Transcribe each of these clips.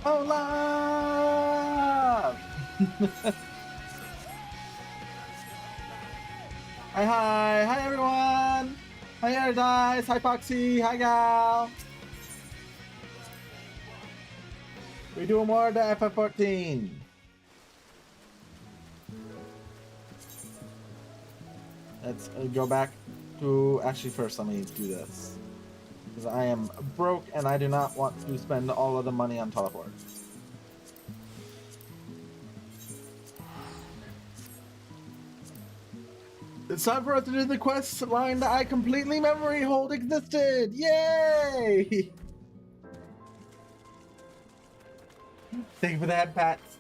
Olaf! Hi everyone! Hi Erdice, hi Foxy, hi Gal! We do more to FF14. Let's go back to, actually first let me do this. Because I am broke and I do not want to spend all of the money on teleport. It's time for us to do the quest line that I completely memory hold existed! Yay! Thank you for the head pats.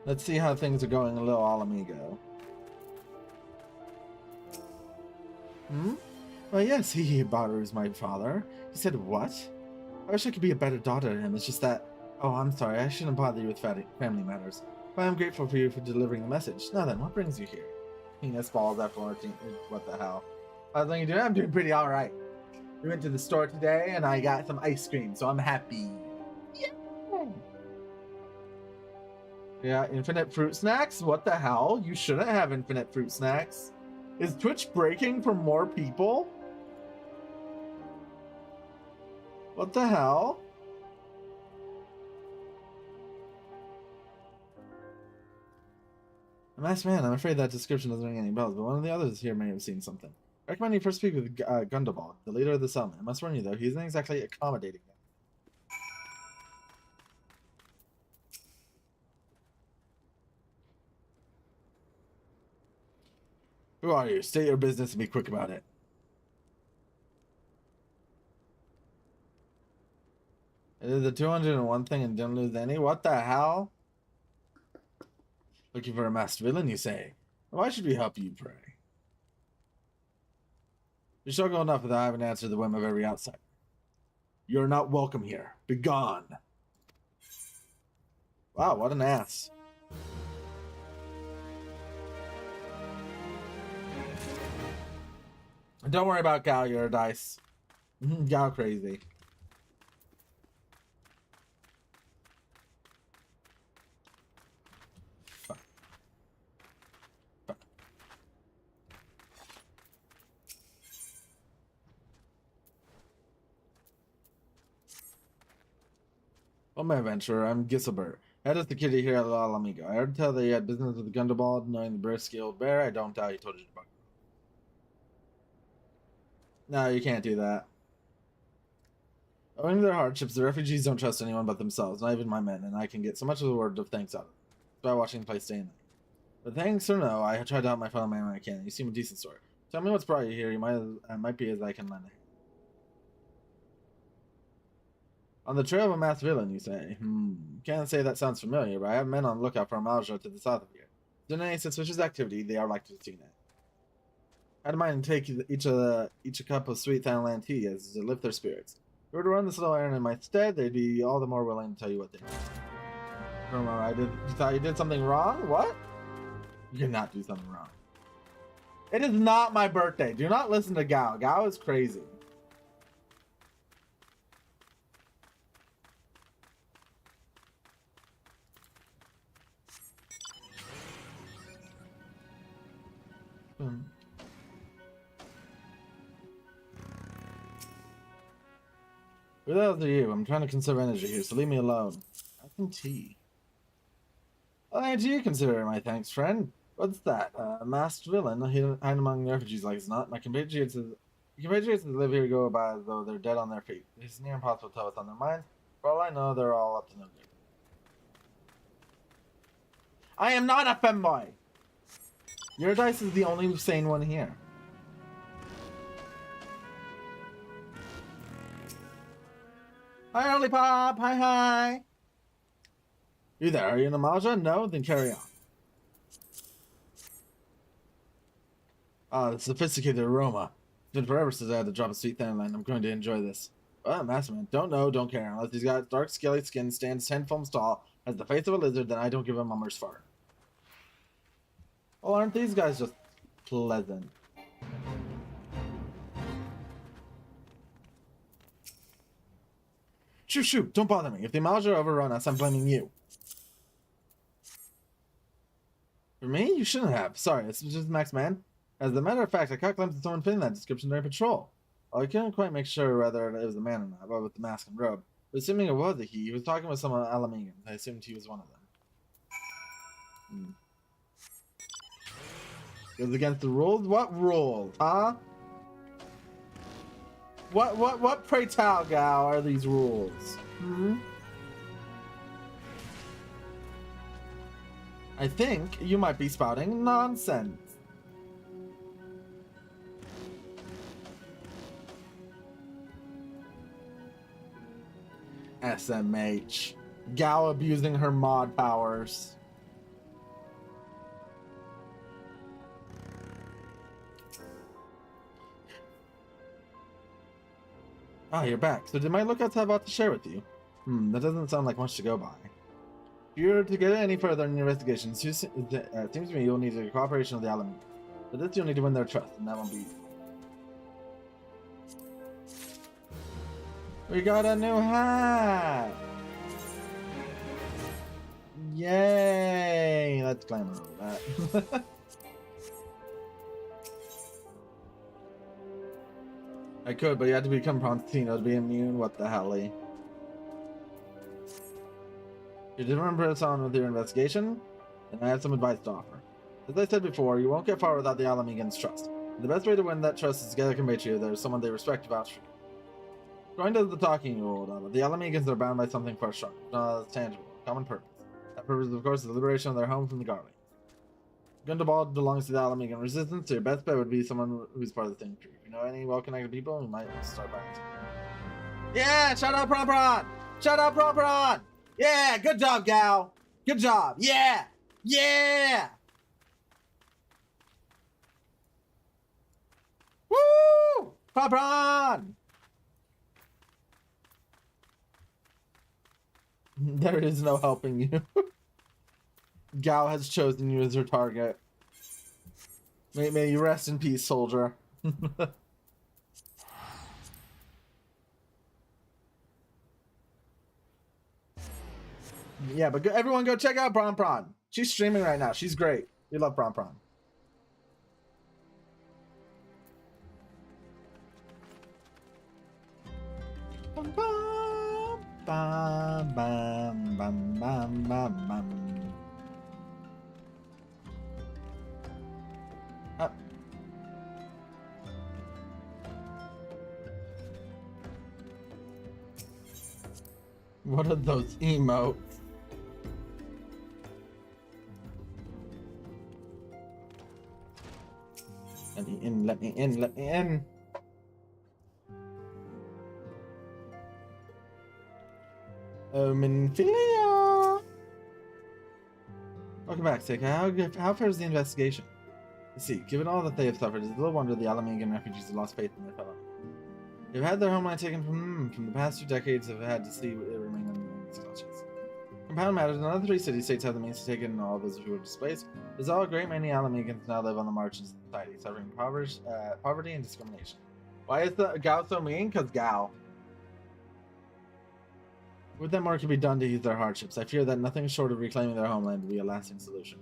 Let's see how things are going a little Mhigo. Well, yes, he bothers my father. He said, what? I wish I could be a better daughter to him. It's just that... Oh, I'm sorry. I shouldn't bother you with family matters. But I'm grateful for you for delivering the message. Now then, what brings you here? Penis balls after 14. What the hell? How's you doing? I'm doing pretty alright. We went to the store today and I got some ice cream, so I'm happy. Yeah! Yeah, infinite fruit snacks? What the hell? You shouldn't have infinite fruit snacks. Is Twitch breaking for more people? What the hell? A masked man, I'm afraid that description doesn't ring any bells, but one of the others here may have seen something. I recommend you first speak with Gundabal, the leader of the settlement. I must warn you, though, he isn't exactly accommodating them. Who are you? State your business and be quick about it. It is the 201 thing and didn't lose any? What the hell? Looking for a masked villain, you say? Why should we help you, pray? You struggle enough without having to answer the whim of every outsider. You're not welcome here. Begone. Wow, what an ass. Don't worry about Gal, you're a dice. Gal crazy. Well, my adventurer, I'm Giselbert, head of security here at La Amigo. I heard tell that you had business with the Gundabald, knowing the brisk old bear. I don't doubt he told you to bug. No, you can't do that. Owing to their hardships, the refugees don't trust anyone but themselves, not even my men, and I can get so much of a word of thanks out of them by watching the place day and night. But thanks or no, I tried to help my fellow man when I can. You seem a decent sort. Tell me what's brought you here. You might be as I can lend a hand. On the trail of a masked villain, you say? Can't say that sounds familiar, but I have men on the lookout for a Malja to the south of here. If there's any suspicious activity, they are likely to see that. I'd mind take each a cup of sweet Thailand tea as to lift their spirits. If you were to run this little errand in my stead, they'd be all the more willing to tell you what they know. You thought you did something wrong? What? You cannot do something wrong. It is not my birthday. Do not listen to Gao. Gao is crazy. Who the hell are you? I'm trying to conserve energy here, so leave me alone. I can tea. Well, do you consider my thanks, friend? What's that? A masked villain hidden among the refugees like it's not. My compatriots that live here go by as though they're dead on their feet. It's near impossible to tell what's on their minds. For all I know, they're all up to no good. I am not a femboy! Your dice is the only sane one here. Hi, Early Pop! Hi! You there? Are you in a Malja? No? Then carry on. Ah, the sophisticated aroma. It's been forever since I had to drop a sweet Thailand. I'm going to enjoy this. Well, Master Man, don't know, don't care. Unless he's got dark, scaly skin, stands 10 films tall, has the face of a lizard, then I don't give a mummer's fart. Well, aren't these guys just pleasant? Shoot, don't bother me. If the Malja overrun us, I'm blaming you. For me? You shouldn't have. Sorry, this was just Max Man. As a matter of fact, I caught a glimpse of someone fitting that description during patrol. Well, I couldn't quite make sure whether it was a man or not, but with the mask and robe. But assuming it was he was talking with some Alamegans. I assumed he was one of them. Goes against the rules? What rules, huh? What pray tell, gal, are these rules? I think you might be spouting nonsense. SMH. Gal abusing her mod powers. Ah, you're back. So did my lookouts have a lot to share with you? That doesn't sound like much to go by. If you're to get any further in your investigation, it seems to me you'll need the cooperation of the Alameda. But this you'll need to win their trust, and that won't be easy. We got a new hat! Yay! Let's climb over that. I could, but you had to become Prontino to be immune. What the hell? You didn't remember us on with your investigation? And I have some advice to offer. As I said before, you won't get far without the Alamegans' trust. And the best way to win that trust is to get a compatriot that is someone they respect about you. Going to the talking old, the Alamegans are bound by something far stronger, not as tangible, common purpose. That purpose, of course, is the liberation of their home from the Garley. Gundabald belongs to the Alamegan resistance, so your best bet would be someone who's part of the thing tree. If you know any well-connected people, you might start buying some. Yeah! Shout out Pron! Shout out Pron! Yeah! Good job, gal! Good job! Yeah! Yeah! Woo! Pron! There is no helping you. Gal has chosen you as her target. May you rest in peace, soldier. Yeah, but everyone go check out Pron. She's streaming right now. She's great. We love Pron. Bum, bum, bum, bum, bum, bum, bum, bum. What are those emotes? Let me in. Minfilia! Welcome back, Seika. How far is the investigation? Let's see, given all that they have suffered, it's little wonder the Alamegan refugees have lost faith in their fellow. They've had their homeland taken from the past 2 decades, have had to see it remain in its clutches. Compound matters, another 3 city-states have the means to take in all those who were displaced. There's all a great many Alamegans now live on the margins of society, suffering poverty and discrimination. Why is the Gao so mean? Because Gao. With them more can be done to ease their hardships. I fear that nothing short of reclaiming their homeland will be a lasting solution.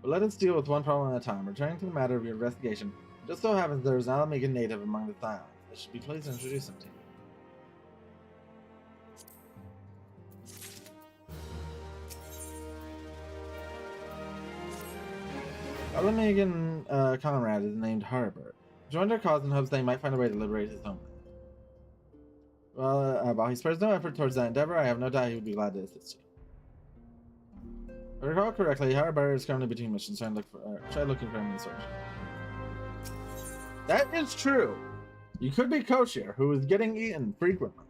But let us deal with one problem at a time. Returning to the matter of your investigation, it just so happens there is an Alamegan native among the Thions. I should be pleased to introduce him to you. Alamegan comrade is named Harbert. Joined our cause in hopes that he might find a way to liberate his homeland. Well, while he spares no effort towards that endeavor, I have no doubt he would be glad to assist you. If I recall correctly, Harbert is currently between missions, try looking for him in the search. That is true. You could be Koshir, who is getting eaten frequently.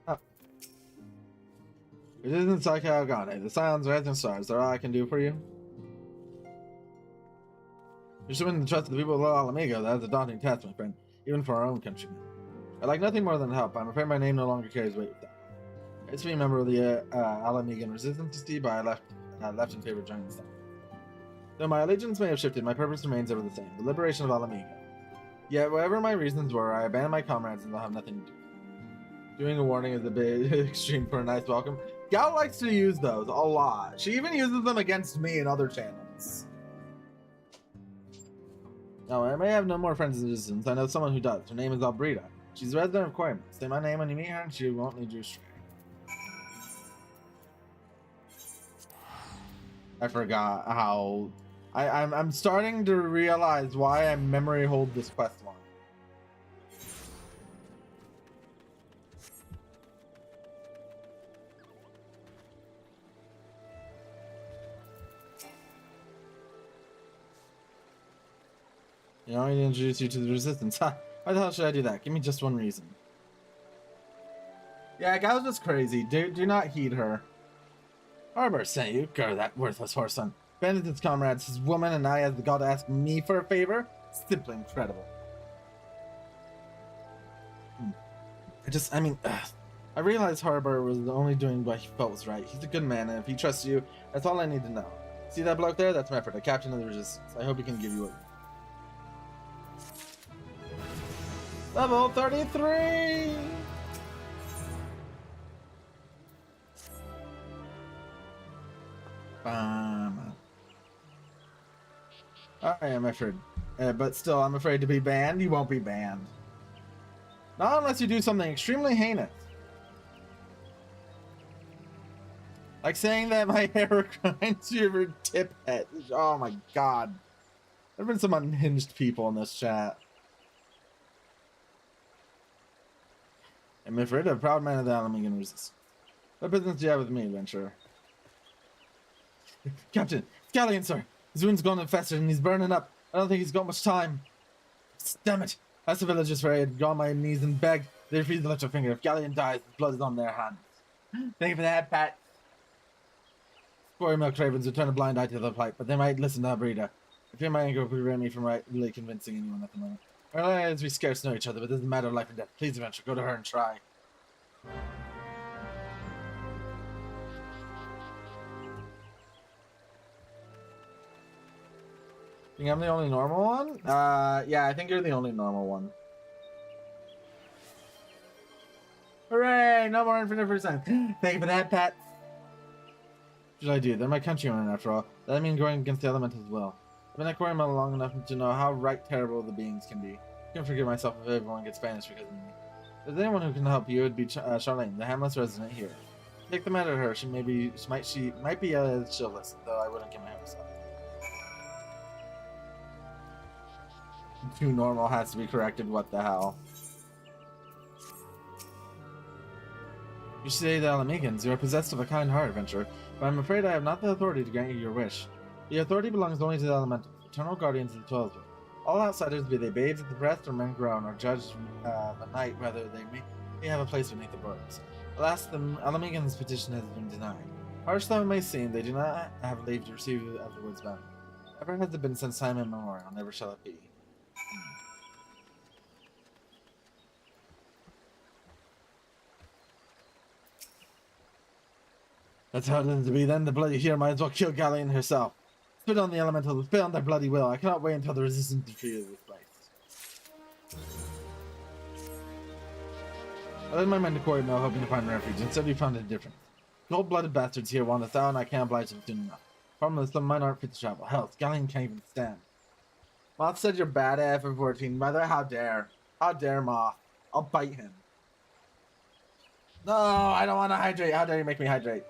Oh. It isn't Saika Agane. The Scions are rising stars. Is that all I can do for you? You're showing the trust of the people of Alamigo. That is a daunting task, my friend, even for our own countrymen. I'd like nothing more than help. I'm afraid my name no longer carries weight with that. I used to be a member of the Alamigan resistance, you see, but I left in favor of joining the Senate. Though my allegiance may have shifted, my purpose remains ever the same, the liberation of Alamiga. Yet, whatever my reasons were, I abandoned my comrades and they'll have nothing to do. Doing a warning is a bit extreme for a nice welcome. Gal likes to use those a lot. She even uses them against me in other channels. Now, I may have no more friends in the distance. I know someone who does. Her name is Albrita. She's a resident of Quaim. Say my name when you meet her and she won't lead you astray. I forgot how... I'm starting to realize why I memory hold this quest line. You know, I need to introduce you to the resistance. Why the hell should I do that? Give me just one reason. Yeah, Gal's just crazy. Do not heed her. Harbor sent you. Girl, that worthless whoreson. Abandoned his comrades, his woman, and I as the god to ask me for a favor? Simply incredible. I realized Harbor was only doing what he felt was right. He's a good man, and if he trusts you, that's all I need to know. See that bloke there? That's Mefford, a captain of the resistance. I hope he can give you a... Level 33! I am Mefford. But still, I'm afraid to be banned. You won't be banned. Not unless you do something extremely heinous. Like saying that my hair grinds your tip head. Oh my god. There have been some unhinged people in this chat. I'm afraid a proud man of the Alamigan resistance. What business do you have with me, adventurer? Captain, Galleon, sir. His wound's gone infested and he's burning up. I don't think he's got much time. Damn it. As the villagers for aid, go on my knees and beg. They refuse to lift a finger. If Galleon dies, his blood is on their hands. Thank you for that, Pat. Spory milk ravens would turn a blind eye to the plight, but they might listen to our breeder. I fear my anger will prevent me from really convincing anyone at the moment. Our lives, we scarce know each other, but it doesn't matter life and death. Please, adventure, go to her and try. Think I'm the only normal one? Yeah, I think you're the only normal one. Hooray! No more infinite percent. Thank you for that, Pat. What should I do? They're my countrymen, after all. That means going against the elementals as well. I've been at Quaim long enough to know how right terrible the beings can be. I can forgive myself if everyone gets banished because of me. If there's anyone who can help you, it would be Charlene, the hamless resident here. Take the matter to her. She might be a chill-list, though I wouldn't give my hopes up. Too normal has to be corrected. What the hell? You say the Alamigans, you are possessed of a kind heart, adventurer, but I'm afraid I have not the authority to grant you your wish. The authority belongs only to the elementals, eternal guardians of the 12th. All outsiders, be they babes at the breast or men grown, are judged the night whether they may have a place beneath the borders. Alas, the Alamigans' petition has been denied. Harsh though it may seem, they do not have leave to receive of the woods bound. Never has it been since time immemorial, never shall it be. That's how it is to be then. The bloody here might as well kill Galleon herself. Spit on the elemental, spit on their bloody will. I cannot wait until the resistance defeated this place. I led my men to Quarry Mill hoping to find refuge. Instead we found it different. Cold-blooded bastards here want us out and I can't oblige them soon enough. Problem is, some mine aren't fit to travel. Hell, Galleon can't even stand. Moth said you're bad at F14. Mother, how dare. How dare Moth. I'll bite him. No, I don't want to hydrate. How dare you make me hydrate?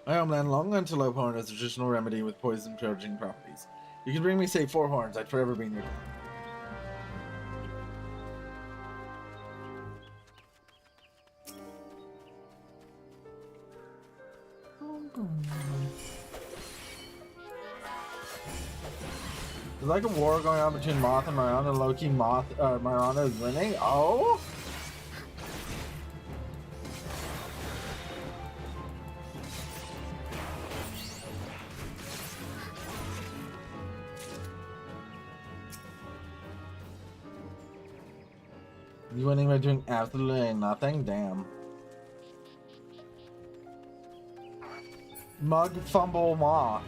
My homeland long antelope horn is a traditional remedy with poison purging properties. You can bring me, say, 4 horns. I'd forever be in your debt. There's like a war going on between Moth and Miranda. Low-key Miranda is winning. Oh! You winning by doing absolutely nothing? Damn. Mug fumble maw.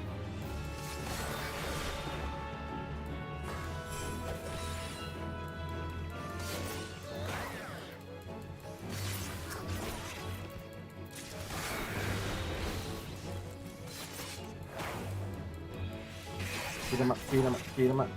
Feed him up, feed him up, feed him up.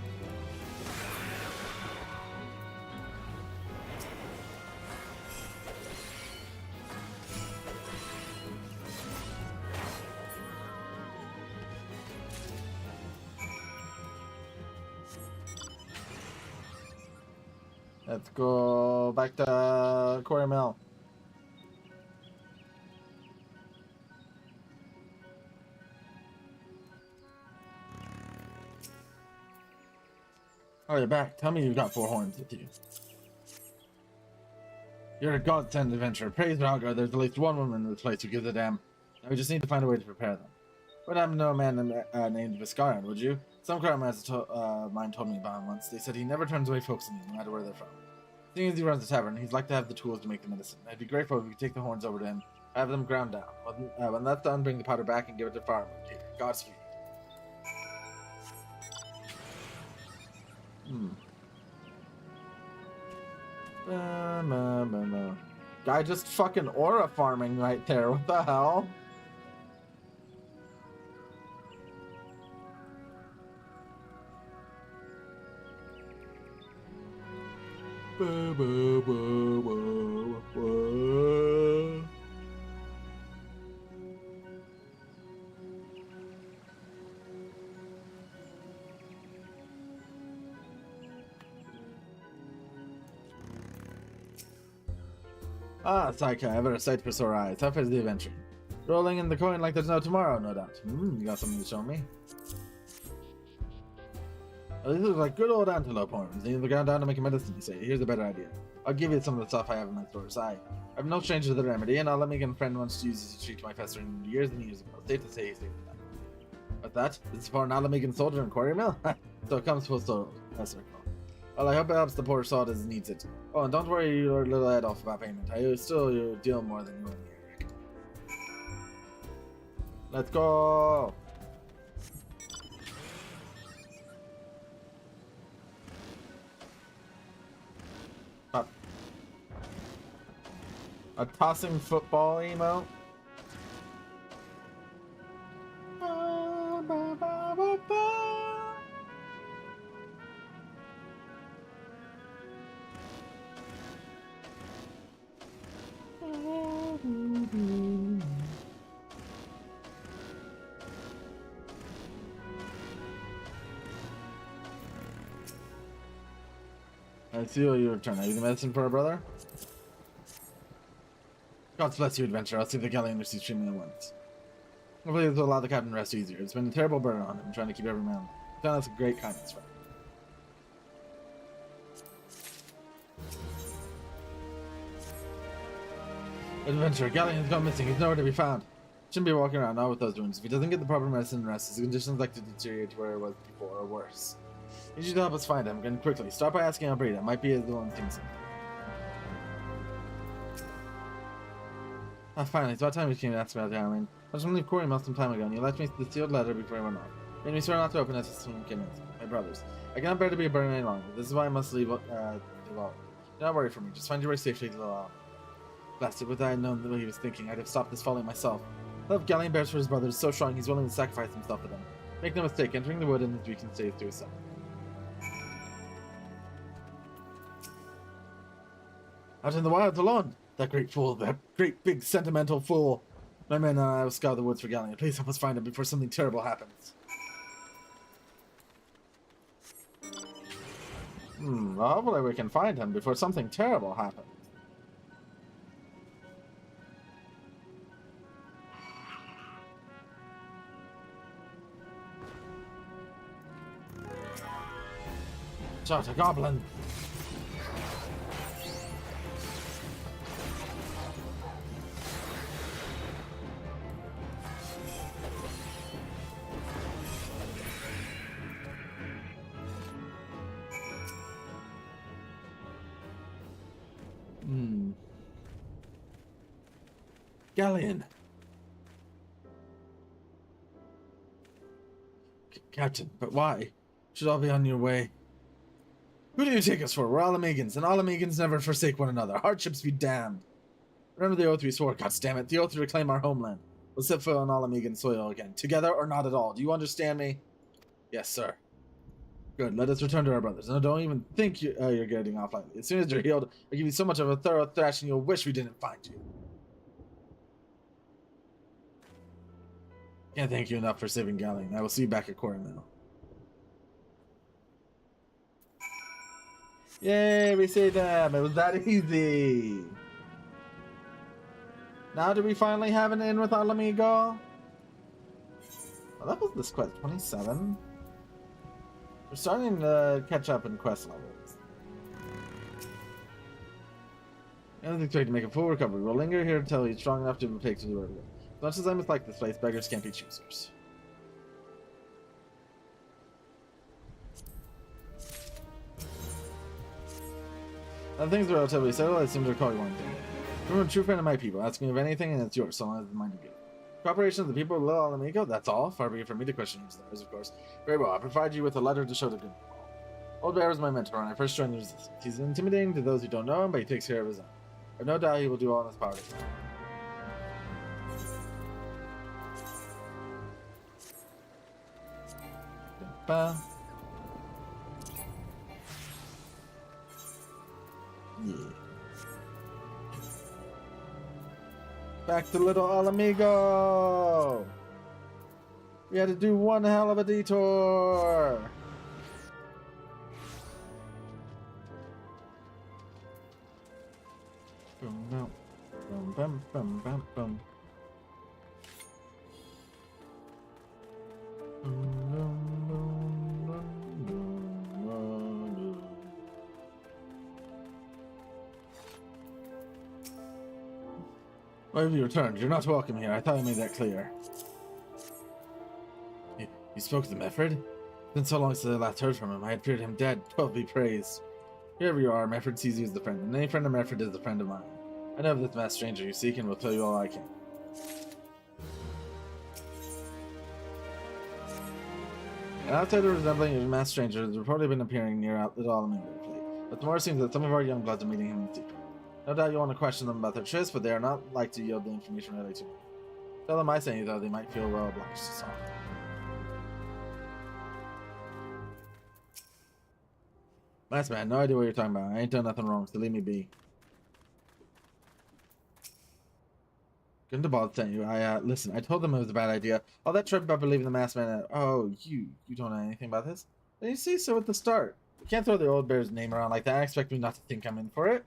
Let's go back to Quarry Mill. Oh, you're back. Tell me you got 4 horns with you. You're a godsend adventurer. Praise Valgar, there's at least one woman in this place who gives a damn. Now we just need to find a way to prepare them. Would happen to a man named Viscarion, would you? Some crowd mine told me about him once. They said he never turns away folks in need, no matter where they're from. Seeing as he runs a tavern, he'd like to have the tools to make the medicine. I'd be grateful if we could take the horns over to him, have them ground down. When that's done, bring the powder back and give it to Farmer. Godspeed. Guy just fucking aura farming right there. What the hell? Ah, Saika, I have a sight for sore eyes. How fares the adventure? Rolling in the coin like there's no tomorrow, no doubt. You got something to show me? Oh, these look like good old antelope horns. Need the ground down to make a medicine, you say. Here's a better idea. I'll give you some of the stuff I have in my stores. I'm no stranger to the remedy, and I'll let me get a friend once to use it to treat my festering years and years ago. Safe to say he's safe with that. What's that? This is for an Alamagan soldier in Quarry Mill? So it comes full circle. Well, I hope it helps the poor sod as needs it. Oh, and don't worry your little head off about payment. I still deal more than you and me. Let's go! Up. A tossing football emote? I see you return. Are you the medicine for our brother? God bless you, adventurer. I'll see the galleon receives treatment at once. Hopefully this will allow the captain to rest easier. It's been a terrible burden on him, trying to keep every man. He's done us a great kindness, friend. Adventurer, galleon has gone missing. He's nowhere to be found. Shouldn't be walking around now with those wounds. If he doesn't get the proper medicine and rest, his conditions like to deteriorate to where it was before, or worse. Need you to help us find him, and quickly. Start by asking how Breda might be the one who thinks him. Ah, finally, it's about time you came to ask about Darwin. I was going to leave Quarry Mill some time ago, and you left me the sealed letter before I went off. Made me swear not to open it to someone my brothers. I cannot bear to be a burden any longer. This is why I must leave all. Do not worry for me. Just find your way safely to the law. Blasted, would I had known what he was thinking, I'd have stopped this folly myself. The love Galleon bears for his brothers is so strong he's willing to sacrifice himself for them. Make no mistake, entering the wood in his weakness stays to his side. Out in the wilds alone! That great fool, that great big sentimental fool! My men and I will scour the woods for Galleon. Please help us find him before something terrible happens. Well, hopefully we can find him before something terrible happens. Shot a goblin! Galleon. Captain, but why? Should all be on your way. Who do you take us for? We're Alamegans, and Alamegans never forsake one another. Hardships be damned. Remember the oath we swore, goddammit, the oath to reclaim our homeland. We'll set foot on Alamegan soil again, together or not at all. Do you understand me? Yes, sir. Good, let us return to our brothers. No, don't even think you're getting off lightly. As soon as you're healed, I'll give you so much of a thorough thrashing you'll wish we didn't find you. Can't thank you enough for saving Galleon. I will see you back at quarter now. Yay, we saved them. It was that easy. Now do we finally have an in with Mhigo? Well, that was this quest, 27. We're starting to catch up in quest levels. I don't expect to make a full recovery. We'll linger here until he's strong enough to take to the river. As much as I mislike this place, beggars can't be choosers. Now things are relatively settled. I seem to recall you one thing. You're a true friend of my people. Ask me of anything and it's yours, so long as it's mine to give. Cooperation of the people of Little Mhigo, that's all. Far be it from me to question yours, of course. Very well, I'll provide you with a letter to show to good. Old Bear was my mentor when I first joined the resistance. He's intimidating to those who don't know him, but he takes care of his own. I have no doubt he will do all in his power to help. Yeah. Back to Little Mhigo! We had to do one hell of a detour! Bum, bum, bum, bum, bum, bum. Why have you returned? You're not welcome here. I thought I made that clear. You spoke to Mefford? It's been so long since I last heard from him. I had feared him dead. 12 be praised. Wherever you are, Mefford sees you as the friend, and any friend of Mefford is a friend of mine. I know of this masked stranger you seek, and will tell you all I can. An outsider resembling a masked stranger has reportedly been appearing near Little Mhigo lately, but the more seems that some of our young bloods are meeting him in secret. No doubt you want to question them about their tryst, but they are not like to yield the information readily to me. Tell them I sent you, though they might feel well obliged to solve. Last man, no idea what you're talking about. I ain't done nothing wrong, so leave me be. Gundabald sent you. Listen, I told them it was a bad idea. All that trip about believing the masked man. Oh, you don't know anything about this? Then you see so at the start. You can't throw the old bear's name around like that. I expect me not to think I'm in for it.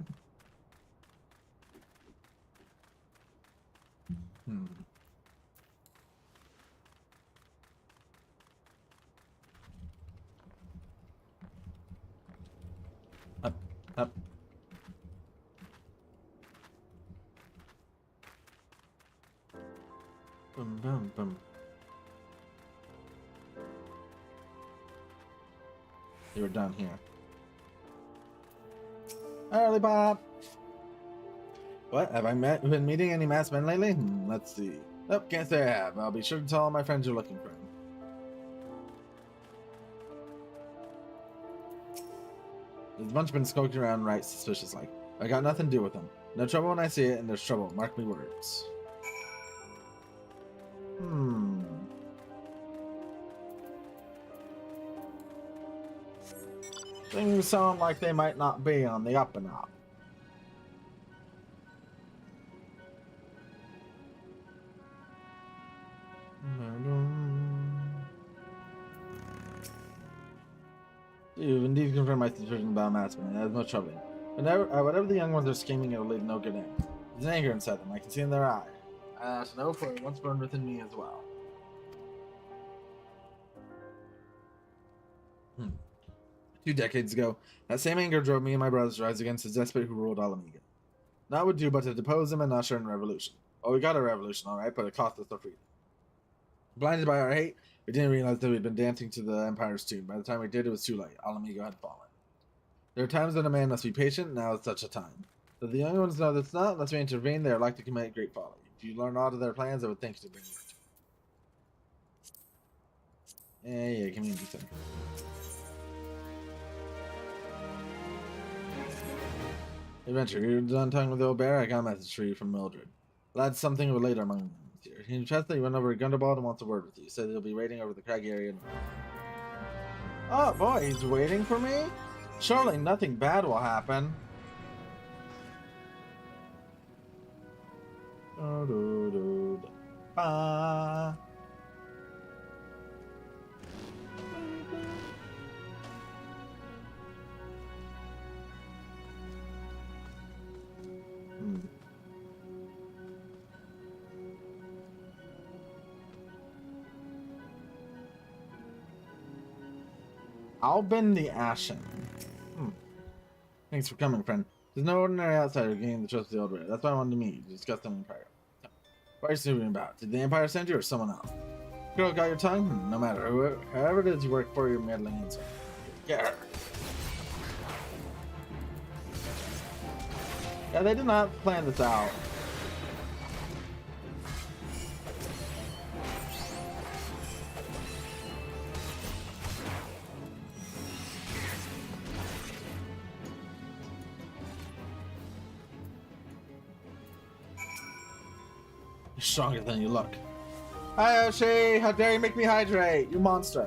Up. Boom, boom, boom. You were down here. Early Bob. What? Have I been meeting any masked men lately? Let's see. Nope, can't say I have. I'll be sure to tell all my friends you're looking for him. There's a bunch been skulking around right suspicious like. I got nothing to do with them. No trouble when I see it, and there's trouble. Mark me words. Things sound like they might not be on the up and up. You've indeed confirmed my suspicion about Matsman. There's no trouble. Whatever the young ones are scheming, it'll lead to no good end. There's an anger inside them. I can see in their eye. To know for it once burned within me as well. 2 decades ago, that same anger drove me and my brothers to rise against the despot who ruled Mhigo. Naught would do but to depose him and usher in a revolution. Oh, we got a revolution, alright, but it cost us our freedom. Blinded by our hate, we didn't realize that we'd been dancing to the Empire's tune. By the time we did, it was too late. Mhigo had fallen. There are times when a man must be patient, now is such a time. Though the young ones know that's not, unless we intervene, they are like to commit great folly. If you learn all of their plans, I would think to bring you. Yeah, community center. Adventure, you're done talking with the old bear? I got a message for you from Mildred. Glad something related among them here. He trusts that you went over to Gundabald and wants a word with you. He said he'll be waiting over the craggy area. Oh boy, he's waiting for me? Surely nothing bad will happen. Ba. Albin the Ashen. Thanks for coming, friend. There's no ordinary outsider gaining the trust of the old bear. That's why I wanted to meet you to discuss the Empire. What are you snooping about? Did the Empire send you or someone else? Girl, got your tongue? No matter. Whoever it is you work for, you're meddling in. Get her. Yeah, they did not plan this out. You're stronger than you look. Hi, Oshi! How dare you make me hydrate, you monster!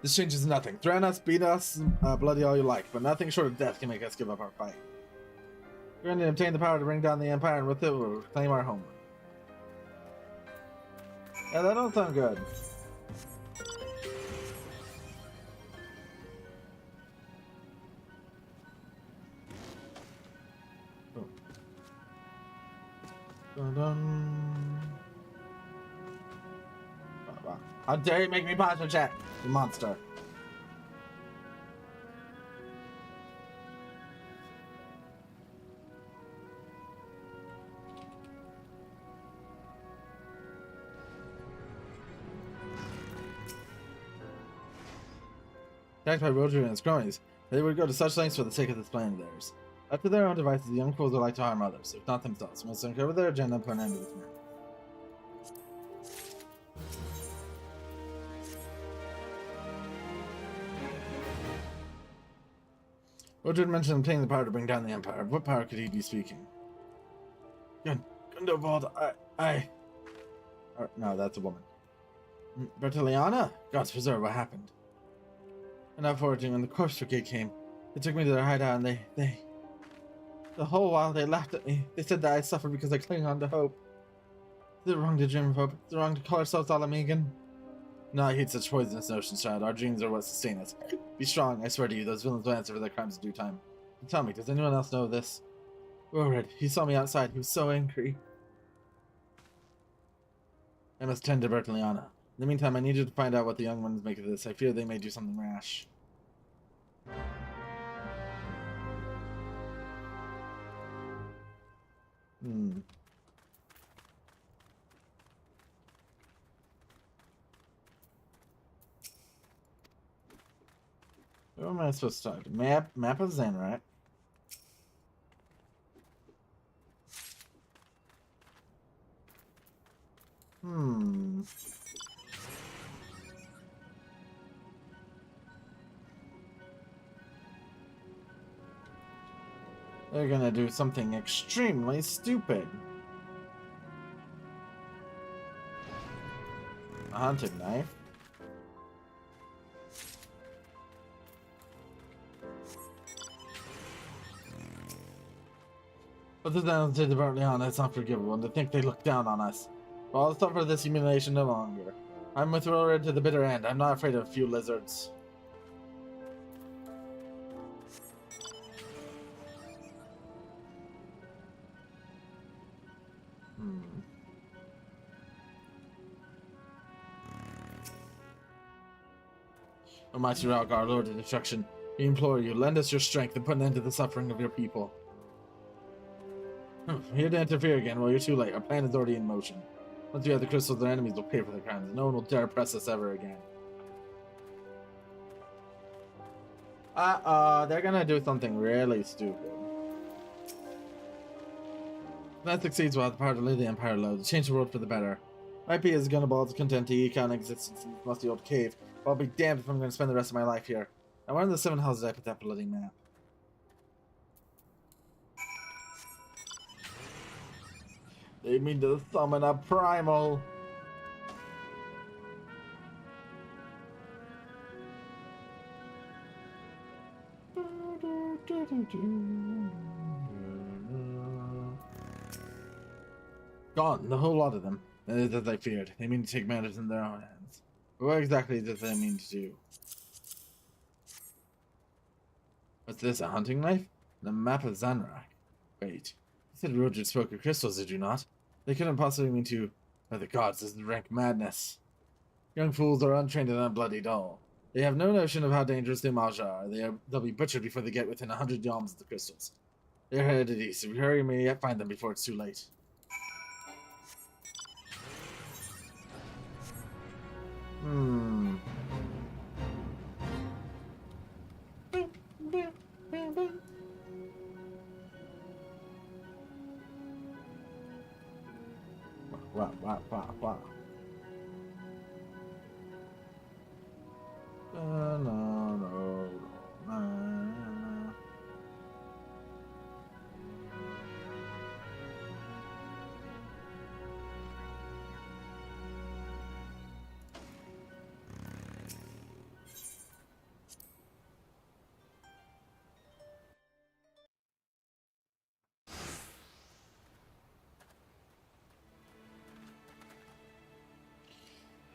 This changes nothing. Threaten us, beat us, bloody all you like, but nothing short of death can make us give up our fight. We're going to obtain the power to bring down the Empire, and with it, we'll reclaim our homeland. Yeah, that don't sound good. Oh. Dun dun. How dare you make me pause your chat, you monster. Attacked by Roger and his cronies, they would go to such lengths for the sake of this plan of theirs. Left to their own devices, the young fools would like to harm others, if not themselves. Must uncover their agenda and put an end to this man. Roger mentioned obtaining the power to bring down the Empire. Of what power could he be speaking? Gundobald, no, that's a woman. Bertiliana? Gods preserve, what happened? And out foraging, when the corpse brigade came, they took me to their hideout and the whole while they laughed at me. They said that I suffered because I cling on to hope. Is it wrong to dream of hope? Is it wrong to call ourselves Alamegan? No, I hate such poisonous notions, child. Our dreams are what sustain us. Be strong, I swear to you, those villains will answer for their crimes in due time. And tell me, does anyone else know this? Red, he saw me outside. He was so angry. I must tend to Bertiliana. In the meantime, I need you to find out what the young ones make of this. I fear they may do something rash. Where am I supposed to talk? Map of Zen, right? They're gonna do something extremely stupid. A hunting knife. But the down to the Bertiliana, it's unforgivable, and to think they look down on us. Well, I'll suffer this humiliation no longer. I'm with Rored to the bitter end. I'm not afraid of a few lizards. Almighty Ralgar, Lord of Destruction, we implore you, lend us your strength and put an end to the suffering of your people. Here to interfere again, well, you're too late. Our plan is already in motion. Once we have the crystals, their enemies will pay for their crimes. No one will dare press us ever again. They're gonna do something really stupid. If that succeeds, we'll have the power to lay the Empire low, to change the world for the better. Might be as Gunnaballs content to eke out an existence in this musty old cave, but I'll be damned if I'm gonna spend the rest of my life here. Now where in the seven hells did I put that bloody map? They mean to summon a primal. Gone, the whole lot of them. As I feared. They mean to take matters in their own hands. But what exactly does they mean to do? What's this, a hunting knife? The map of Zanrak. Wait. You said Roger spoke of crystals, did you not? They couldn't possibly mean to... By the gods, this is rank madness. Young fools are untrained and unbloody dull. They have no notion of how dangerous the Maja are. They'll be butchered before they get within 100 yalms of the crystals. They're headed east. If we hurry, we may yet find them before it's too late. Wow. No.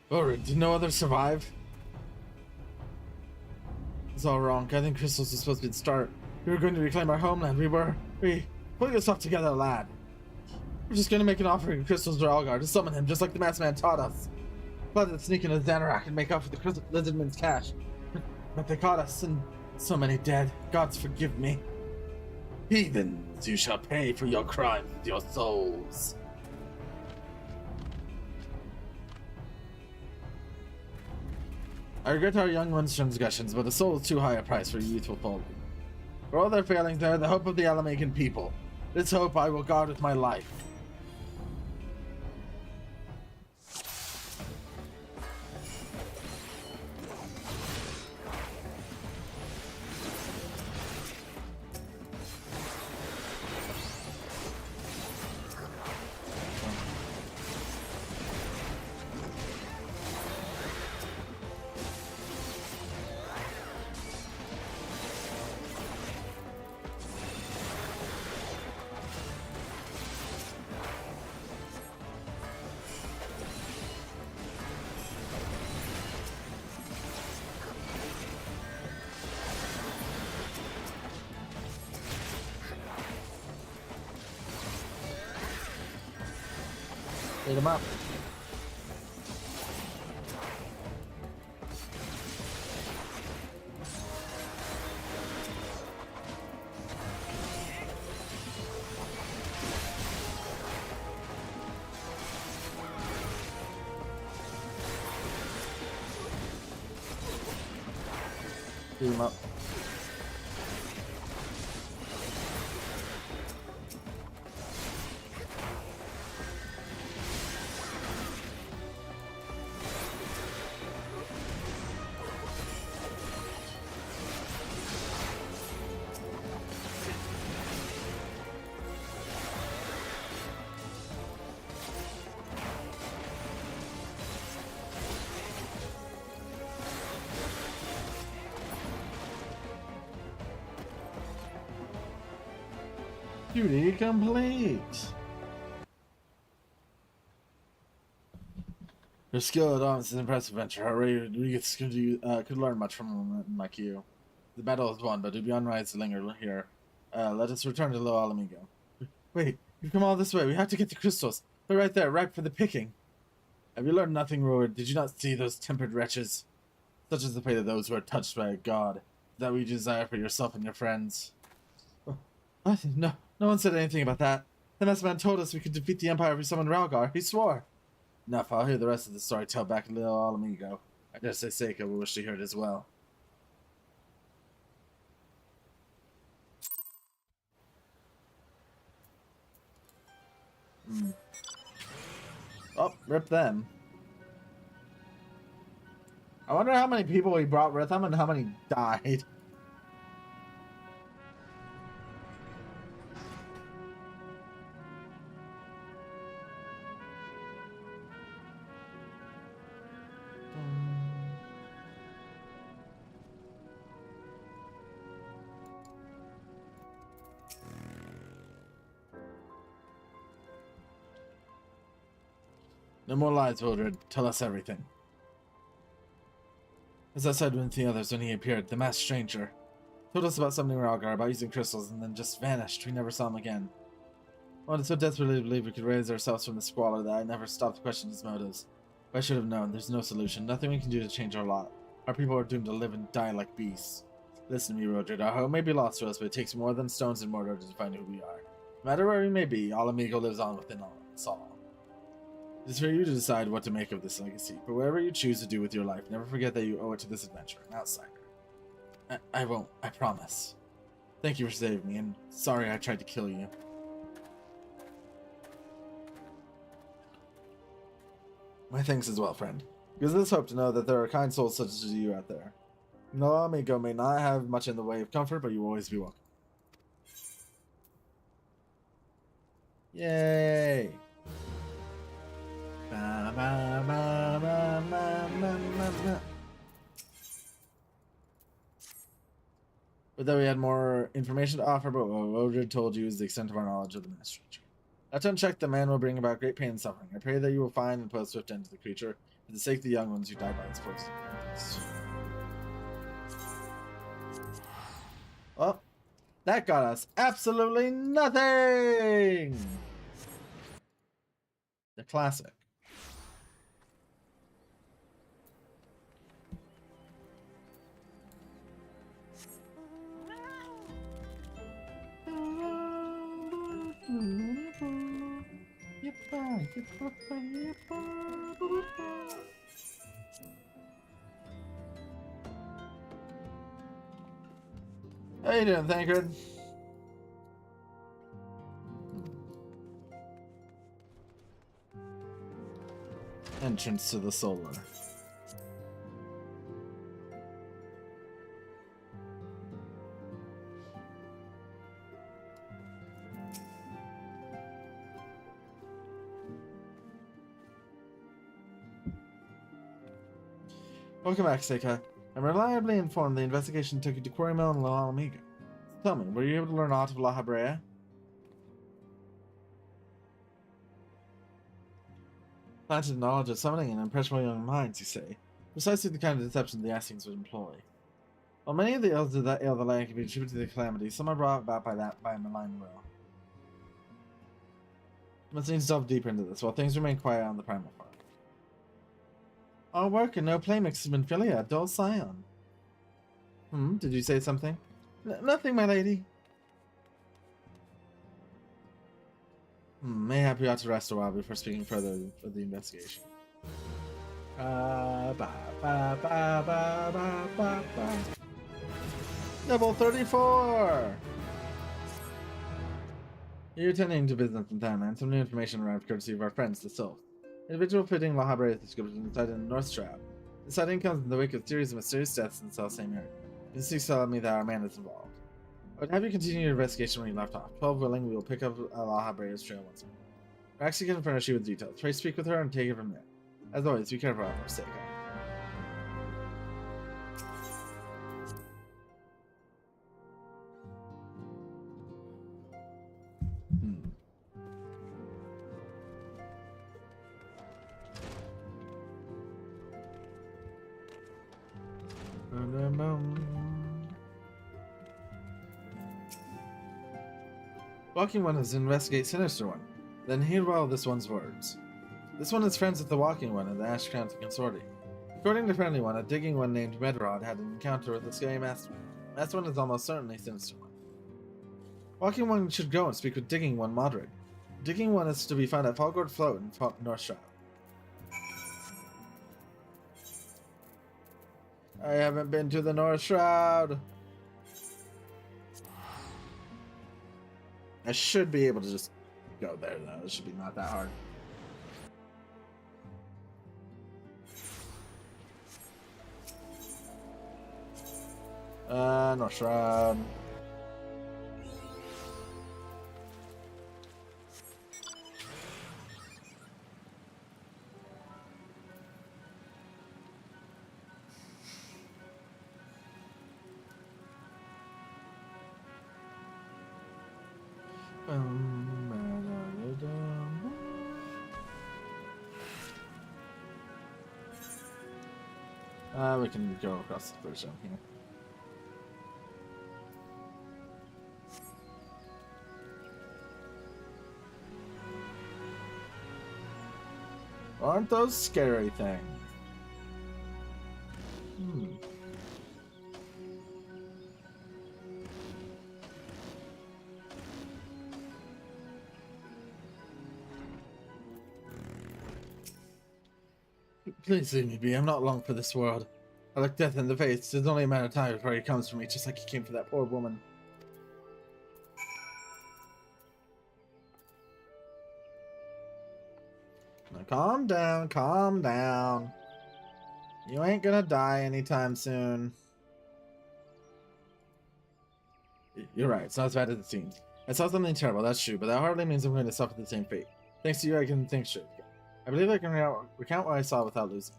Oh, did no others survive? It's all wrong. I think crystals were supposed to be the start. We were going to reclaim our homeland. Pull yourself together, lad. We're just going to make an offering of crystals to Algar to summon him, just like the masked man taught us. Plan to sneak into Xanarak and make off with the lizardman's cash. But they caught us, and so many dead. Gods forgive me. Heathens, you shall pay for your crimes with your souls. I regret our young one's transgressions, but a soul is too high a price for youthful folly. For all their failings, they are the hope of the Alamacan people. This hope I will guard with my life. Beat him up. Beat him up. Duty complete. Your skill at arms is an impressive venture. However, we could learn much from a man like you. The battle is won, but it would be unwise to linger here. Let us return to Lo Alamigo. Wait, you've come all this way. We have to get the crystals. They're right there, ripe for the picking. Have you learned nothing, Roard? Did you not see those tempered wretches? Such is the fate of those who are touched by a god. That we desire for yourself and your friends. What? No one said anything about that. The masked man told us we could defeat the Empire if we summoned Ralgar. He swore. Enough, I'll hear the rest of the story told back in Little Alamigo. I dare say Seika will wish to hear it as well. Oh, rip them. I wonder how many people he brought with him and how many died. No more lies, Wildred. Tell us everything. As I said with the others when he appeared, the masked stranger told us about summoning Ralgar, about using crystals, and then just vanished. We never saw him again. I wanted so desperately to believe we could raise ourselves from the squalor that I never stopped to question his motives. But I should have known. There's no solution. Nothing we can do to change our lot. Our people are doomed to live and die like beasts. Listen to me, Rodrid. Our home may be lost to us, but it takes more than stones and mortar to define who we are. No matter where we may be, all Mhigo lives on within us all. It is for you to decide what to make of this legacy, but whatever you choose to do with your life, never forget that you owe it to this adventurer, an outsider. I won't, I promise. Thank you for saving me, and sorry I tried to kill you. My thanks as well, friend. Gives us hope to know that there are kind souls such as you out there. No, Mhigo may not have much in the way of comfort, but you will always be welcome. Yay! Ba, ba, ba, ba, ba, ba, ba, ba. But though we had more information to offer, but what Wildred told you is the extent of our knowledge of the masked stranger. Left unchecked, the man will bring about great pain and suffering. I pray that you will find and put a swift end to the creature, for the sake of the young ones who died by its poison. Well, that got us absolutely nothing! The classic. How you doing, Thancred? Entrance to the solar. Welcome back, Seika. I'm reliably informed the investigation took you to Quarry Mill and La Mhigo. Tell me, were you able to learn aught of La Habrea? Planted knowledge of summoning and impressionable young minds, you say. Precisely the kind of deception the Asings would employ. While many of the ills that ail the land can be attributed to the calamity, some are brought about by a malign will. You must need to delve deeper into this, while things remain quiet on the primal farm. All work and no play makes Minfilia a dull scion. Did you say something? Nothing, my lady. Mayhap we ought to rest a while before speaking further of the investigation. Level 34! You're attending to business in town, and some new information arrived courtesy of our friends, the Sylphs. Individual fitting La Habrea's description inside in the North Shroud. The sighting comes in the wake of a series of mysterious deaths in the same area. This telling me that our man is involved. I would have you continue your investigation when you left off. 12 willing, we will pick up La Habrea's trail once more. Raxi can furnish you with details. Pray speak with her and take it from there. As always, be careful out there, Seika. Walking One is to investigate Sinister One. Then hear well this one's words. This one is friends with the Walking One and the Ash County Consortium. According to Friendly One, a Digging One named Medrod had an encounter with the scary Master One. Master One is almost certainly Sinister One. Walking One should go and speak with Digging One Modred. Digging One is to be found at Falgord Float in North Shroud. I haven't been to the North Shroud. I should be able to just go there, though. It should be not that hard. North Shroud. We can go across the bridge down here. Aren't those scary things? Please leave me be. I'm not long for this world. I look death in the face. It's only a matter of time before he comes for me, just like he came for that poor woman. Now calm down, calm down. You ain't gonna die anytime soon. You're right, it's not as bad as it seems. I saw something terrible, that's true, but that hardly means I'm going to suffer the same fate. Thanks to you, I can think straight again. I believe I can recount what I saw without losing.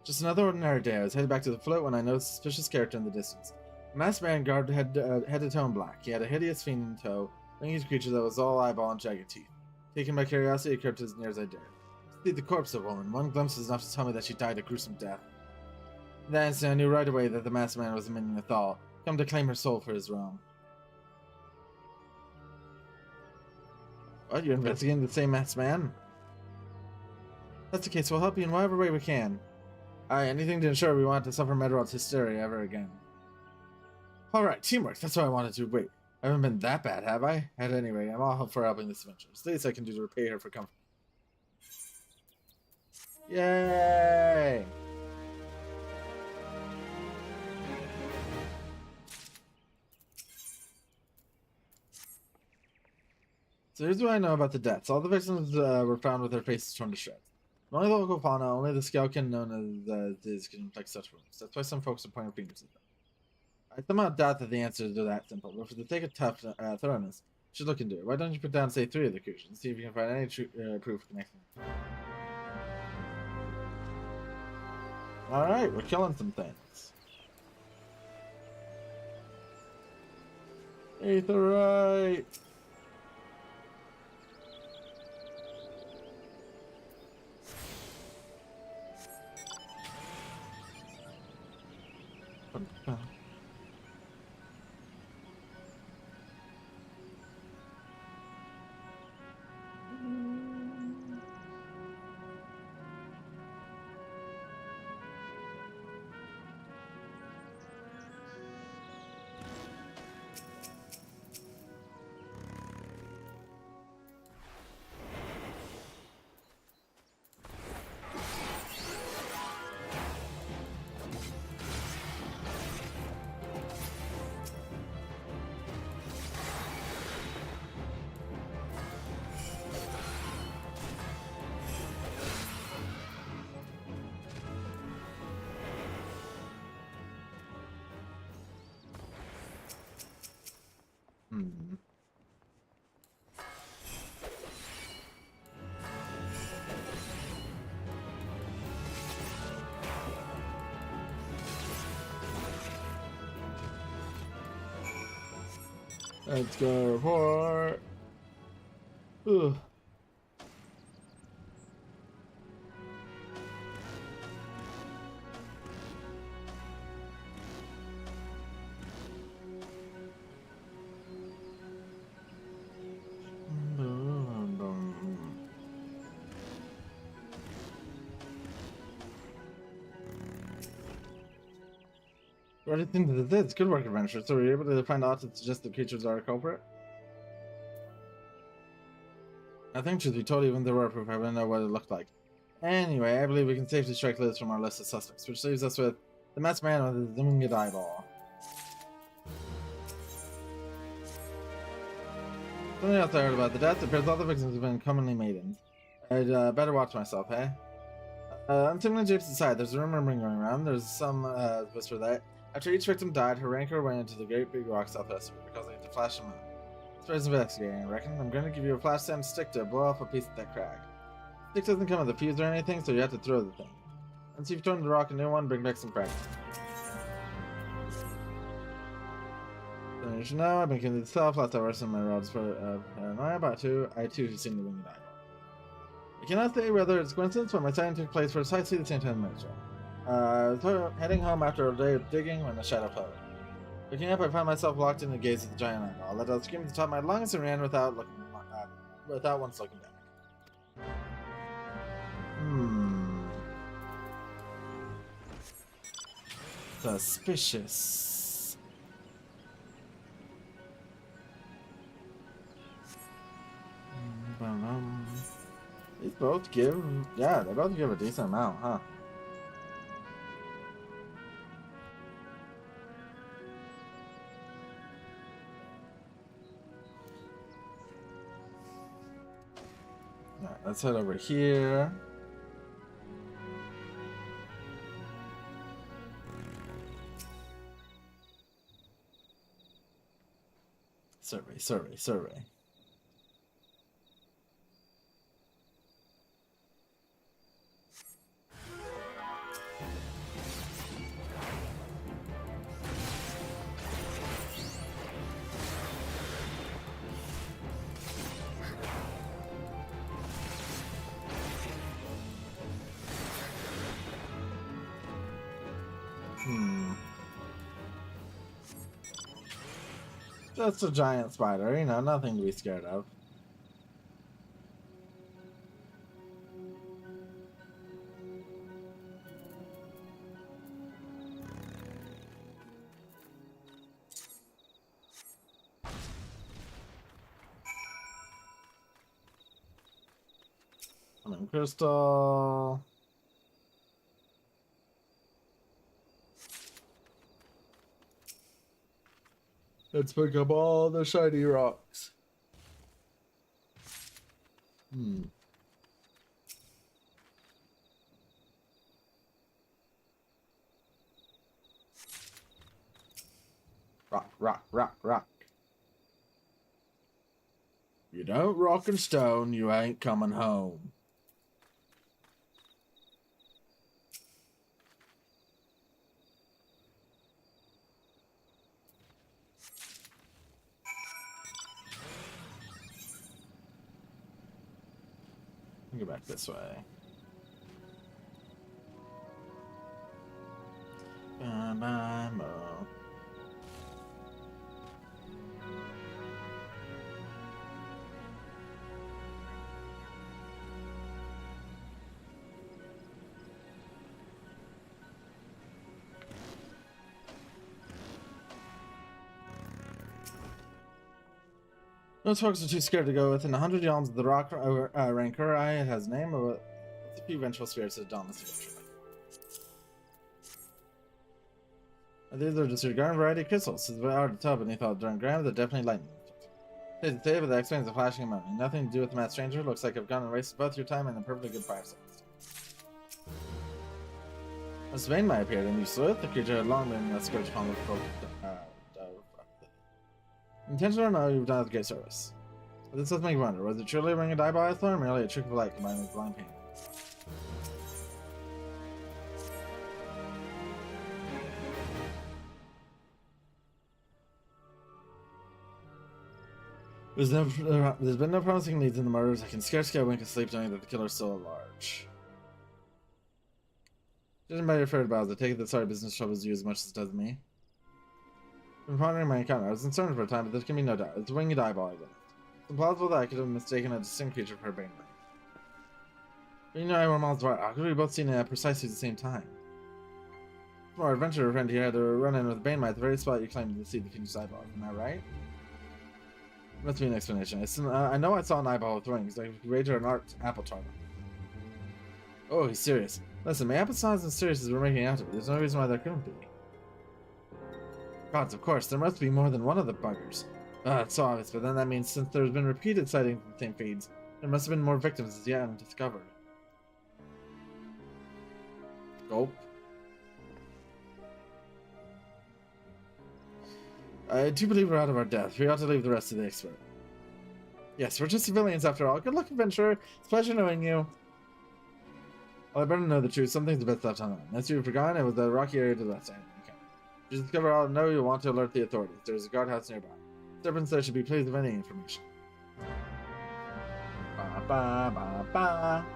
Just another ordinary day. I was headed back to the float when I noticed a suspicious character in the distance. A masked man garbed head to toe in black. He had a hideous fiend in tow, winged creature that was all eyeball and jagged teeth. Taken by curiosity, I crept as near as I dared. See the corpse of a woman. One glimpse was enough to tell me that she died a gruesome death. In that instant, I knew right away that the masked man was a minion of Thal, come to claim her soul for his realm. What? You're investigating the same masked man? That's the case. We'll help you in whatever way we can. Anything to ensure we want to suffer Medrot's hysteria ever again. Alright, teamwork. That's what I wanted to. Wait, I haven't been that bad, have I? At any rate, I'm all for helping this adventure. It's the least I can do to repay her for comfort. Yay! So here's what I know about the deaths. All the victims were found with their faces torn to shreds. Only the local fauna, only the skeleton known as Diz can inflict such wounds. That's why some folks are pointing fingers at them. I somehow doubt that the answer is that simple, but for the sake of tough thoroughness, you should look into it. Why don't you put down, say, 3 of the creatures and see if you can find any proof connecting them? Alright, we're killing some things. Aetherite! Let's go report. Ugh. Right into this. Good work, adventure. So were you able to find out that suggest the creatures are a culprit? I think, truth be told, even if there were proof, I wouldn't know what it looked like. Anyway, I believe we can safely strike Liz from our list of suspects, which leaves us with the masked man with the winged eyeball. Something else I heard about the death. It appears all the victims have been commonly maidens. I'd better watch myself, hey? I'm Tim and James aside. There's a rumor going around. There's some whisper that After each victim died, her rancor went into the great big rock southwest of her, causing it to flash them out. Let's investigating, I reckon. I'm going to give you a flash sand stick to blow off a piece of that crack. The stick doesn't come with a fuse or anything, so you have to throw the thing. Once you've turned the rock a new one, bring back some crack. You should know, I've been killing itself last hour, so my rods for paranoia about two. I too have seen the winged eye. I cannot say whether it's coincidence, but my sighting took place precisely the same time as so heading home after a day of digging when the shadow fell. Looking up, I found myself locked in the gaze of the giant eyeball. I let out a scream at the top of my lungs and ran without once looking back. Suspicious. These both give, yeah, they both give a decent amount, huh? Alright, let's head over here. Survey. Just a giant spider, you know, nothing to be scared of. Crystal. Let's pick up all the shiny rocks. Rock. You don't rock and stone, you ain't coming home. Go back this way. Those folks are too scared to go within 100 yards of the rock rancor. It has a name of a few vengeful spirits that dawn this future. These are just your garden variety crystals. It's hard to tell beneath all the darn ground, they're definitely lightning. Safe to say, but that explains the flashing of money. Nothing to do with the mad stranger. Looks like I've gone and wasted both your time and a perfectly good fire service. As Vane might appear, and you sleuth, the creature had long been scourged upon with folk. Intentional or no, you've done a great service. But this does make me wonder, was it truly a ring of diabolic or merely a trick of light combined with blind pain? There's been no promising leads in the murders. I can scarcely get a wink of sleep knowing that the killer's still at large. Judging by your afraid about it, I take it that sorry business troubles you as much as it does me. From pondering my encounter, I was concerned for a time, but there can be no doubt. It's a winged eyeball, I believe. It's implausible that I could have mistaken a distinct creature for a bane. But you know I were miles apart. How could we both seen it at precisely the same time? Our adventurer friend here had to run in with Bane at the very spot you claimed to see the finished eyeball. Am I right? Must be an explanation. I know I saw an eyeball with wings. I could wager an art apple charmer. Oh, he's serious. Listen, my apple's not as serious as we're making out to it. There's no reason why there couldn't be. Gods, of course, there must be more than one of the buggers. It's so obvious, but then that means since there's been repeated sightings of the same feeds, there must have been more victims as yet undiscovered. Gulp. I do believe we're out of our depth. We ought to leave the rest to the expert. Yes, we're just civilians after all. Good luck, adventurer. It's a pleasure knowing you. Well, I better know the truth. Some things are best left unknown. As you've forgotten, it was the rocky area to the left side. Okay. If you discover all I know, you'll want to alert the authorities. There's a guardhouse nearby. Servants there should be pleased with any information. Ba ba ba ba.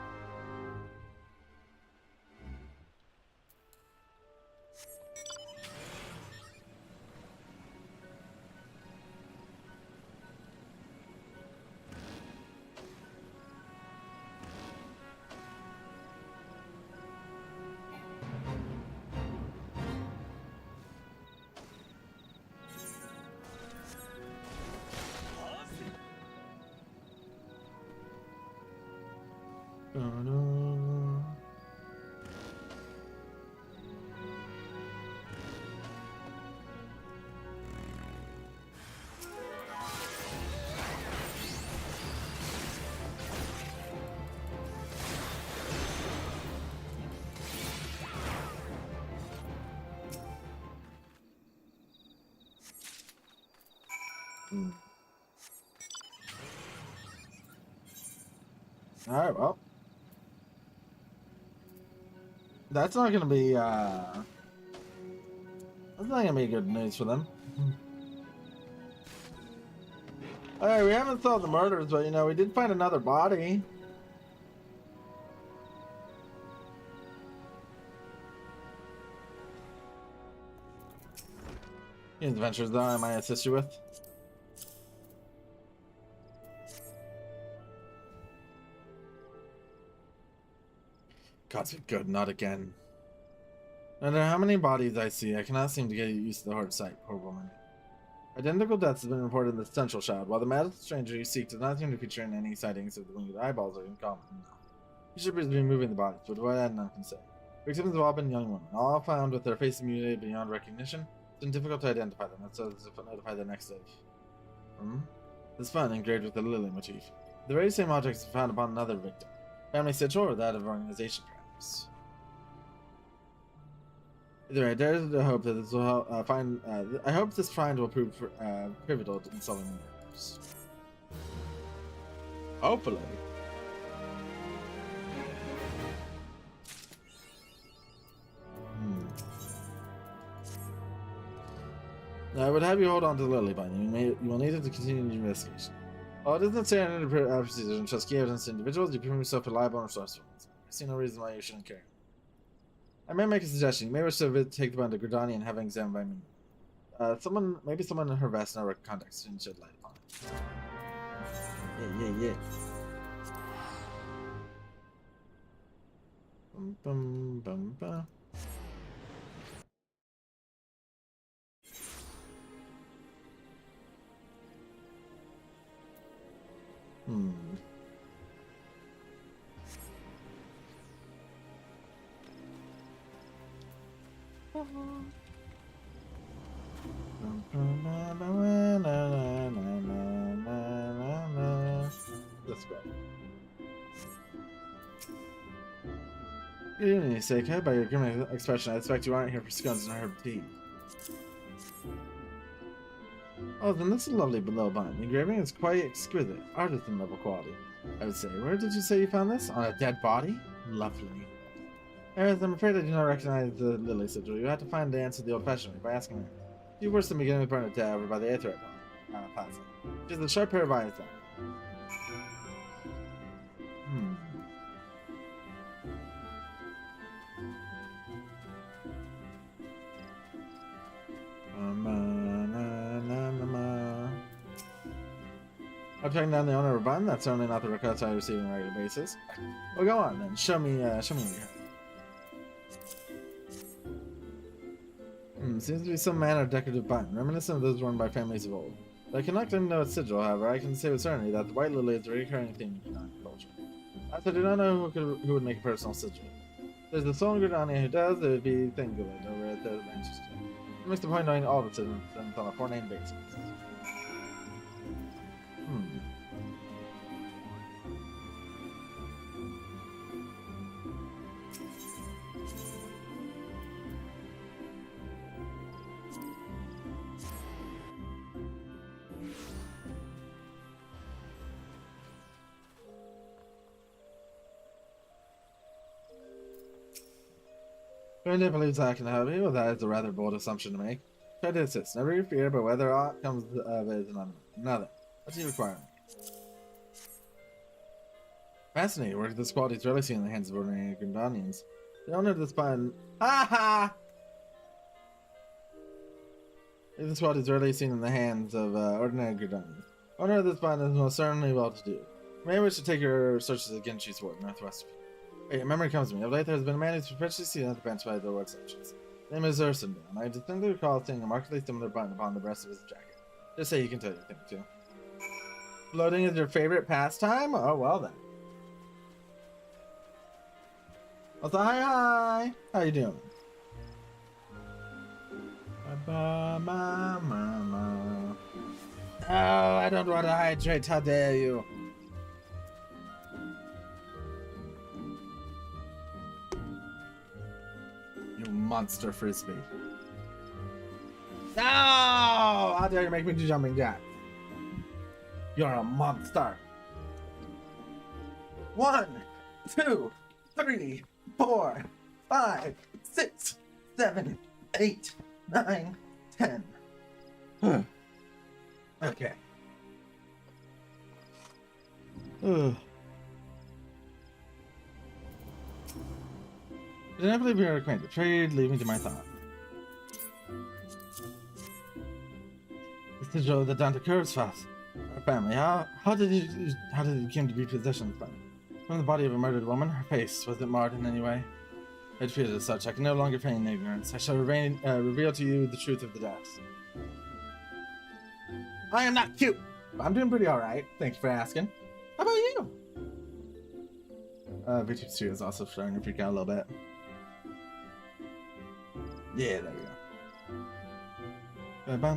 Alright, well. That's not gonna be, that's not gonna be good news for them. Alright, we haven't solved the murders, but, you know, we did find another body. Any adventures, though, I might assist you with? God's good, not again. No matter how many bodies I see, I cannot seem to get used to the hard sight, poor woman. Identical deaths have been reported in the Central Shroud, while the mad stranger you seek does not seem to feature in any sightings of the winged eyeballs or in common. No. You should be removing the bodies, but what I had none can say. Victims have all been young women, all found with their faces mutilated beyond recognition. It's been difficult to identify them, and so to notify the next of. This fun engraved with the lily motif. The very same objects were found upon another victim. Family sigil or that of organization, perhaps. Either way, I dare to hope that this will help I hope this find will prove pivotal in solving the murders. Hopefully. I would have you hold on to the lily button. You will need it to continue the investigation. While it isn't say any procedures and trust key evidence to individuals, you prove yourself reliable and resourceful. I see no reason why you shouldn't care. I may make a suggestion. You may wish to take the button to Gridani and have it examined by me. Maybe someone in her vast network of contacts can shed light upon it. Yeah. Bum, bum, bum. Let's go. Good evening, Seika. By your grim expression, I expect you aren't here for scones and herb tea. Oh, then this is a lovely below bun. The engraving is quite exquisite, artisan level quality, I would say. Where did you say you found this? On a dead body? Lovely. Aerith, I'm afraid I do not recognize the lily sigil. You have to find the answer the old-fashioned way by asking her. You worse than beginning with Bernadette over by the Aether plaza. She has a sharp pair of eyes, though. I'm tracking down the owner of a bun. That's certainly not the request I receive on a regular basis. Well, go on then. Show me what you have. Seems to be some manner of decorative button, reminiscent of those worn by families of old. Though I cannot claim to know its sigil, however, I can say with certainty that the white lily is a recurring theme in Gridani culture. I do not know who would make a personal sigil. There's the sole Gridani who does, there would be Thingulid over at the Manchester. It makes the point knowing all the citizens on a four-name basis. Brenda believes I can help you, but that is a rather bold assumption to make. Try to assist. Never you fear, but whether aught comes of it is unknown. Nothing. What do you require? Fascinating. Work of this quality is rarely seen in the hands of ordinary Grindanians. The owner of this pun. Ha ha! This quality is rarely seen in the hands of ordinary Grindanians. Owner of this pun is most certainly well to do. You may wish to take your searches again, she's ward, northwest. Wait, a memory comes to me. Of late, there has been a man who's perpetually seen at the bench by the ward sections. His name is Ursendon. I distinctly recall seeing a markedly similar button upon the breast of his jacket. Just say he can tell you a thing too. Floating is your favorite pastime? Oh, well then. Also, hi. How you doing? Oh, I don't want to hydrate. How dare you? You monster frisbee. No! How dare you make me do jumping jacks? You're a monster. 1, 2, 3, 4, 5, 6, 7, 8, 9, 10. Okay. Ugh. I don't believe we are acquainted. Trade, leave me to my thought. This is the Dante Curves fast. Our family. How did it came to be possession of this body? From the body of a murdered woman, her face was it marred in any way? I feel it as such. I can no longer feign ignorance. I shall reveal to you the truth of the deaths. I am not cute, but I'm doing pretty alright. Thank you for asking. How about you? VTube Studio is also starting to freak out a little bit. Yeah, there we go.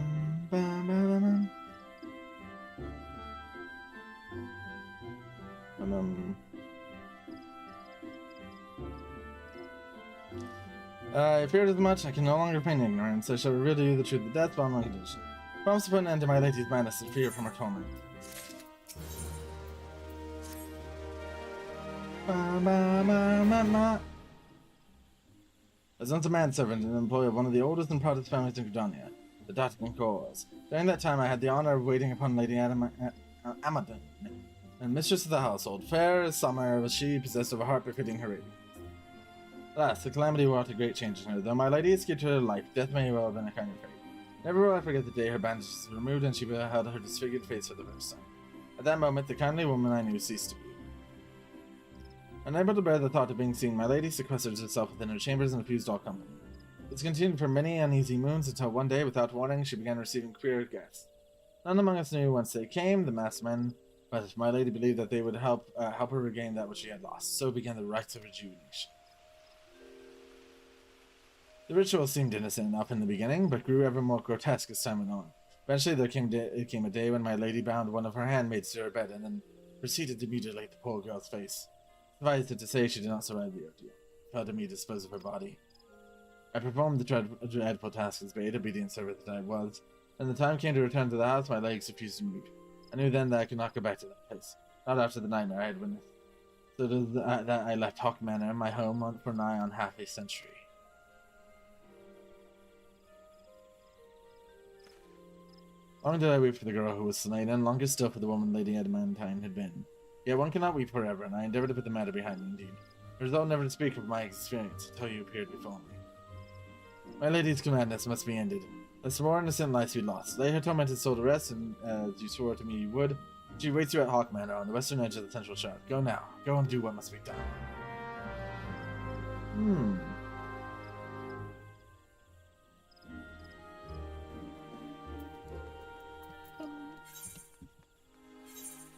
I feared as much. I can no longer feign ignorance. I shall reveal to you the truth of death upon one condition. Promise to put an end to my lady's madness and free her from her torment. As once a manservant and employee of one of the oldest and proudest families in Gridania, the Dottigan Cores. During that time I had the honor of waiting upon Lady Amadon, and mistress of the household. Fair as summer was she, possessed of a heart befitting her radiance. Alas, the calamity wrought a great change in her. Though my lady escaped her life, death may well have been a kind of fate. Never will I forget the day her bandages were removed and she beheld her disfigured face for the first time. At that moment, the kindly woman I knew ceased to be. Unable to bear the thought of being seen, my lady sequestered herself within her chambers and refused all company. This continued for many uneasy moons until one day, without warning, she began receiving queer guests. None among us knew whence they came, the masked men, but my lady believed that they would help her regain that which she had lost. So began the rites of rejuvenation. The ritual seemed innocent enough in the beginning, but grew ever more grotesque as time went on. Eventually there came a day when my lady bound one of her handmaids to her bed and then proceeded to mutilate the poor girl's face. Suffice it to say, she did not survive the ordeal. It fell to me to dispose of her body. I performed the dreadful task as bade, obedient servant that I was. When the time came to return to the house, my legs refused to move. I knew then that I could not go back to that place, not after the nightmare I had witnessed. So that I left Hawk Manor, my home, for nigh on half a century. Long did I weep for the girl who was slain, and longer still for the woman Lady Adamantine had been. Yet one cannot weep forever, and I endeavored to put the matter behind me indeed. I resolved never to speak of my experience until you appeared before me. My lady's madness must be ended. Lest more innocent lives be lost. Lay her tormented soul to rest, and as you swore to me you would, she waits you at Hawk Manor on the western edge of the central shard. Go now. Go and do what must be done.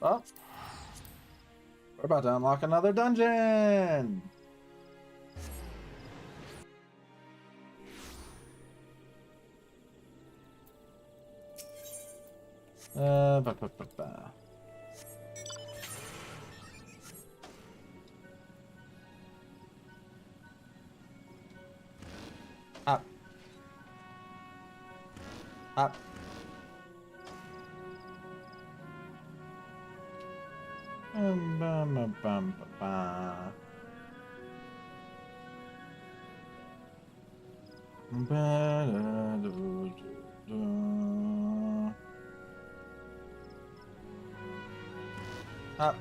Well, we're about to unlock another dungeon! Up. Up. Up.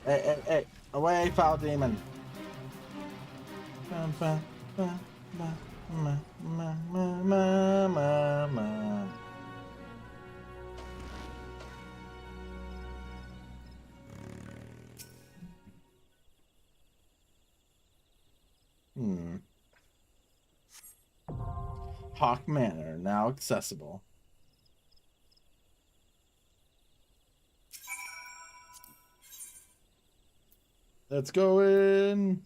Hey, hey, hey! Away, foul demon! Hawk Manor, now accessible. Let's go in.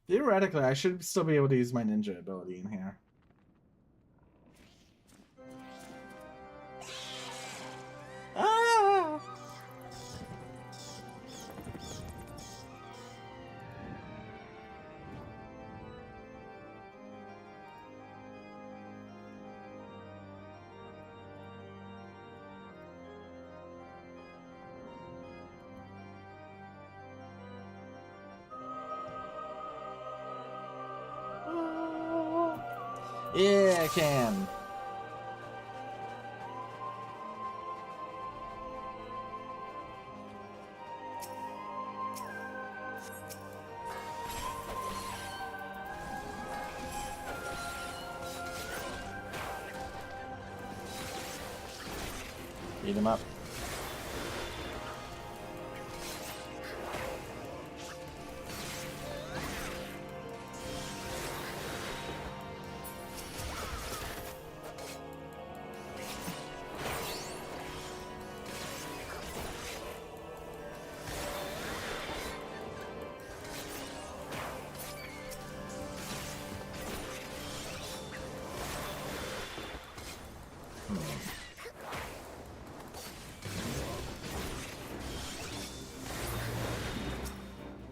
Theoretically, I should still be able to use my ninja ability in here. Ah! Yeah, I can. Beat him up.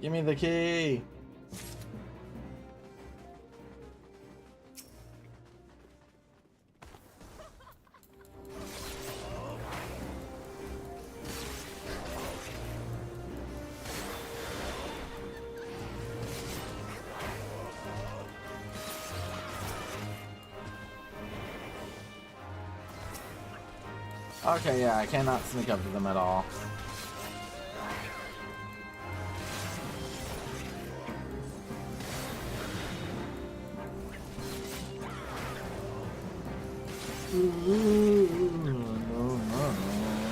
Give me the key. Okay, yeah, I cannot sneak up to them at all.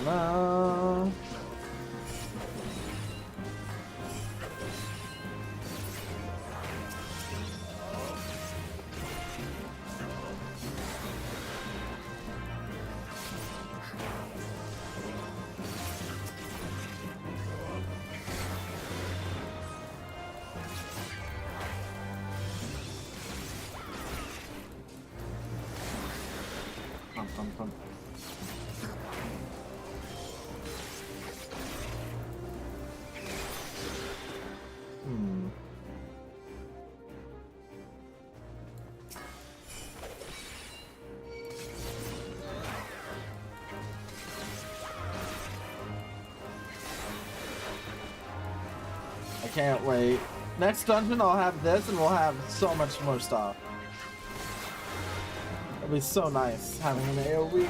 No. Pum. I can't wait. Next dungeon, I'll have this, and we'll have so much more stuff. It'll be so nice having an AoE.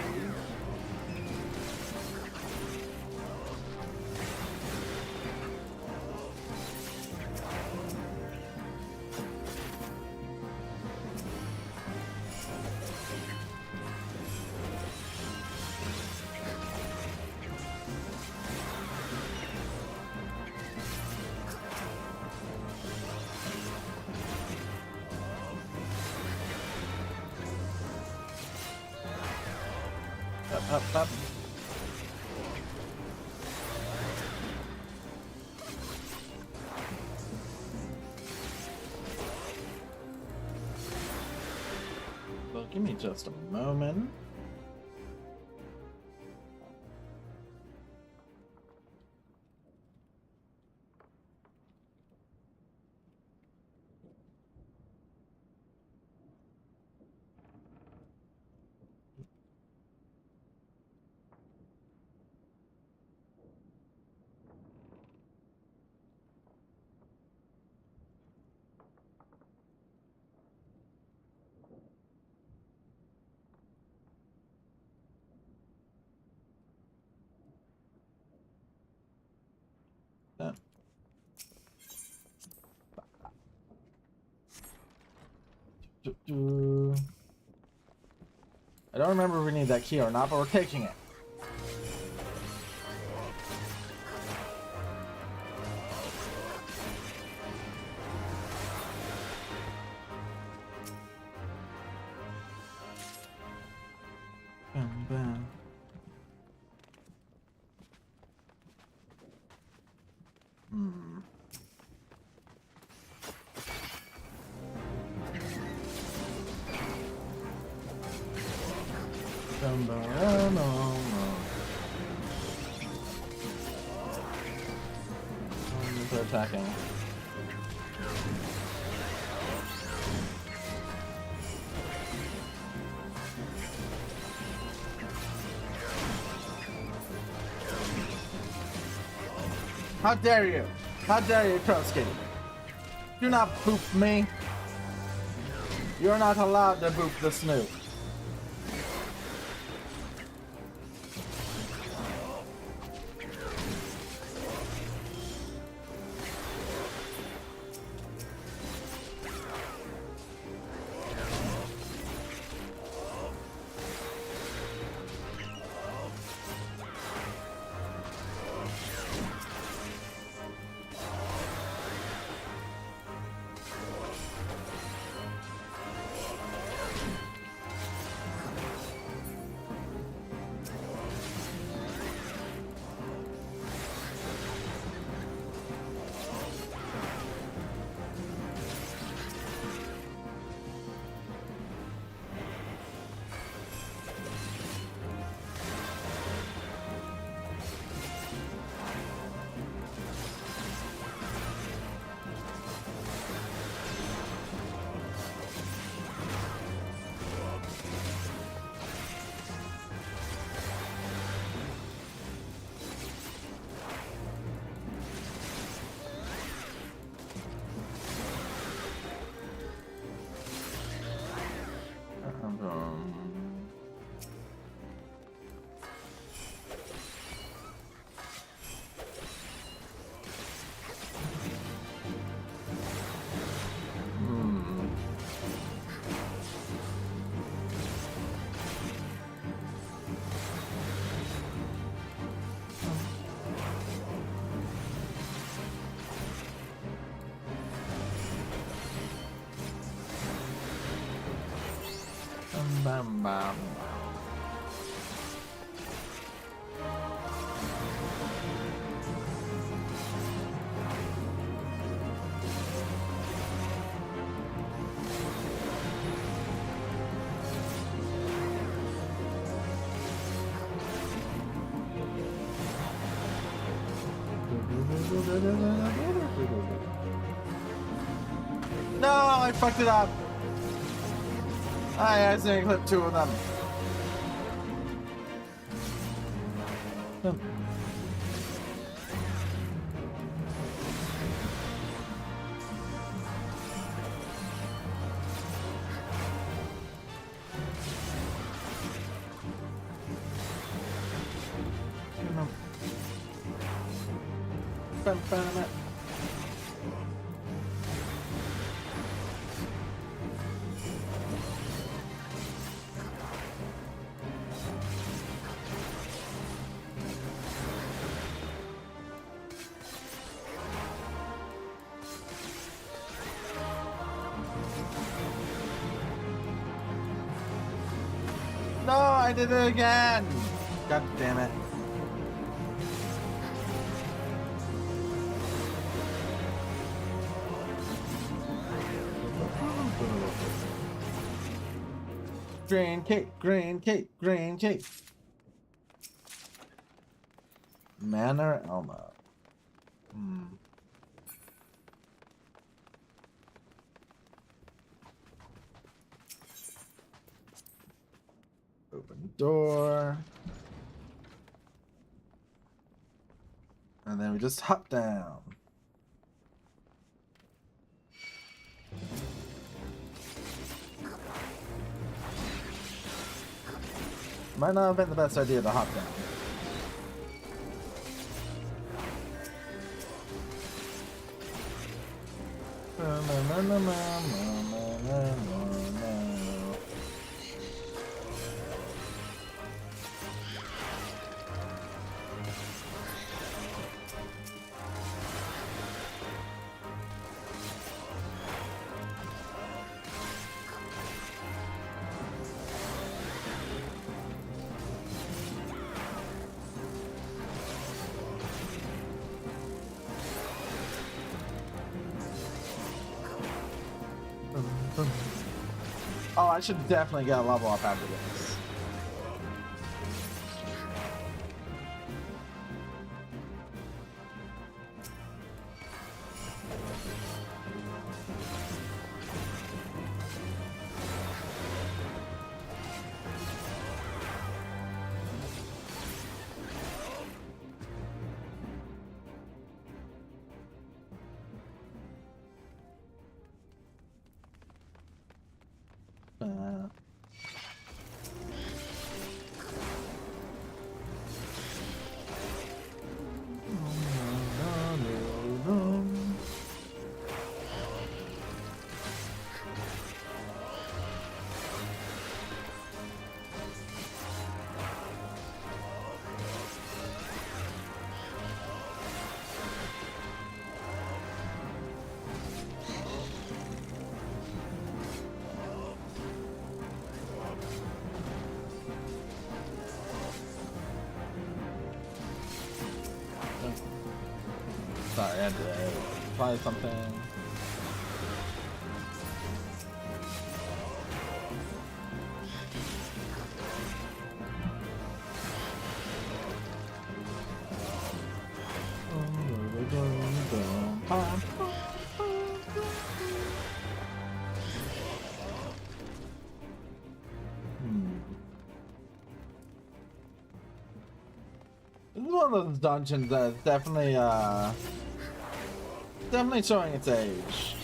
Up. Look at Give me just a moment. I don't remember if we need that key or not, but we're taking it. Bam, bam. They're attacking. How dare you? How dare you, Trotsky? Do not boop me. You're not allowed to boop the Snoop. Bam, bam. No, I fucked it up. I accidentally clipped two of them. No, I did it again! God damn it. Green cake, green cake, green cake. Manor Elmo. Hmm. Open door. And then we just hop down. Might not have been the best idea to hop down. Oh, I should definitely get a level up after this. Sorry, I had to apply something. This is one of those dungeons that's definitely definitely showing its age.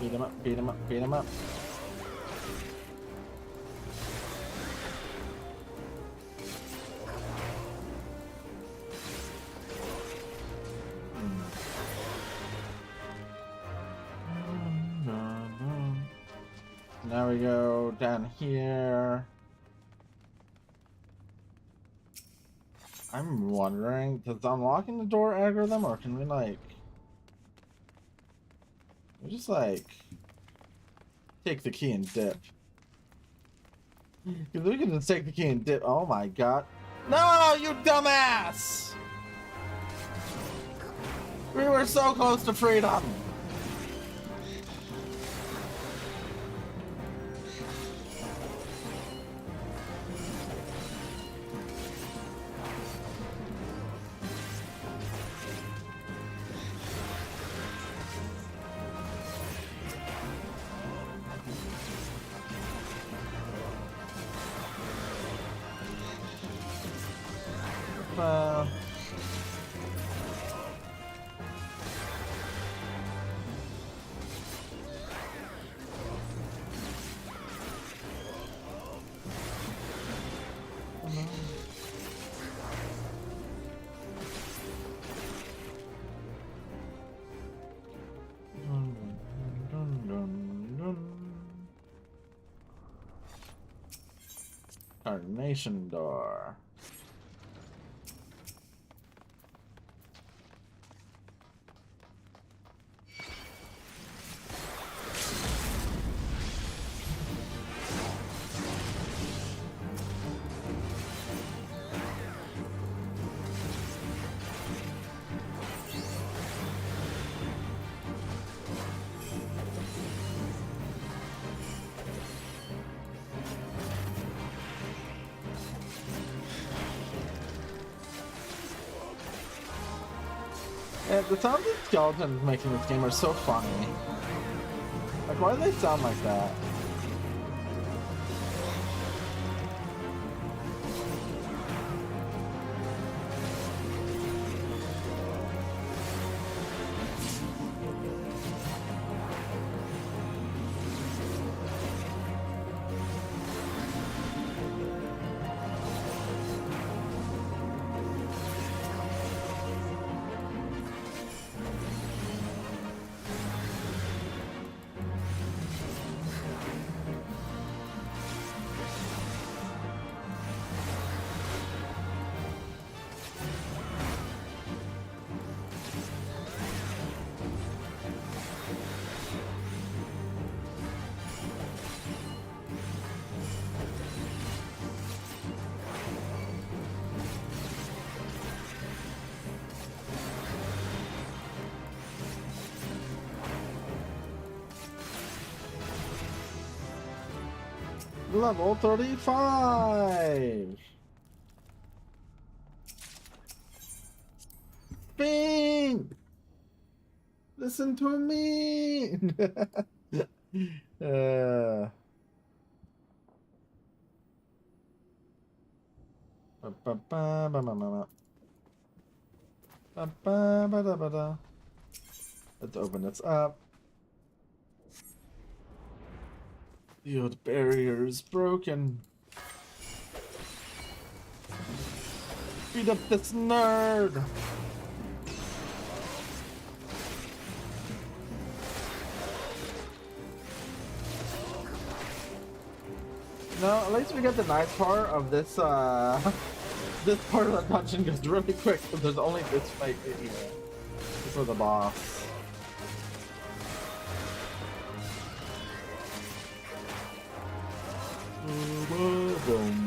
Beat him up, beat him up, beat him up. Now we go down here. I'm wondering, does unlocking the door aggro them, or can we like... we just like... take the key and dip? Because we can just take the key and dip. Oh my god. No, you dumbass! We were so close to freedom! ba. Carnation door. Yeah, the sounds of skeletons making this game are so funny. Like, why do they sound like that? Level 35! Fiend! Listen to me! Let's open this up. The old barrier is broken. Beat up this nerd! No, at least we get the nice part of this, this part of the dungeon goes really quick, but there's only this fight here for the boss. Boom.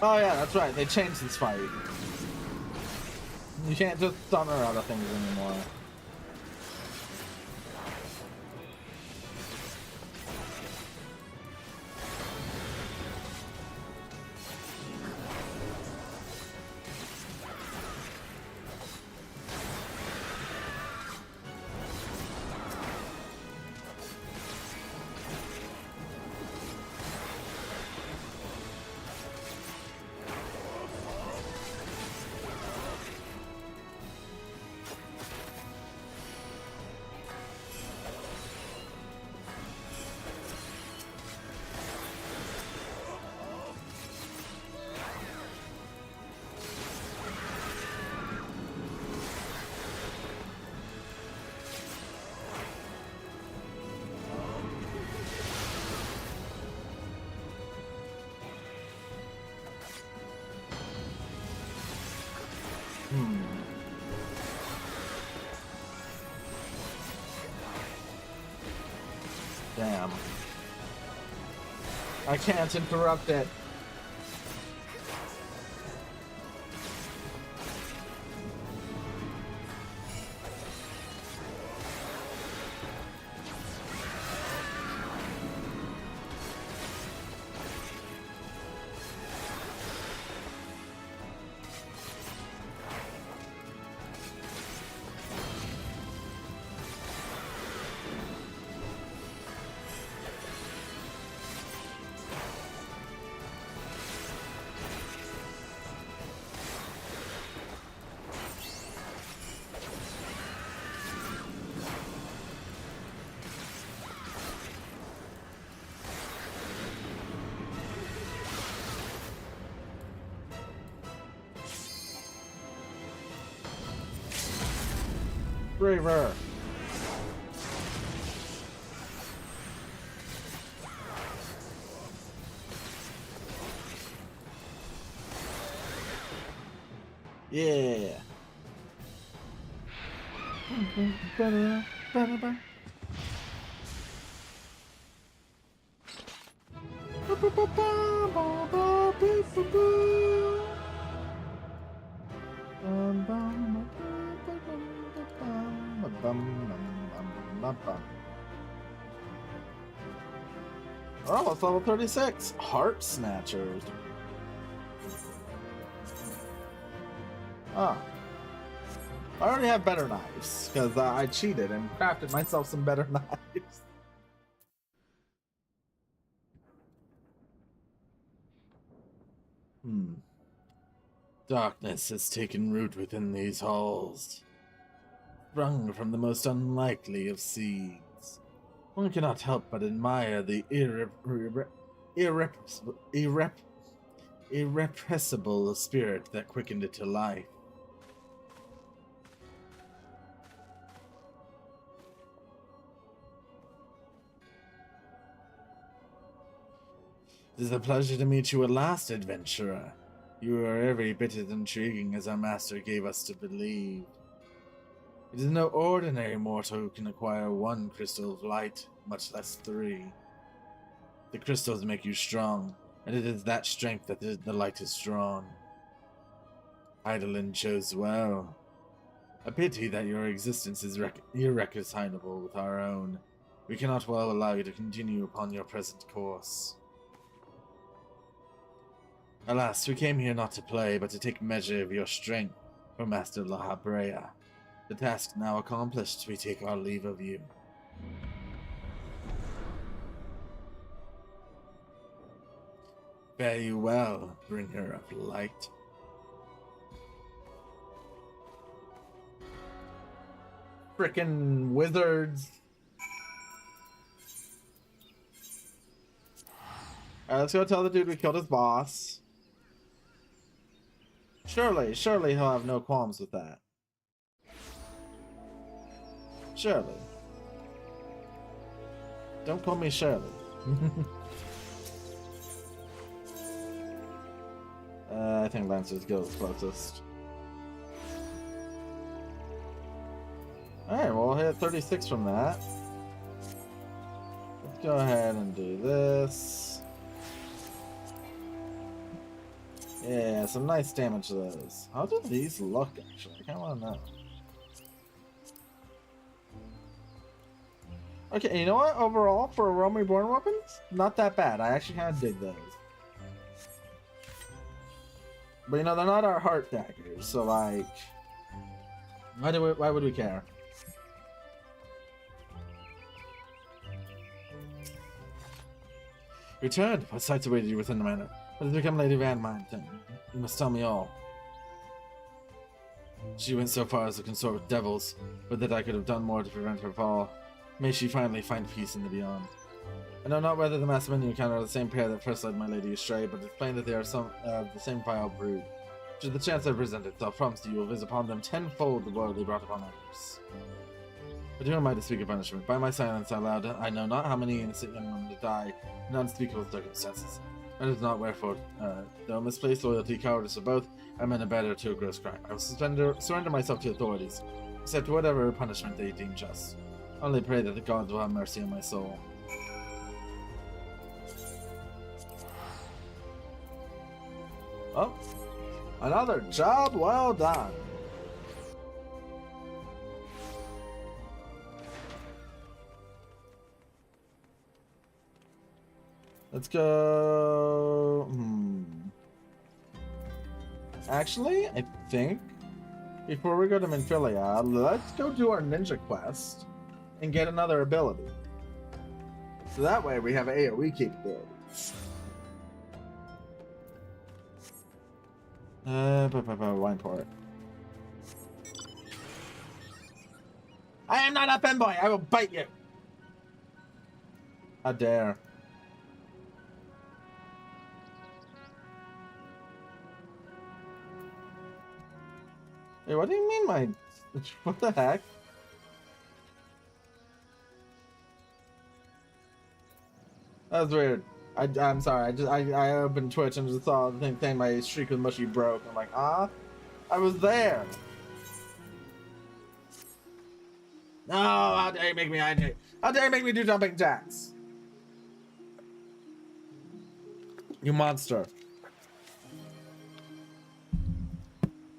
Oh yeah, that's right. They changed this fight. You can't just stun her out of things anymore. I can't interrupt it. Braver. Yeah. We're almost level 36. Heart Snatchers. Ah. I already have better knives, because I cheated and crafted myself some better knives. Darkness has taken root within these halls, sprung from the most unlikely of seeds. One cannot help but admire the irrepressible spirit that quickened it to life. It is a pleasure to meet you at last, adventurer. You are every bit as intriguing as our master gave us to believe. It is no ordinary mortal who can acquire one crystal of light, much less 3. The crystals make you strong, and it is that strength that the light is drawn. Eidolon chose well. A pity that your existence is irreconcilable with our own. We cannot well allow you to continue upon your present course. Alas, we came here not to play, but to take measure of your strength, for Master La Habrea. The task now accomplished, we take our leave of you. Fare you well, bringer of light. Frickin' wizards. Alright, let's go tell the dude we killed his boss. Surely he'll have no qualms with that. Surely. Don't call me Shirley. I think Lancer's Guild is closest. Alright, well, we'll hit 36 from that. Let's go ahead and do this. Yeah, some nice damage to those. How do these look, actually? I kind of want to know. Okay, you know what? Overall, for Realm Reborn weapons, not that bad. I actually kind of dig those. But you know, they're not our heart daggers, so like, why would we care? Returned. What sights awaited you within the manor? What has become Lady Vanmine? You must tell me all. She went so far as to consort with devils, but that I could have done more to prevent her fall. May she finally find peace in the beyond. I know not whether the massive men you encounter are the same pair that first led my lady astray, but it's plain that they are some the same vile brood. Should the chance ever present itself, promise you will visit upon them tenfold the woe they brought upon others. But who am I to speak of punishment? By my silence out loud, I know not how many innocent young women to die in unspeakable circumstances. That is not wherefore, though misplaced loyalty, cowardice, or both, I am in a better to a gross crime. I will surrender myself to authorities, accept whatever punishment they deem just. Only pray that the gods will have mercy on my soul. Oh, another job well done. Let's go. Actually, I think before we go to Minfilia, let's go do our ninja quest and get another ability. So that way we have AoE capabilities. Wine port. I am not a femboy. I will bite you. How dare. Hey, what do you mean my... What the heck? That was weird. I'm sorry. I opened Twitch and just saw the thing my streak with mushy broke. I'm like, I was there. No, how dare you make me hydrate? How dare you make me do jumping jacks? You monster.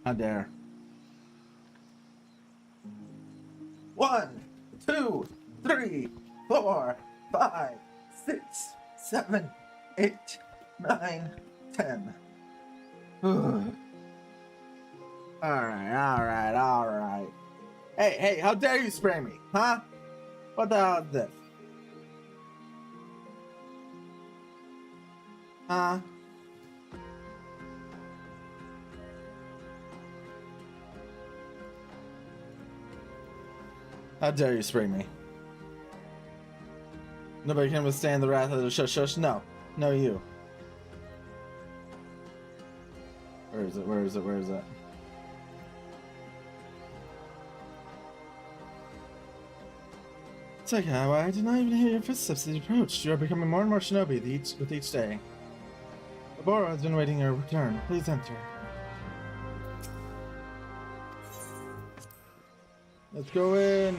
How dare. 1, 2, 3, 4, 5, 6, 7, 8, 9, 10. Alright. Hey, how dare you spray me, huh? What the hell is this? Huh? How dare you spray me? Nobody can withstand the wrath of the shush. No, you. Where is it? It's like how I did not even hear your footsteps as you approached. You are becoming more and more shinobi with each day. Oboro has been waiting your return. Please enter. Let's go in.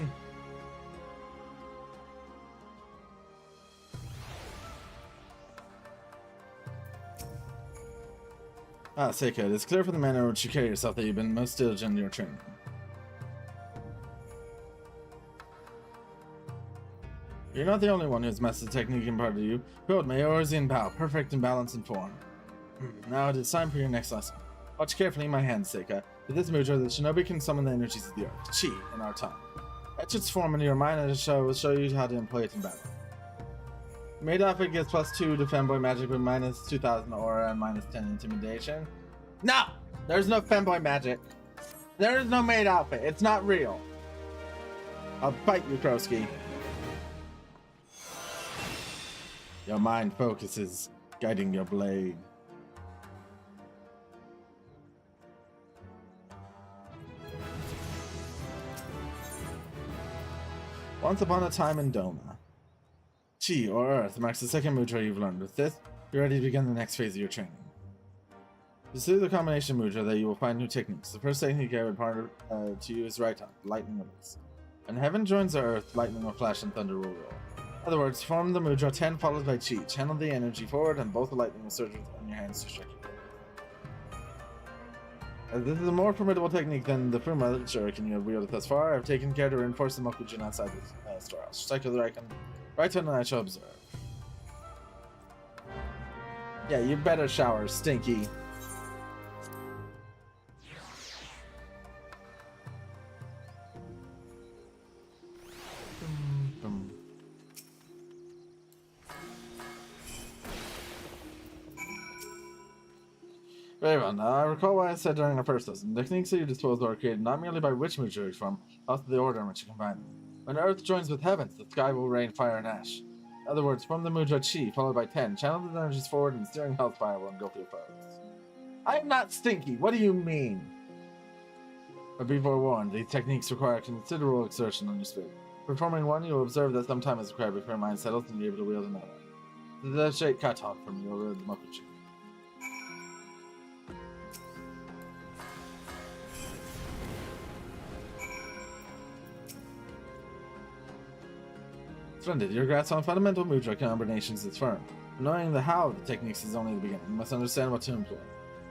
Seika, it is clear from the manner in which you carry yourself that you've been most diligent in your training. You're not the only one who has mastered the technique imparted to you. Behold, my Eorzean bow, perfect in balance and form. Now it is time for your next lesson. Watch carefully in my hands, Seika. With this mudra, the shinobi can summon the energies of the earth, chi, in our tongue. Etch its form into your mind and it will show you how to employ it in battle. Made outfit gets +2 to femboy magic with -2,000 aura and -10 intimidation. No! There's no femboy magic. There is no maid outfit. It's not real. I'll bite you, Krosky. Your mind focuses, guiding your blade. Once upon a time in Doma. Chi, or Earth, marks the second mudra you've learned. With this, you're ready to begin the next phase of your training. Pursue the combination mudra that you will find new techniques. The first technique I would part to you is right on, lightning release. When heaven joins the earth, lightning will flash and thunder will roll. In other words, form the mudra 10 followed by chi. Channel the energy forward and both the lightning will surge on your hands to strike you. As this is a more formidable technique than the Fuma shuriken you have wielded thus far, I have taken care to reinforce the Mokujin outside the storehouse. Strike with the right hand and I shall observe. Yeah, you better shower, Stinky. Very well, now I recall what I said during our first lesson. The techniques at your disposal are created not merely by which mudra you form, but also the order in which you combine them. When earth joins with heavens, the sky will rain fire and ash. In other words, form the mudra chi, followed by 10. Channel the energies forward and steering hellfire will engulf your foes. I am not Stinky, what do you mean? But be forewarned, these techniques require considerable exertion on your spirit. Performing one, you will observe that some time is required before your mind settles and you're able to wield another. The shake cut off from you over the Mokuchi. Splendid, your grasp on fundamental mudra combinations is firm. Knowing the how of the techniques is only the beginning. You must understand what to employ.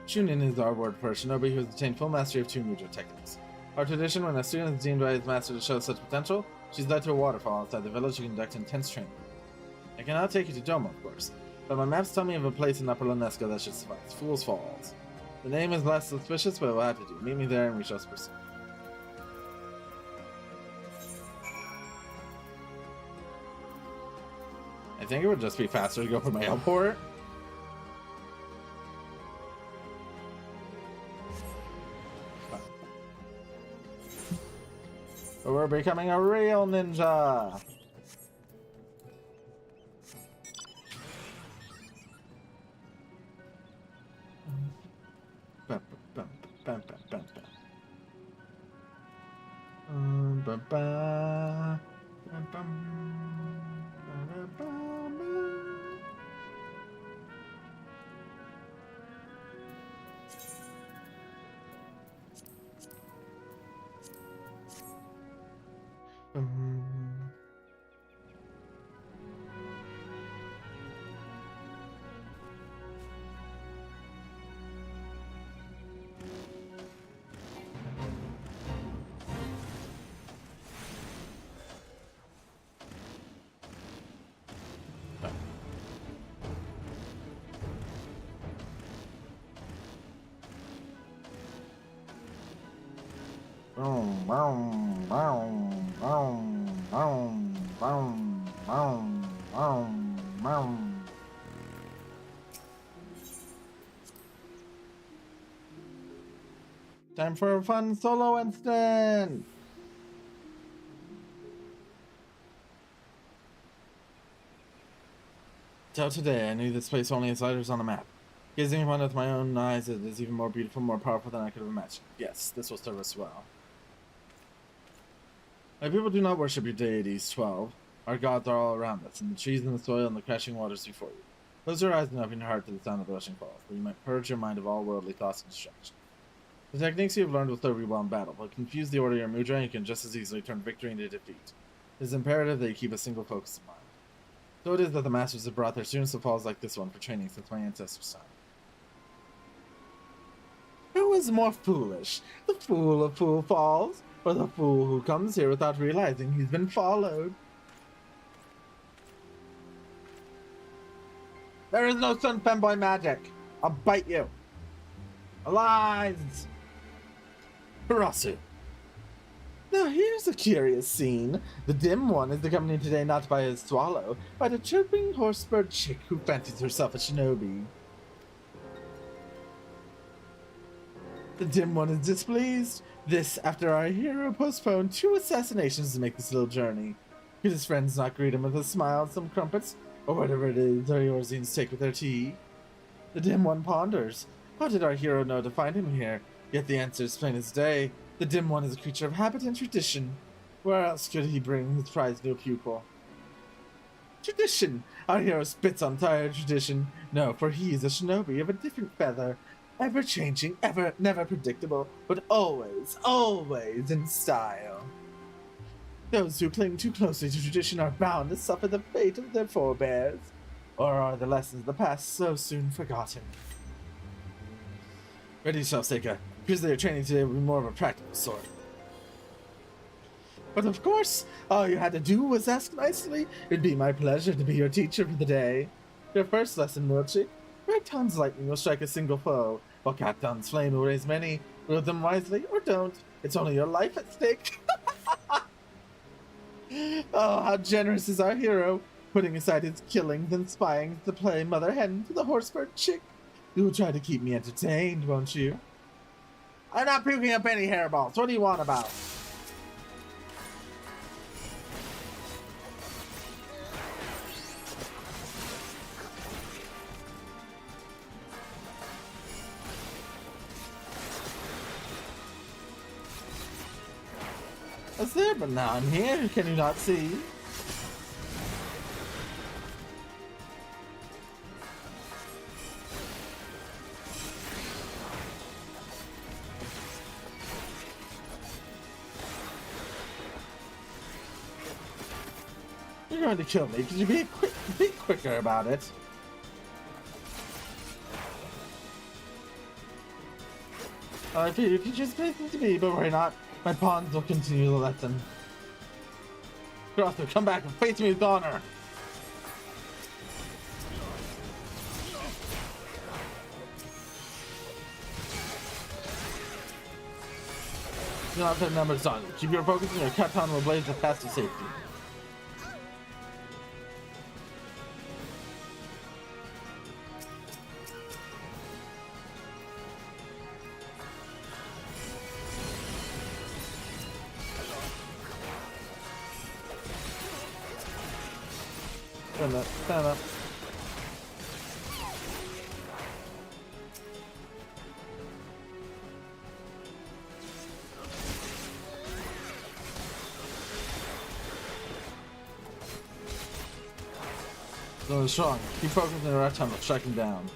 Shunin is our word for a shinobi who has attained full mastery of 2 Mhigo techniques. Our tradition, when a student is deemed by his master to show such potential, she's led to a waterfall outside the village to conduct intense training. I cannot take you to Domo, of course, but my maps tell me of a place in Upper Lunesco that should suffice, Fool's Falls. The name is less suspicious, but it will have to do. Meet me there and we shall proceed. I think it would just be faster to go for my airport. But we're becoming a real ninja. Time for a fun solo instant! Till today, I knew this place only as letters on a map. Gazing upon it with my own eyes, it is even more beautiful, more powerful than I could have imagined. Yes, this will serve us well. My people do not worship your deities, 12. Our gods are all around us, in the trees and the soil and the crashing waters before you. Close your eyes and open your heart to the sound of the rushing falls, that you might purge your mind of all worldly thoughts and distractions. The techniques you have learned will serve you well in battle, but confuse the order of your mudra and you can just as easily turn victory into defeat. It is imperative that you keep a single focus in mind. So it is that the masters have brought their students to falls like this one for training since my ancestors' time. Who is more foolish, the fool of Fool Falls, or the fool who comes here without realizing he's been followed? There is no Sun Femboy magic! I'll bite you! Alive! Harasu. Now here's a curious scene. The dim one is accompanied today not by his swallow, but a chirping horsebird chick who fancies herself a shinobi. The dim one is displeased. This after our hero postponed 2 assassinations to make this little journey. Could his friends not greet him with a smile and some crumpets, or whatever it is our Yorzines take with their tea? The dim one ponders. How did our hero know to find him here? Yet the answer is plain as day. The dim one is a creature of habit and tradition. Where else could he bring his prized new pupil? Tradition! Our hero spits on tired tradition. No, for he is a shinobi of a different feather. Ever-changing, never predictable, but always, always in style. Those who cling too closely to tradition are bound to suffer the fate of their forebears. Or are the lessons of the past so soon forgotten? Ready yourself, Seika. Appears that your training today will be more of a practical sort. But of course, all you had to do was ask nicely. It'd be my pleasure to be your teacher for the day. Your first lesson, Mochi. Ragtown's lightning will strike a single foe, while Captain's flame will raise many. Wield them wisely, or don't. It's only your life at stake. Oh, how generous is our hero, putting aside his killings and spying to play mother hen to the horsebird chick. You will try to keep me entertained, won't you? I'm not puking up any hairballs. What do you want about? I was there, but now I'm here. Can you not see? You're going to kill me. Could you be quicker about it? If you just listen to me, but worry not. My pawns will continue the lesson. Crossbow, come back and face me with honor. Do not put numbers on. Keep your focus and your Katon will blaze the path to safety. Stand up. So strong. Keep focusing on the right tunnel, striking down.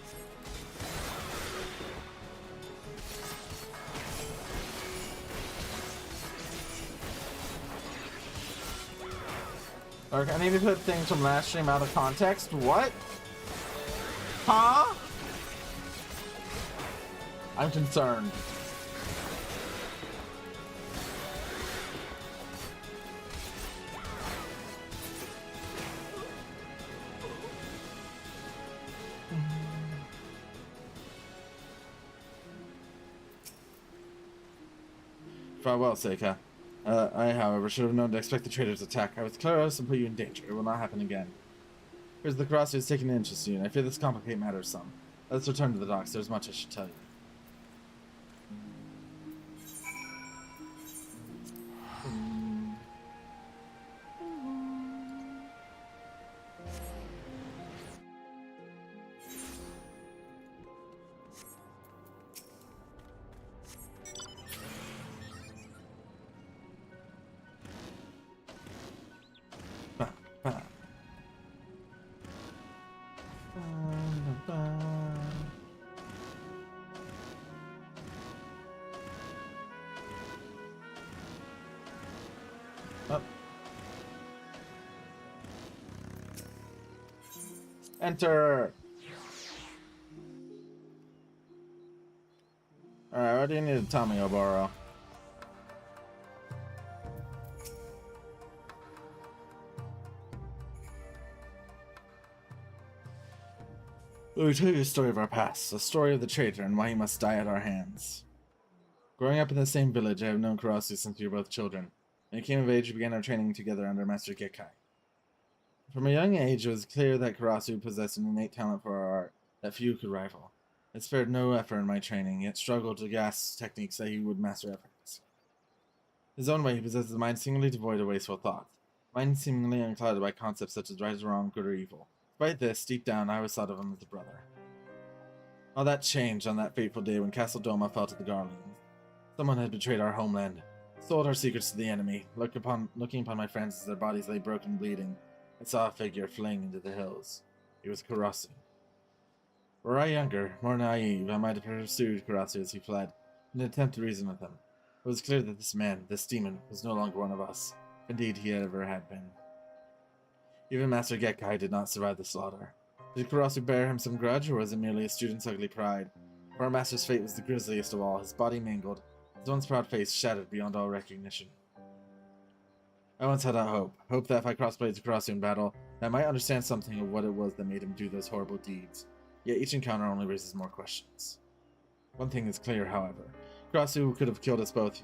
Okay, I need to put things from last stream out of context. What? Huh? I'm concerned. Farewell, Seika. I, however, should have known to expect the traitor's attack. I was close and put you in danger. It will not happen again. Here's the Karasi who's taking an interest in you, and I fear this complicates matters some. Let's return to the docks. There's much I should tell you. Up. Enter. Alright, what do you need to tell me, Oboro? Let me tell you a story of our past, a story of the traitor and why he must die at our hands. Growing up in the same village, I have known Karasu since we were both children. When we came of age, we began our training together under Master Gekkai. From a young age, it was clear that Karasu possessed an innate talent for our art that few could rival. I spared no effort in my training, yet struggled to grasp techniques that he would master effortlessly. In his own way, he possesses a mind seemingly devoid of wasteful thoughts, a mind seemingly unclouded by concepts such as right or wrong, good or evil. Despite this, deep down, I always thought of him as a brother. All that changed on that fateful day when Castle Doma fell to the Garleans. Someone had betrayed our homeland, sold our secrets to the enemy. Looking upon my friends as their bodies lay broken and bleeding, I saw a figure fleeing into the hills. It was Karasu. Were I younger, more naive, I might have pursued Karasu as he fled, in an attempt to reason with him. It was clear that this man, this demon, was no longer one of us. Indeed, he ever had been. Even Master Gekkai did not survive the slaughter. Did Karasu bear him some grudge, or was it merely a student's ugly pride? For our master's fate was the grisliest of all, his body mangled, his once proud face shattered beyond all recognition. I once had a hope that if I crossbladed Karasu in battle, I might understand something of what it was that made him do those horrible deeds. Yet each encounter only raises more questions. One thing is clear, however. Karasu could have killed us both,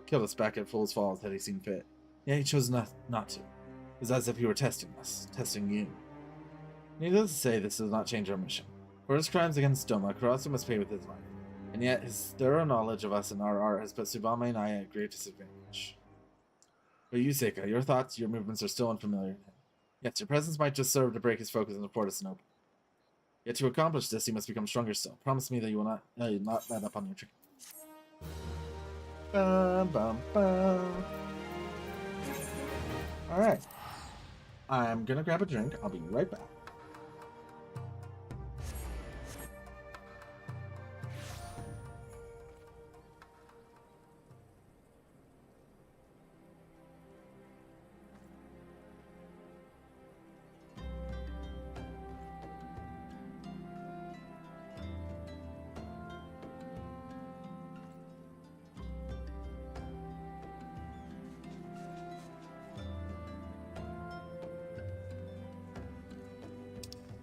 killed us back at Fool's Falls had he seen fit. Yet he chose not to. It was as if he were testing us, testing you. Needless to say, this does not change our mission. For his crimes against Doma, Karasu must pay with his life. And yet, his thorough knowledge of us and our art has put Tsubame and I at great disadvantage. But you, Seika, your thoughts, your movements are still unfamiliar to him. Yes, your presence might just serve to break his focus and report us an open. Yet to accomplish this, he must become stronger still. Promise me that you will not let up on your training. Alright. I'm gonna grab a drink. I'll be right back.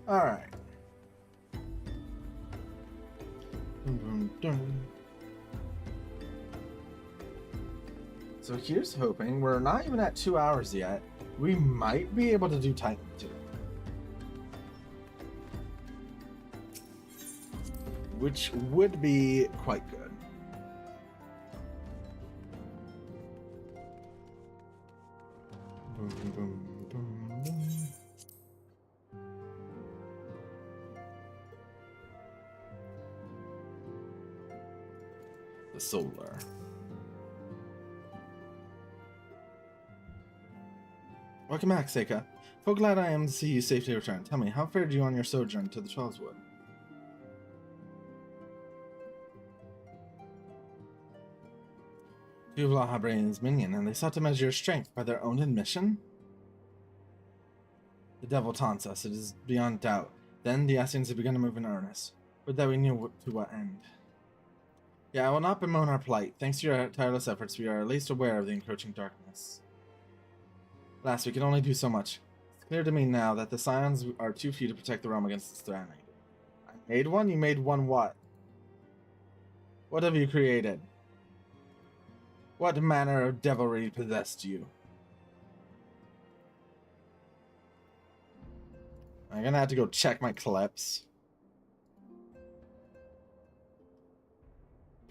Alright. Dun, dun, dun. So here's hoping. We're not even at 2 hours yet. We might be able to do Titan 2. Which would be quite good. Boom, boom, boom, boom. The solar. Welcome back, Seika. So glad I am to see you safely return. Tell me, how fared you on your sojourn to the Twelveswood? Two of Lahabrain's minion, and they sought to measure your strength by their own admission? The devil taunts us, it is beyond doubt. Then the Ascians have begun to move in earnest. Would that we knew to what end. Yeah, I will not bemoan our plight. Thanks to your tireless efforts, we are at least aware of the encroaching darkness. Alas, we can only do so much. It's clear to me now that the Scions are too few to protect the realm against its tyranny. I made one? You made one what? What have you created? What manner of devilry possessed you? I'm gonna have to go check my clips.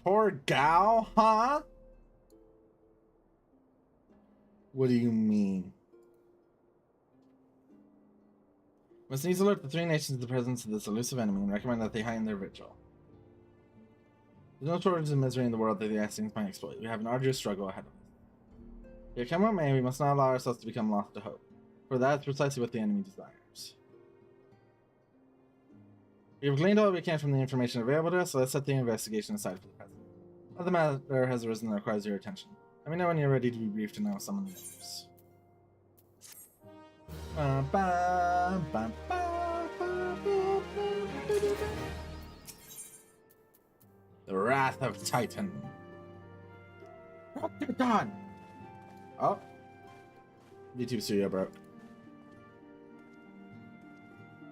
Poor gal, huh? What do you mean? Must needs alert the three nations of the presence of this elusive enemy and recommend that they heighten their vigil. There's no shortage of misery in the world that the Ascians might exploit. We have an arduous struggle ahead of us. Yet come what may, we must not allow ourselves to become lost to hope, for that is precisely what the enemy desires. We have gleaned all we can from the information available to us, so let's set the investigation aside for the present. Another matter has arisen that requires your attention. Let me know when you're ready to be briefed and I will summon the others. The Wrath of Titan. Dr. Dawn! Oh. YouTube Studio broke.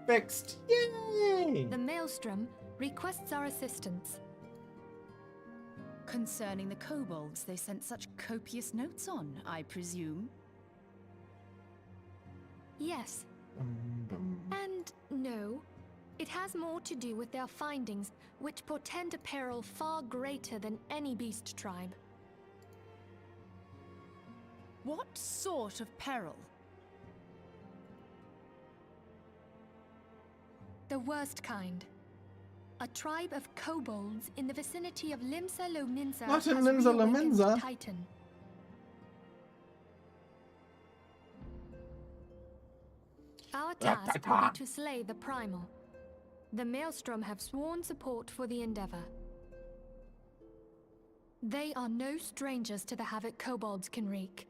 Fixed! Yay! The Maelstrom requests our assistance. Concerning the kobolds they sent such copious notes on, I presume? Yes. And no. It has more to do with their findings, which portend a peril far greater than any beast tribe. What sort of peril? The worst kind. A tribe of kobolds in the vicinity of Limsa Lominsa Not in has Limsa reawakened Lominsa. Titan. Our task will be to slay the Primal. The Maelstrom have sworn support for the endeavor. They are no strangers to the havoc kobolds can wreak.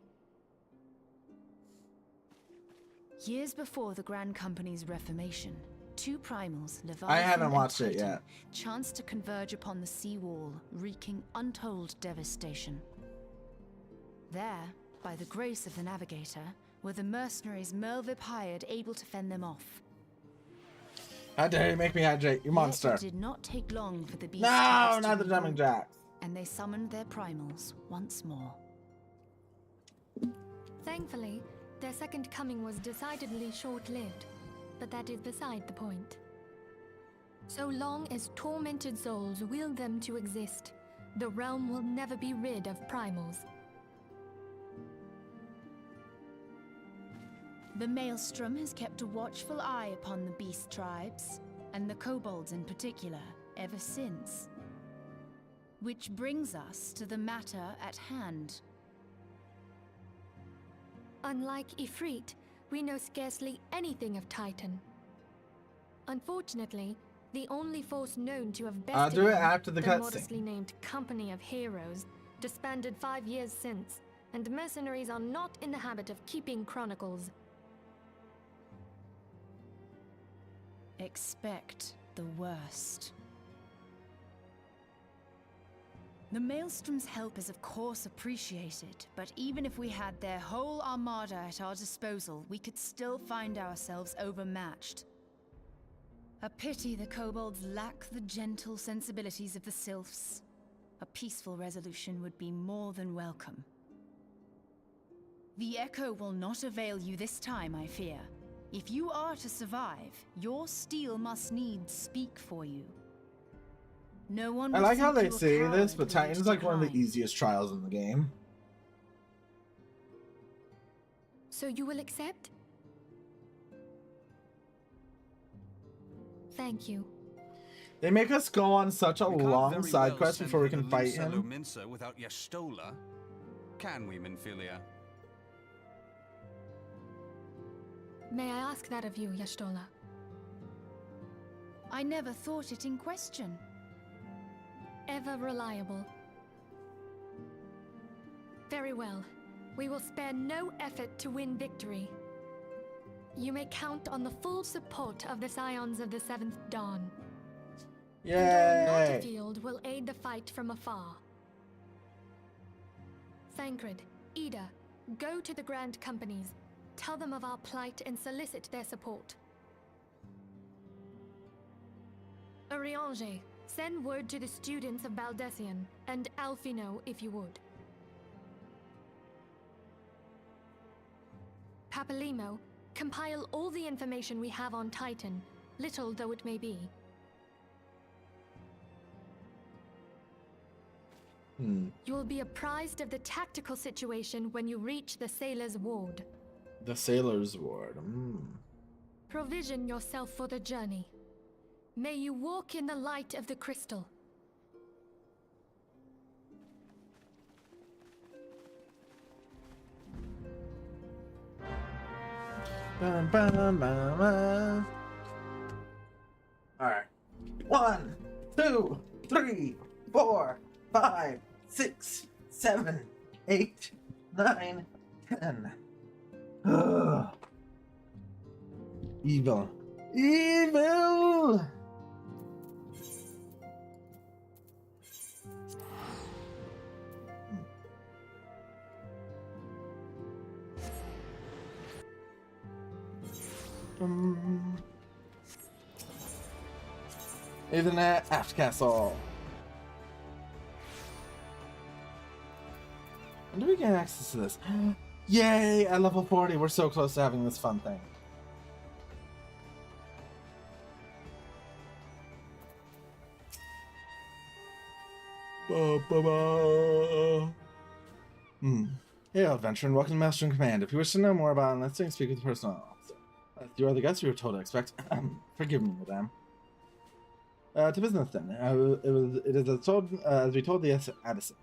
Years before the Grand Company's reformation, two primals, Leviathan I haven't and watched it Titan, yet. chanced to converge upon the seawall, wreaking untold devastation. There, by the grace of the Navigator, were the mercenaries Mervip hired able to fend them off. How dare you make me hydrate, you monster! Yet it did not take long for the beast No, not the jumping jacks! and they summoned their primals once more. Thankfully, their second coming was decidedly short-lived, but that is beside the point. So long as tormented souls will them to exist, the realm will never be rid of primals. The Maelstrom has kept a watchful eye upon the beast tribes, and the kobolds in particular, ever since. Which brings us to the matter at hand. Unlike Ifrit, we know scarcely anything of Titan. Unfortunately, the only force known to have bested do it him, after the cutscene. modestly named Company of Heroes, disbanded 5 years since, and mercenaries are not in the habit of keeping chronicles. Expect the worst. The Maelstrom's help is of course appreciated, but even if we had their whole armada at our disposal, we could still find ourselves overmatched. A pity the kobolds lack the gentle sensibilities of the sylphs. A peaceful resolution would be more than welcome. The echo will not avail you this time, I fear. If you are to survive, your steel must needs speak for you. No one I would like how think they you a say this, coward but who Titan's would like one of the decline. easiest trials in the game. So you will accept? Thank you. They make us go on such a We can't long very side well quest send before we her can to fight Limsa him. Lominsa without Y'shtola. Can we, Minfilia? May I ask that of you, Y'shtola? I never thought it in question. Ever reliable. Very well. We will spare no effort to win victory. You may count on the full support of the Scions of the Seventh Dawn. And our Yay! field will aid the fight from afar. Thancred, Ida, go to the Grand Companies. Tell them of our plight and solicit their support. Urianger, send word to the students of Baldessian, and Alfino if you would. Papalimo, compile all the information we have on Titan, little though it may be. You will be apprised of the tactical situation when you reach the Sailor's Ward. The Sailor's Ward. Provision yourself for the journey. May you walk in the light of the crystal. Bum, bum, bum, bum. All right. 1, 2, 3, 4, 5, 6, 7, 8, 9, 10. Ugh. Evil. Evil! Ethernet aft castle. When do we get access to this? Yay! At level 40, we're so close to having this fun thing. Hail, adventurer, and welcome to Master in Command. If you wish to know more about enlisting, speak with the personnel officer. You are the guests we were told to expect. Forgive me, madame. To business then. It is as we told the Addison.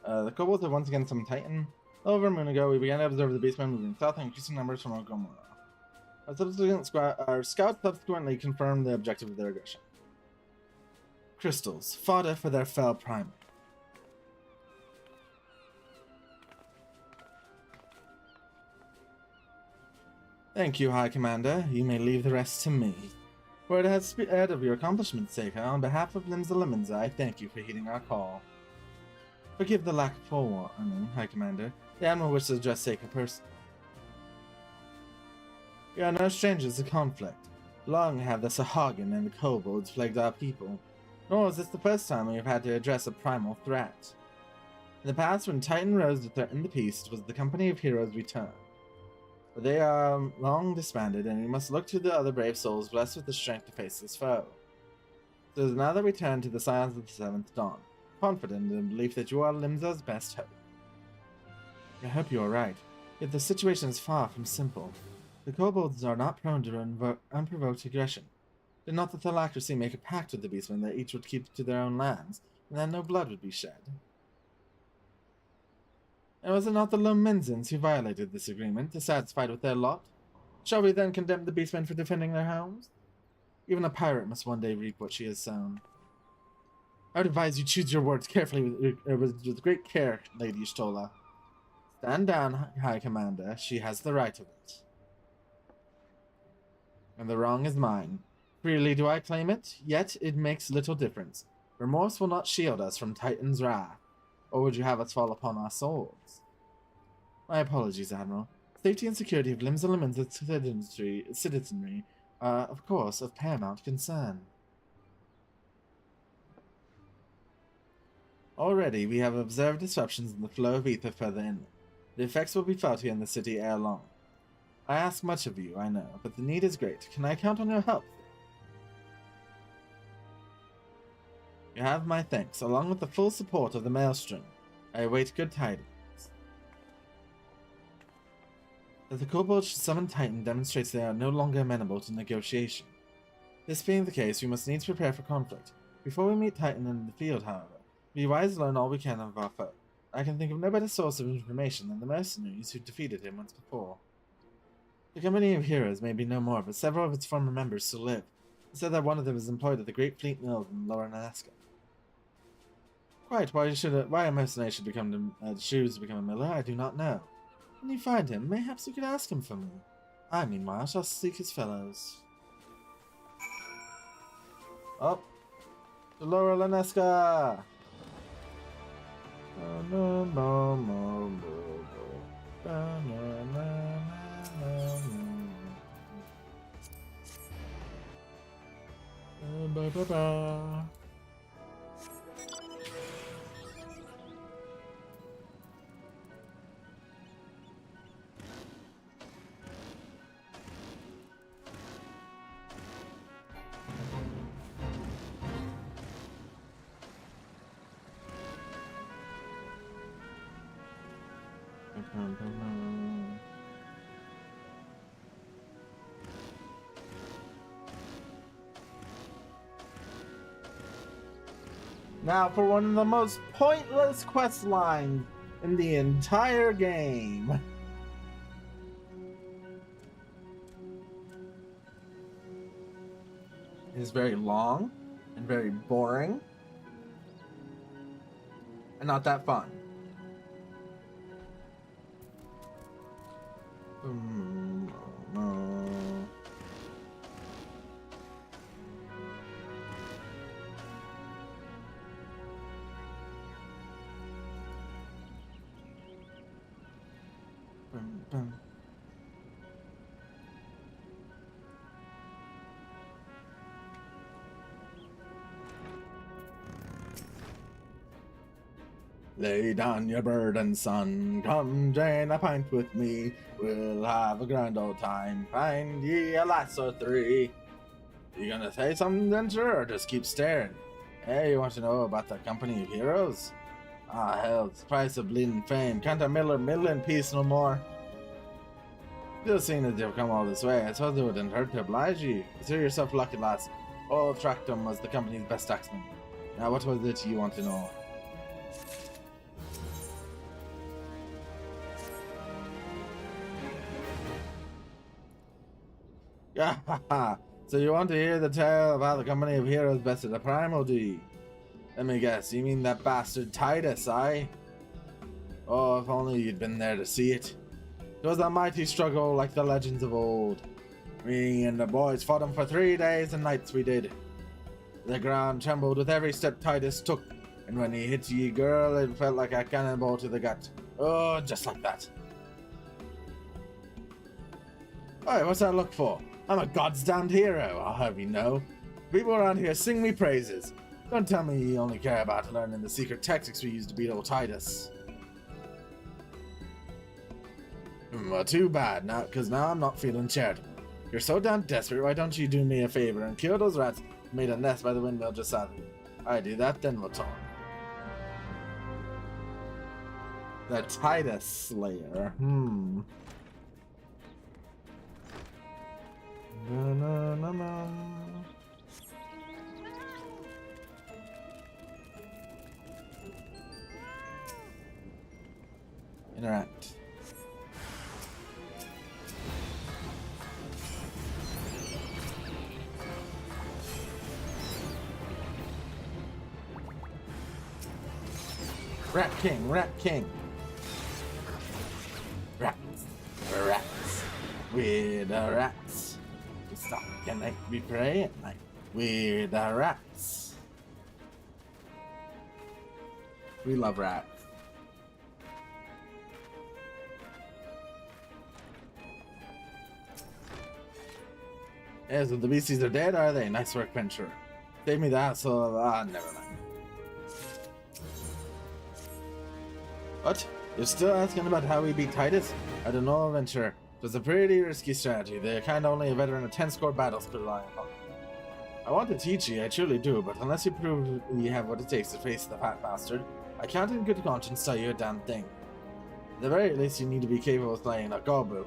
The kobolds have once again summoned Titan. Over a moon ago, we began to observe the beastmen moving south in increasing numbers from Gomorrah. Our scouts subsequently confirmed the objective of their aggression. Crystals, fodder for their fell primer. Thank you, High Commander. You may leave the rest to me. For it has heard of your accomplishments, Seika. On behalf of Limsa Lominsa, I thank you for heeding our call. Forgive the lack of forewarning, High Commander. The Admiral wishes to address Seika personally. We are no strangers to conflict. Long have the Sahagin and the kobolds plagued our people. Nor is this the first time we have had to address a primal threat. In the past, when Titan rose to threaten the peace, it was the company of heroes returned. But they are long disbanded, and we must look to the other brave souls blessed with the strength to face this foe. So it is now that we turn to the Scions of the Seventh Dawn, confident in the belief that you are Limsa's best hope. I hope you are right, yet the situation is far from simple. The kobolds are not prone to unprovoked aggression. Did not the Thalaccracy make a pact with the beastmen that each would keep to their own lands, and that no blood would be shed? And was it not the Lomenzans who violated this agreement, dissatisfied with their lot? Shall we then condemn the beastmen for defending their homes? Even a pirate must one day reap what she has sown. I would advise you choose your words carefully with great care, Lady Y'shtola. Stand down, High Commander. She has the right of it. And the wrong is mine. Freely do I claim it, yet it makes little difference. Remorse will not shield us from Titan's wrath. Or would you have us fall upon our swords? My apologies, Admiral. Safety and security of Limsa Lominsa's citizenry Of course, of paramount concern. Already, we have observed disruptions in the flow of ether further inland. The effects will be felt here in the city ere long. I ask much of you, I know, but the need is great. Can I count on your help? You have my thanks, along with the full support of the Maelstrom. I await good tidings. That the Kobolds should summon Titan demonstrates they are no longer amenable to negotiation. This being the case, we must needs prepare for conflict. Before we meet Titan in the field, however, be wise to learn all we can of our foe. I can think of no better source of information than the mercenaries who defeated him once before. The Company of Heroes may be no more, but several of its former members still live. It said that one of them is employed at the Great Fleet Mill in Lower Alaska. Quite why a mercenary should choose to become a miller, I do not know. When you find him, mayhaps you could ask him for me. I, meanwhile, shall seek his fellows. Up to Lower Lanesca! Now for one of the most pointless quest lines in the entire game. It is very long and very boring and not that fun. Lay down your burden, son. Come drain a pint with me. We'll have a grand old time. Find ye a lass or three. You gonna say something, Denture, or just keep staring? Hey, you want to know about the Company of Heroes? Ah, hell, it's the price of bleeding fame. Can't a miller mill in peace no more? Just seeing as you've come all this way, I suppose it wouldn't hurt to oblige you. Consider yourself lucky, lass. Old Tractum was the company's best axeman. Now, what was it you want to know? Yeah, so you want to hear the tale of how the Company of Heroes bested a primal, do you? Let me guess, you mean that bastard Titus, aye? Oh, if only you'd been there to see it. It was a mighty struggle like the legends of old. Me and the boys fought him for 3 days and nights we did. The ground trembled with every step Titus took, and when he hit ye girl, it felt like a cannonball to the gut. Oh, just like that. Hey, what's that look for? I'm a god's damned hero, I'll have you know. People around here sing me praises. Don't tell me you only care about learning the secret tactics we used to beat old Titus. Well, too bad, because now I'm not feeling charitable. You're so damn desperate, why don't you do me a favor and kill those rats who made a nest by the windmill just south of you? I do that, then we'll talk. The Titus Slayer, Na-na-na-na. Interact. Rat King, Rat King. Rats, rats, we're the rats. We stop at night, we pray at night. We're the rats. We love rats. Yes, so the beasties are dead, are they? Nice work, Venture. Save me the hassle. Never mind. What? You're still asking about how we beat Titus? I don't know, Venture. It was a pretty risky strategy. The kind only a veteran of 10-score battles could rely upon. I want to teach you, I truly do, but unless you prove you have what it takes to face the fat bastard, I can't in good conscience tell you a damn thing. At the very least, you need to be capable of slaying a Gobu.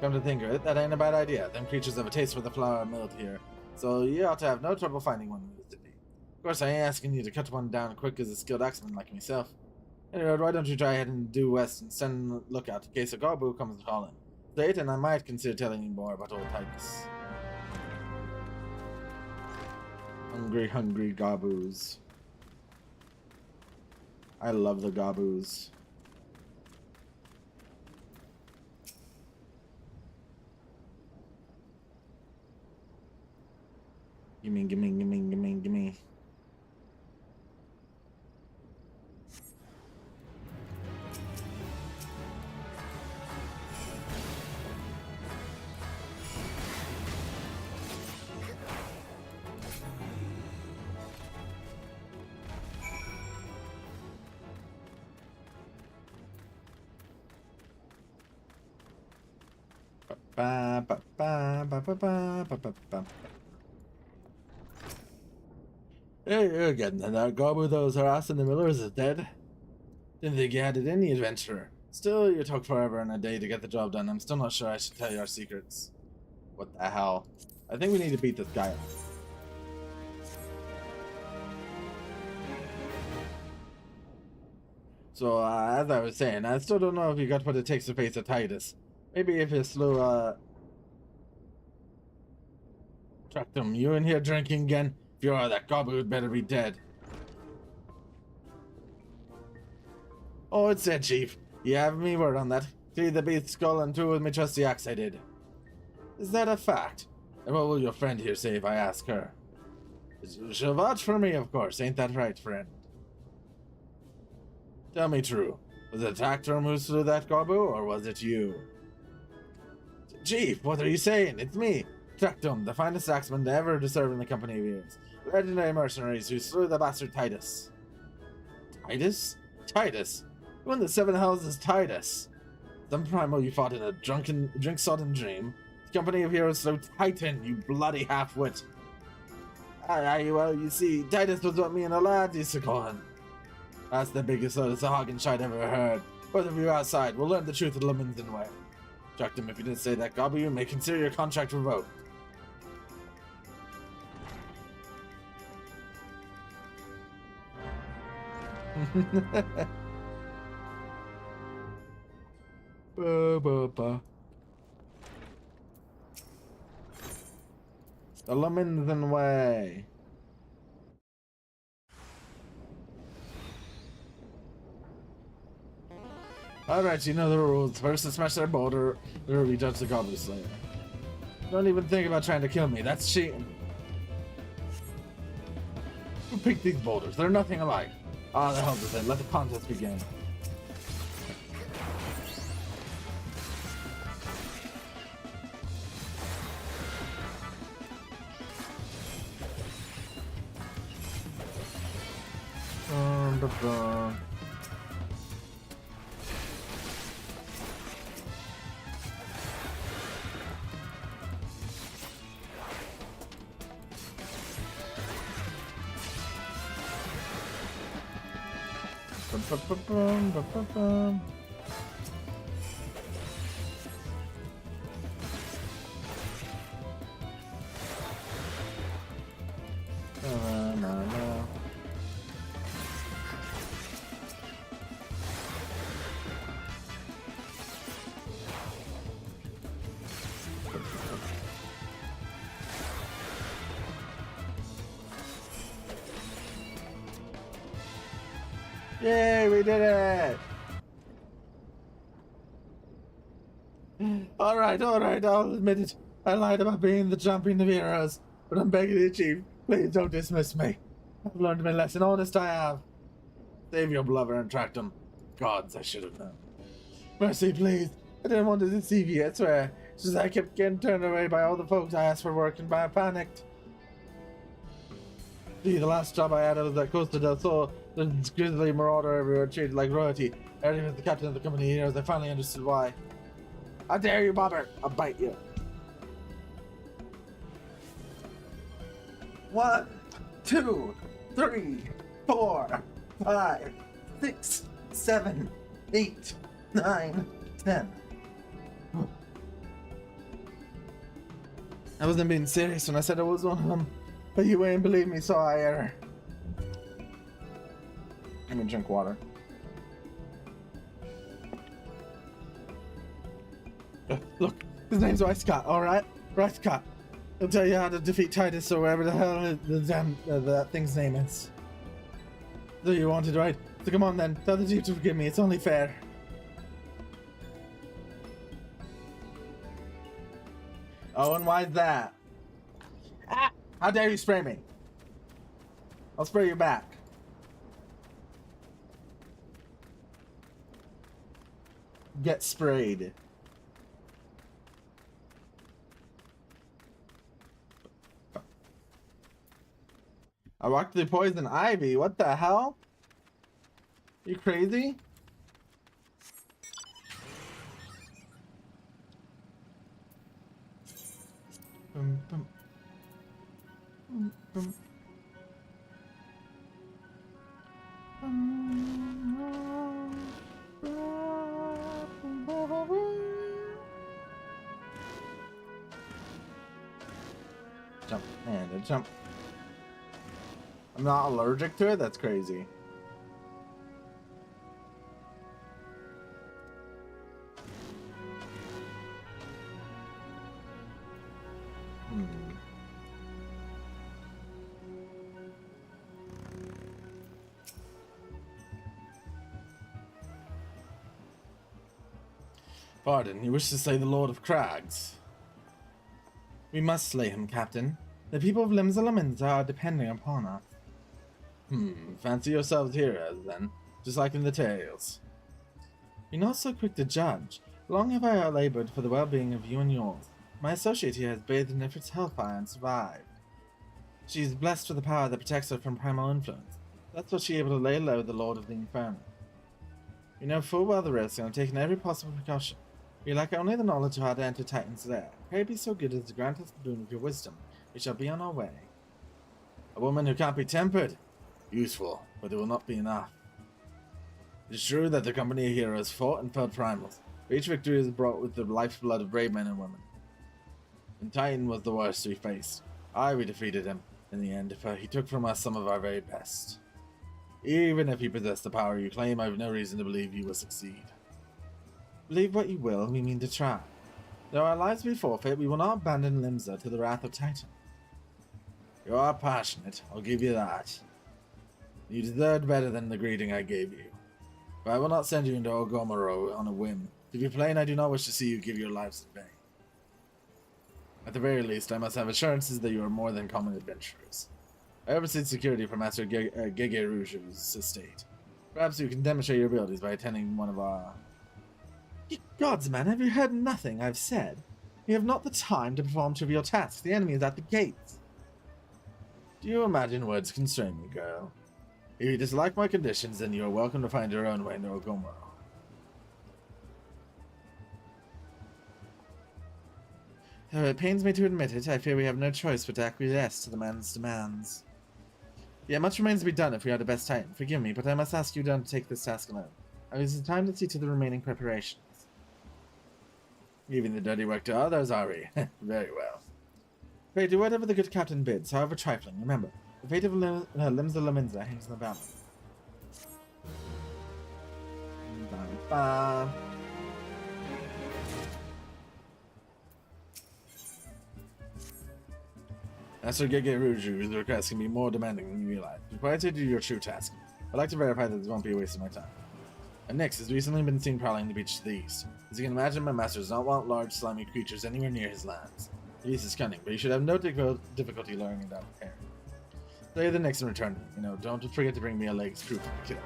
Come to think of it, that ain't a bad idea. Them creatures have a taste for the flour milled here, so you ought to have no trouble finding one instantly. Of course, I ain't asking you to cut one down quick as a skilled axeman like myself. Anyway, why don't you try heading due west and send a lookout in case a Gobu comes calling. Say it, and I might consider telling you more about old Titus. Hungry Gobus. I love the Gobus. Gimme. Hey, you're getting that Gobu those harassing the millers is dead. Didn't think you had it in you, adventurer. Still, you took forever and a day to get the job done. I'm still not sure I should tell you our secrets. What the hell? I think we need to beat this guy up. So, as I was saying, I still don't know if you got what it takes to face a Titus. Maybe if you slew, track them. You in here drinking again? If you are, that Gobu had better be dead. Oh, it's said, Chief. You have me word on that. See the beast's skull and two with me trusty axe I did. Is that a fact? And what will your friend here say if I ask her? She'll vouch for me, of course. Ain't that right, friend? Tell me true. Was it Tactrum who slew that Gobu, or was it you? Chief, what are you saying? It's me, Tactum, the finest axeman to ever to serve in the company of yours. Legendary mercenaries who slew the bastard Titus. Titus? Titus? Who in the seven hells is Titus? Some primal you fought in a drink-sodden dream. The company of heroes slew Titan, you bloody half-wit. Aye, well, you see, Titus was what me and a lad used to call him. That's the biggest load of hogging shite I've ever heard. Both of you outside, we'll learn the truth of Lemington way. Track him if you didn't say that, Gobu, you may consider your contract revoked. The Lemington way. Alright, you know the rules. First to smash their boulder, or we judge the Goblin Slayer. Don't even think about trying to kill me, that's cheating. Who picked these boulders? They're nothing alike. Ah, the hell with it. Let the contest begin. Yay, we did it! Alright, I'll admit it. I lied about being the champion of heroes, but I'm begging you, Chief, please don't dismiss me. I've learned my lesson, honest I have. Save your blubber and track them. Gods, I should have known. Mercy, please. I didn't want to deceive you, I swear. Just I kept getting turned away by all the folks I asked for work, and I panicked. See, the last job I had was at Costa del Sol. The grisly marauder everywhere treated like royalty. Early was the captain of the company here, as I finally understood why. How dare you, Bobber! I'll bite you. 1, 2, 3, 4, 5, 6, 7, 8, 9, 10. I wasn't being serious when I said I was one of them, but you ain't believe me, so I error. Let me drink water. Look, his name's Rice Scott, alright? Rice Scott. He'll tell you how to defeat Titus or whatever the hell the damn that thing's name is. So you wanted, right? So come on then, tell the Chief to forgive me, it's only fair. Oh, and why's that? Ah! How dare you spray me? I'll spray you back. Get sprayed. I walked through poison ivy. What the hell? You crazy? Bum, bum. Bum, bum. Jump and a jump. I'm not allergic to it? That's crazy. Pardon, you wish to slay the Lord of Crags? We must slay him, Captain. The people of Limsa are depending upon us. Fancy yourselves heroes, then, just like in the tales. You're not so quick to judge. Long have I labored for the well-being of you and yours. My associate here has bathed in Ifrit's hellfire and survived. She is blessed with the power that protects her from primal influence. That's what she able to lay low the Lord of the Inferno. You know full well the risk, and have taken every possible precaution. We lack only the knowledge of how to enter Titan's lair. Pray be so good as to grant us the boon of your wisdom. We shall be on our way. A woman who can't be tempered? Useful, but it will not be enough. It is true that the company of heroes fought and felt primals, but each victory is brought with the lifeblood of brave men and women. And Titan was the worst we faced. We defeated him, in the end, for he took from us some of our very best. Even if he possessed the power you claim, I have no reason to believe you will succeed. Believe what you will, we mean to try. Though our lives be forfeit, we will not abandon Limsa to the wrath of Titan. You are passionate, I'll give you that. You deserved better than the greeting I gave you. But I will not send you into Ogomoro on a whim. To be plain, I do not wish to see you give your lives in vain. At the very least, I must have assurances that you are more than common adventurers. I oversee security for Master Gege Rouge's estate. Perhaps you can demonstrate your abilities by attending one of our... Ye gods, man, have you heard nothing I've said? You have not the time to perform trivial tasks. The enemy is at the gates. Do you imagine words constrain me, girl? If you dislike my conditions, then you are welcome to find your own way into Ogomoro. Though it pains me to admit it, I fear we have no choice but to acquiesce to the man's demands. Yet much remains to be done if we are the best Titan. Forgive me, but I must ask you to undertake this task alone. I will use the time to see to the remaining preparations. Leaving the dirty work to others, are we? Very well. Pray do whatever the good captain bids, however trifling. Remember, the fate of Limsa Laminza hangs in the balance. Master Gege Rouge's request can be more demanding than you realize. Before I to do your true task, I'd like to verify that this won't be a waste of my time. And Nyx has recently been seen prowling the beach to the east. As you can imagine, my master does not want large, slimy creatures anywhere near his lands. The beast is cunning, but you should have no difficulty luring it out of air. Slay the Nyx and return to me. You know, don't forget to bring me a leg's proof of the kill.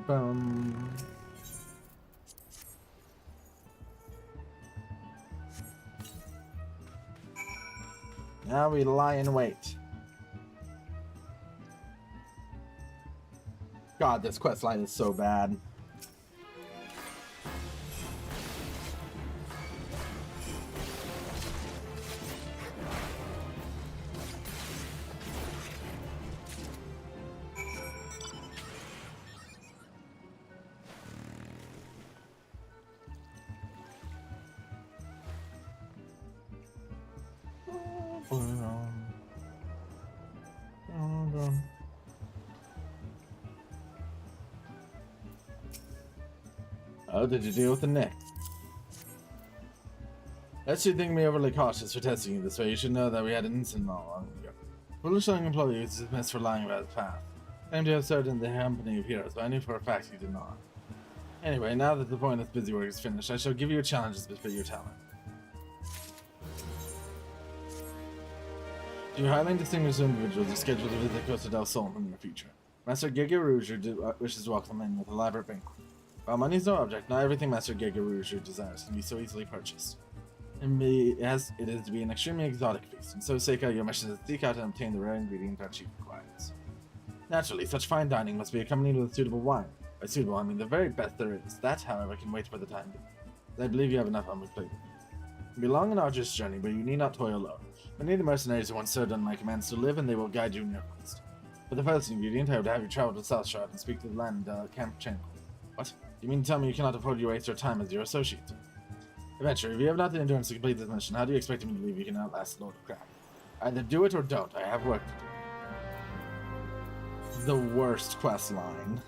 Bum. Now we lie in wait. God, this quest line is so bad. Oh, did you deal with the neck? Lest you think me overly cautious for testing you this way, you should know that we had an incident not long ago. Foolish young employee was dismissed for lying about his past. Claimed to have served in the company of heroes, but I knew for a fact he did not. Anyway, now that the point of busy work is finished, I shall give you a challenge to befit your talent. Two highly distinguished individuals are scheduled to visit Costa del Sol in the near future. Master Giga Rouge wishes to welcome them in with an elaborate banquet. While money is no object, not everything Master Giga Rouge desires can be so easily purchased. It is to be an extremely exotic feast, and so Seika, your mission is to seek out and obtain the rare ingredient our chief requires. Naturally, such fine dining must be accompanied with suitable wine. By suitable, I mean the very best there is. That, however, can wait for the time being. I believe you have enough on your plate. It will be a long and arduous journey, but you need not toil alone. Many of the mercenaries who once served under my command still live, and they will guide you in your quest. For the first ingredient, I would have you travel to South Shard and speak to the land Camp Tranquil. What? You mean to tell me you cannot afford to waste your time as your associate? Adventure, if you have not the endurance to complete this mission, how do you expect me to believe you can outlast the Lord of Crap? Either do it or don't. I have work to do. The worst quest line.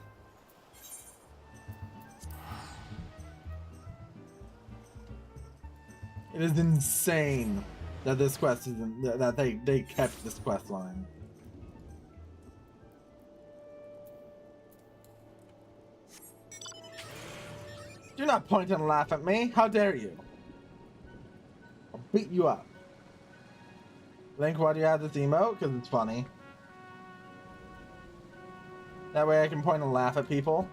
It is insane that this quest isn't that they kept this quest line. Do not point and laugh at me. How dare you? I'll beat you up. Link, why do you have this emote? Because it's funny. That way I can point and laugh at people.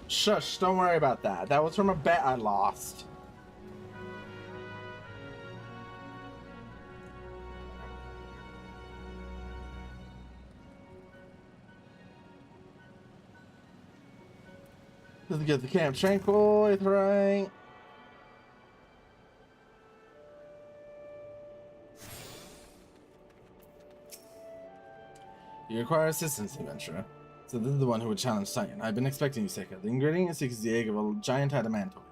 Shush, don't worry about that. That was from a bet I lost. Let's get the Camp Tranquil with right. You require assistance, adventurer. So this is the one who would challenge Titan. I've been expecting you, Seika. The ingredient you seek is the egg of a giant adamantoid.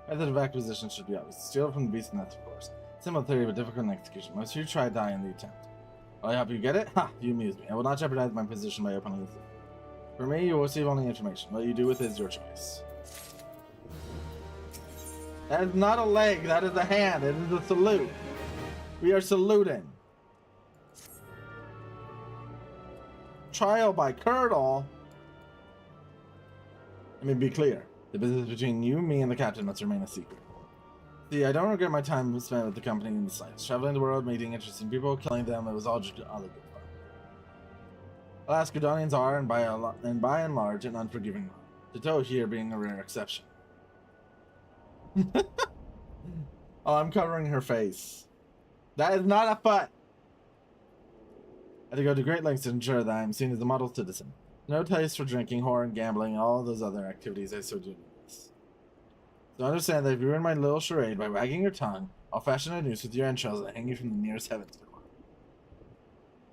Method of acquisition should be obvious. Steal it from the beast nest, of course. Simple theory, but difficult in execution. Most of you try die in the attempt. Will I help you get it? Ha! You amuse me. I will not jeopardize my position by opening this. For me, you will receive only information. What you do with it is your choice. That is not a leg. That is a hand. It is a salute. We are saluting. Trial by Curdle. Let me be clear. The business between you, me, and the captain must remain a secret. See, I don't regret my time spent with the company in the slightest. Traveling the world, meeting interesting people, killing them, it was all just all good fun. Alas, Gudonians are, and by and large, an unforgiving lot. Toto here being a rare exception. Oh, I'm covering her face. That is not a foot. I had to go to great lengths to ensure that I am seen as a model citizen. No taste for drinking, whore, and gambling, and all those other activities I so do miss. So understand that if you ruin my little charade by wagging your tongue, I'll fashion a noose with your entrails and hang you from the nearest heavens door.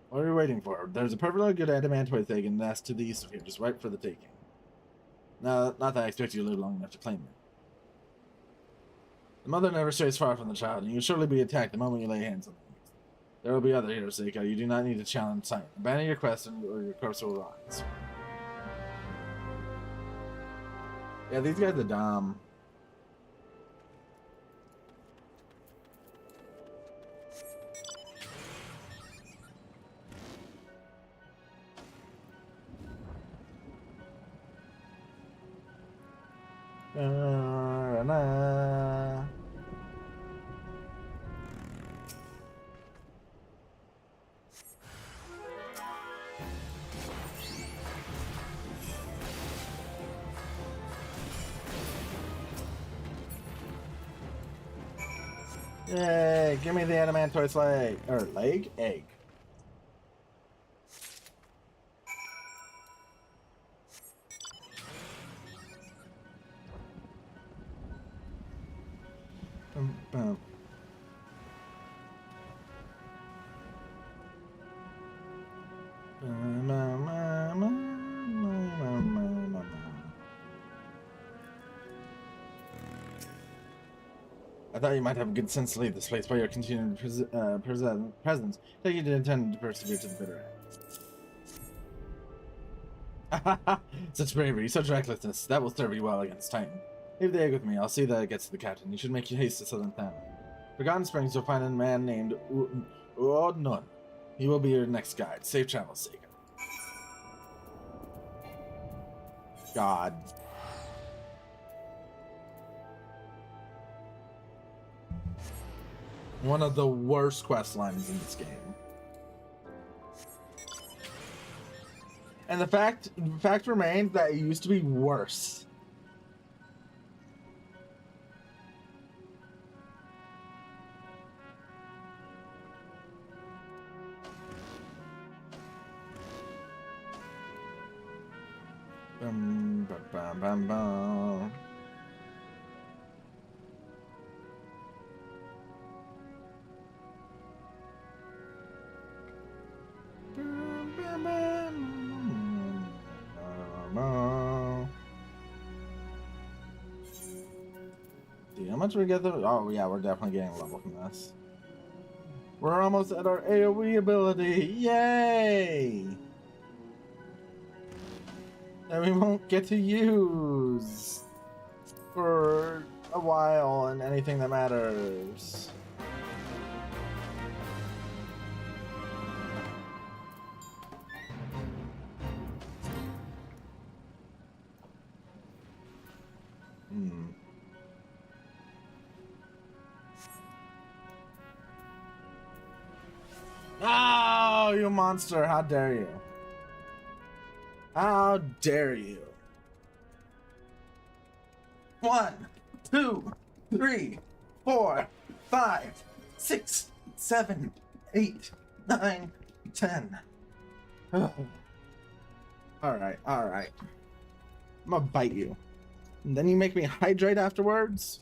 What are you waiting for? There's a perfectly good adamantoid egg in the nest to the east of here, just right for the taking. No, not that I expect you to live long enough to claim it. The mother never strays far from the child, and you'll surely be attacked the moment you lay hands on them. There will be other heroes, Seiko. You do not need to challenge Titan. Abandon your quest or your corpse will rise. Yeah, these guys are dumb. Yay, give me the adamantoise leg. Or leg? Egg. Boom. I thought you might have a good sense to leave this place by your continued presence. That you did intend to persevere to the bitter end. Such bravery, such recklessness, that will serve you well against Titan. Leave the egg with me, I'll see that it gets to the captain. You should make haste to Southern Town. Forgotten Springs, you'll find a man named Uodnon. He will be your next guide. Safe travels, Sega. God. One of the worst quest lines in this game. And the fact remains that it used to be worse. Bum, bum, bum, bum, bum. See how much we get though? Oh yeah, we're definitely getting a level from this. We're almost at our AoE ability. Yay! That we won't get to use for a while and anything that matters. Oh, you monster! How dare you! How dare you! 1, 2, 3, 4, 5, 6, 7, 8, 9, 10. Alright. I'm gonna bite you. And then you make me hydrate afterwards?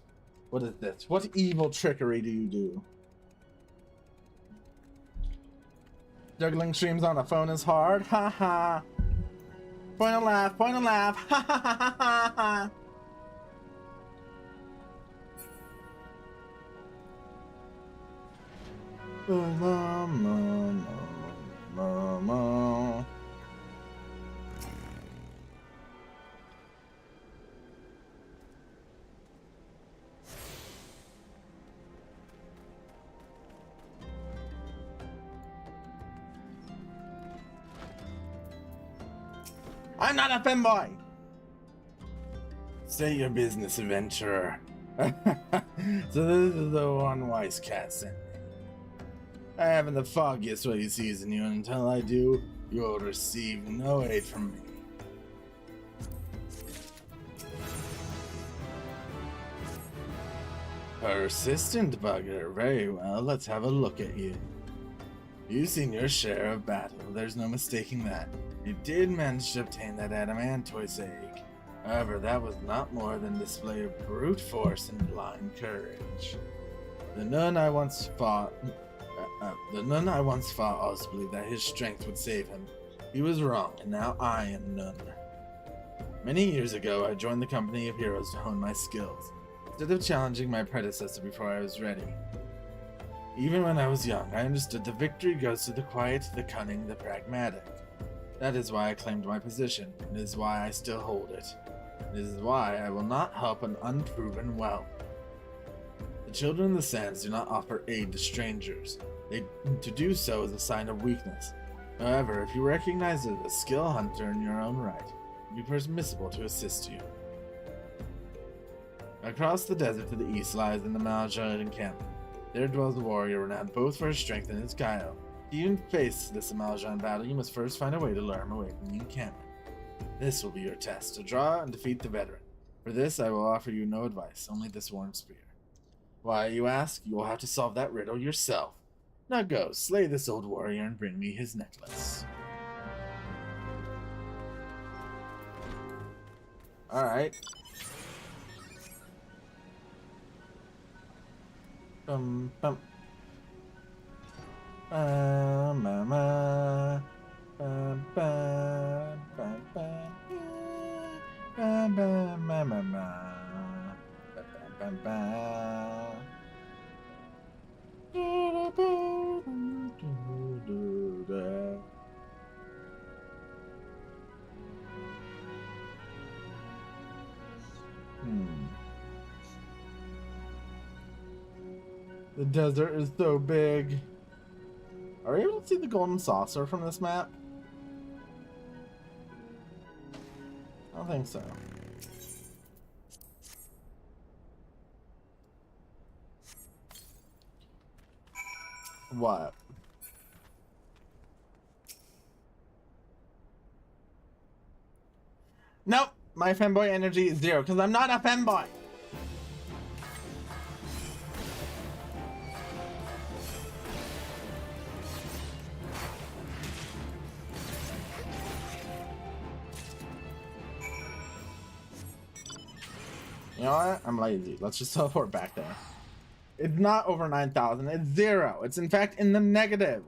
What is this? What evil trickery do you do? Juggling streams on a phone is hard. Ha ha. Point and laugh. Ha ha ha ha ha. I'm not a femboy! Say your business, adventurer. So this is the one wise cat sent me. I haven't the foggiest way he sees in you, and until I do, you'll receive no aid from me. Persistent bugger. Very well, let's have a look at you. You've seen your share of battle, there's no mistaking that. You did manage to obtain that adamantoise egg. However, that was not more than a display of brute force and blind courage. The nun I once fought also believed that his strength would save him. He was wrong, and now I am Nun. Many years ago, I joined the company of heroes to hone my skills, instead of challenging my predecessor before I was ready. Even when I was young, I understood the victory goes to the quiet, the cunning, the pragmatic. That is why I claimed my position. It is why I still hold it. It is why I will not help an unproven well. The children of the sands do not offer aid to strangers. To do so is a sign of weakness. However, if you recognize it as a skill hunter in your own right, it will be permissible to assist you. Across the desert to the east lies the Malja encampment. There dwells a warrior renowned both for his strength and his guile. To even face this Maljan battle, you must first find a way to lure him away from the encampment. This will be your test, to draw and defeat the veteran. For this, I will offer you no advice, only this worn spear. Why, you ask? You will have to solve that riddle yourself. Now go, slay this old warrior and bring me his necklace. Alright. Bum bum. Mama. Bum bum bum bum. Bum bum bum bum bum bum. The desert is so big. Are we able to see the golden saucer from this map? I don't think so. What? Nope, my femboy energy is 0 because I'm not a femboy. You know what? I'm lazy. Let's just teleport back there. It's not over 9,000. It's 0. It's in fact in the negative.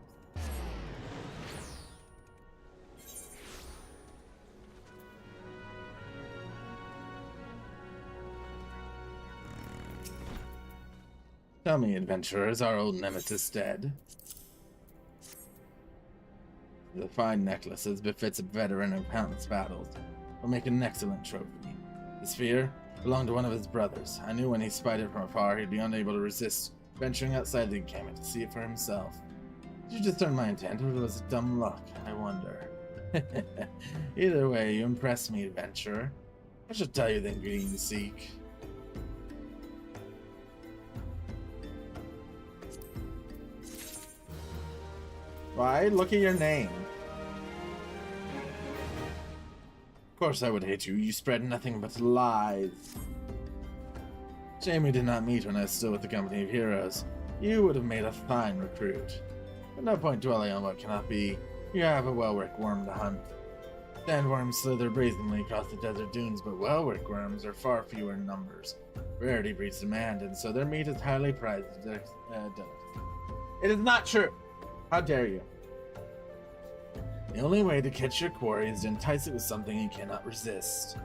Tell me, adventurer, is our old nemesis dead? The fine necklace, as befits a veteran of countless battles, will make an excellent trophy. The sphere belonged to one of his brothers. I knew when he spied it from afar, he'd be unable to resist venturing outside the encampment to see it for himself. Did you discern my intent, or was it dumb luck? I wonder. Either way, you impress me, adventurer. I shall tell you the ingredient you seek. Why? Look at your name. Of course I would hate you. You spread nothing but lies. Shame we did not meet when I was still with the company of heroes. You would have made a fine recruit. But no point dwelling on what cannot be. You have a well-worked worm to hunt. Sandworms slither brazenly across the desert dunes, but well-worked worms are far fewer in numbers. Rarity breeds demand, and so their meat is highly prized delicacy. It is not true! How dare you? The only way to catch your quarry is to entice it with something you cannot resist.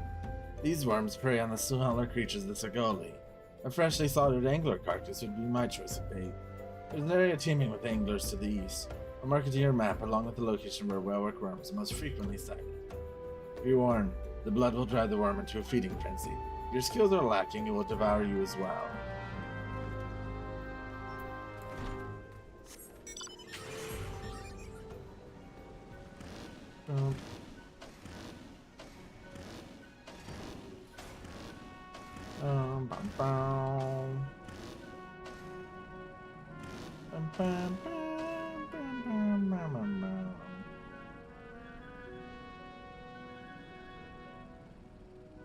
These worms prey on the smaller creatures of the Sagoli. A freshly slaughtered angler carcass would be my choice of bait. There's an area teeming with anglers to the east. I'll mark it to your map along with the location where well-worked worms are most frequently sighted. Be warned, the blood will drive the worm into a feeding frenzy. If your skills are lacking, it will devour you as well.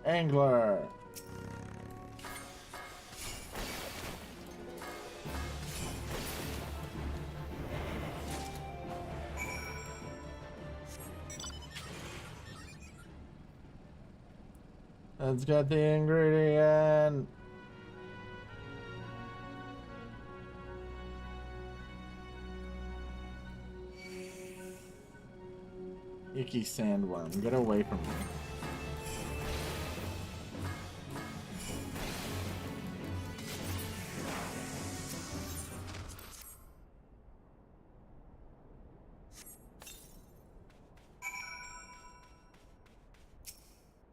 Angler. Let's get the ingredient. Icky sandworm, get away from me.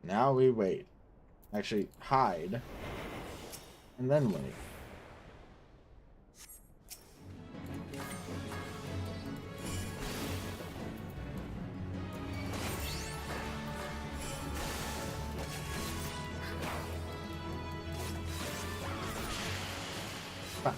Now we wait. Actually, hide. And then wait. Ah.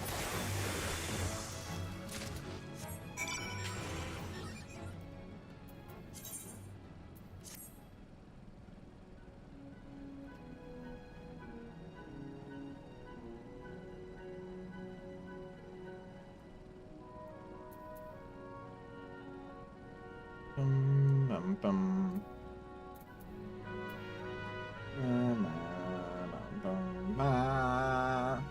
Bum, bum. Bum, bum.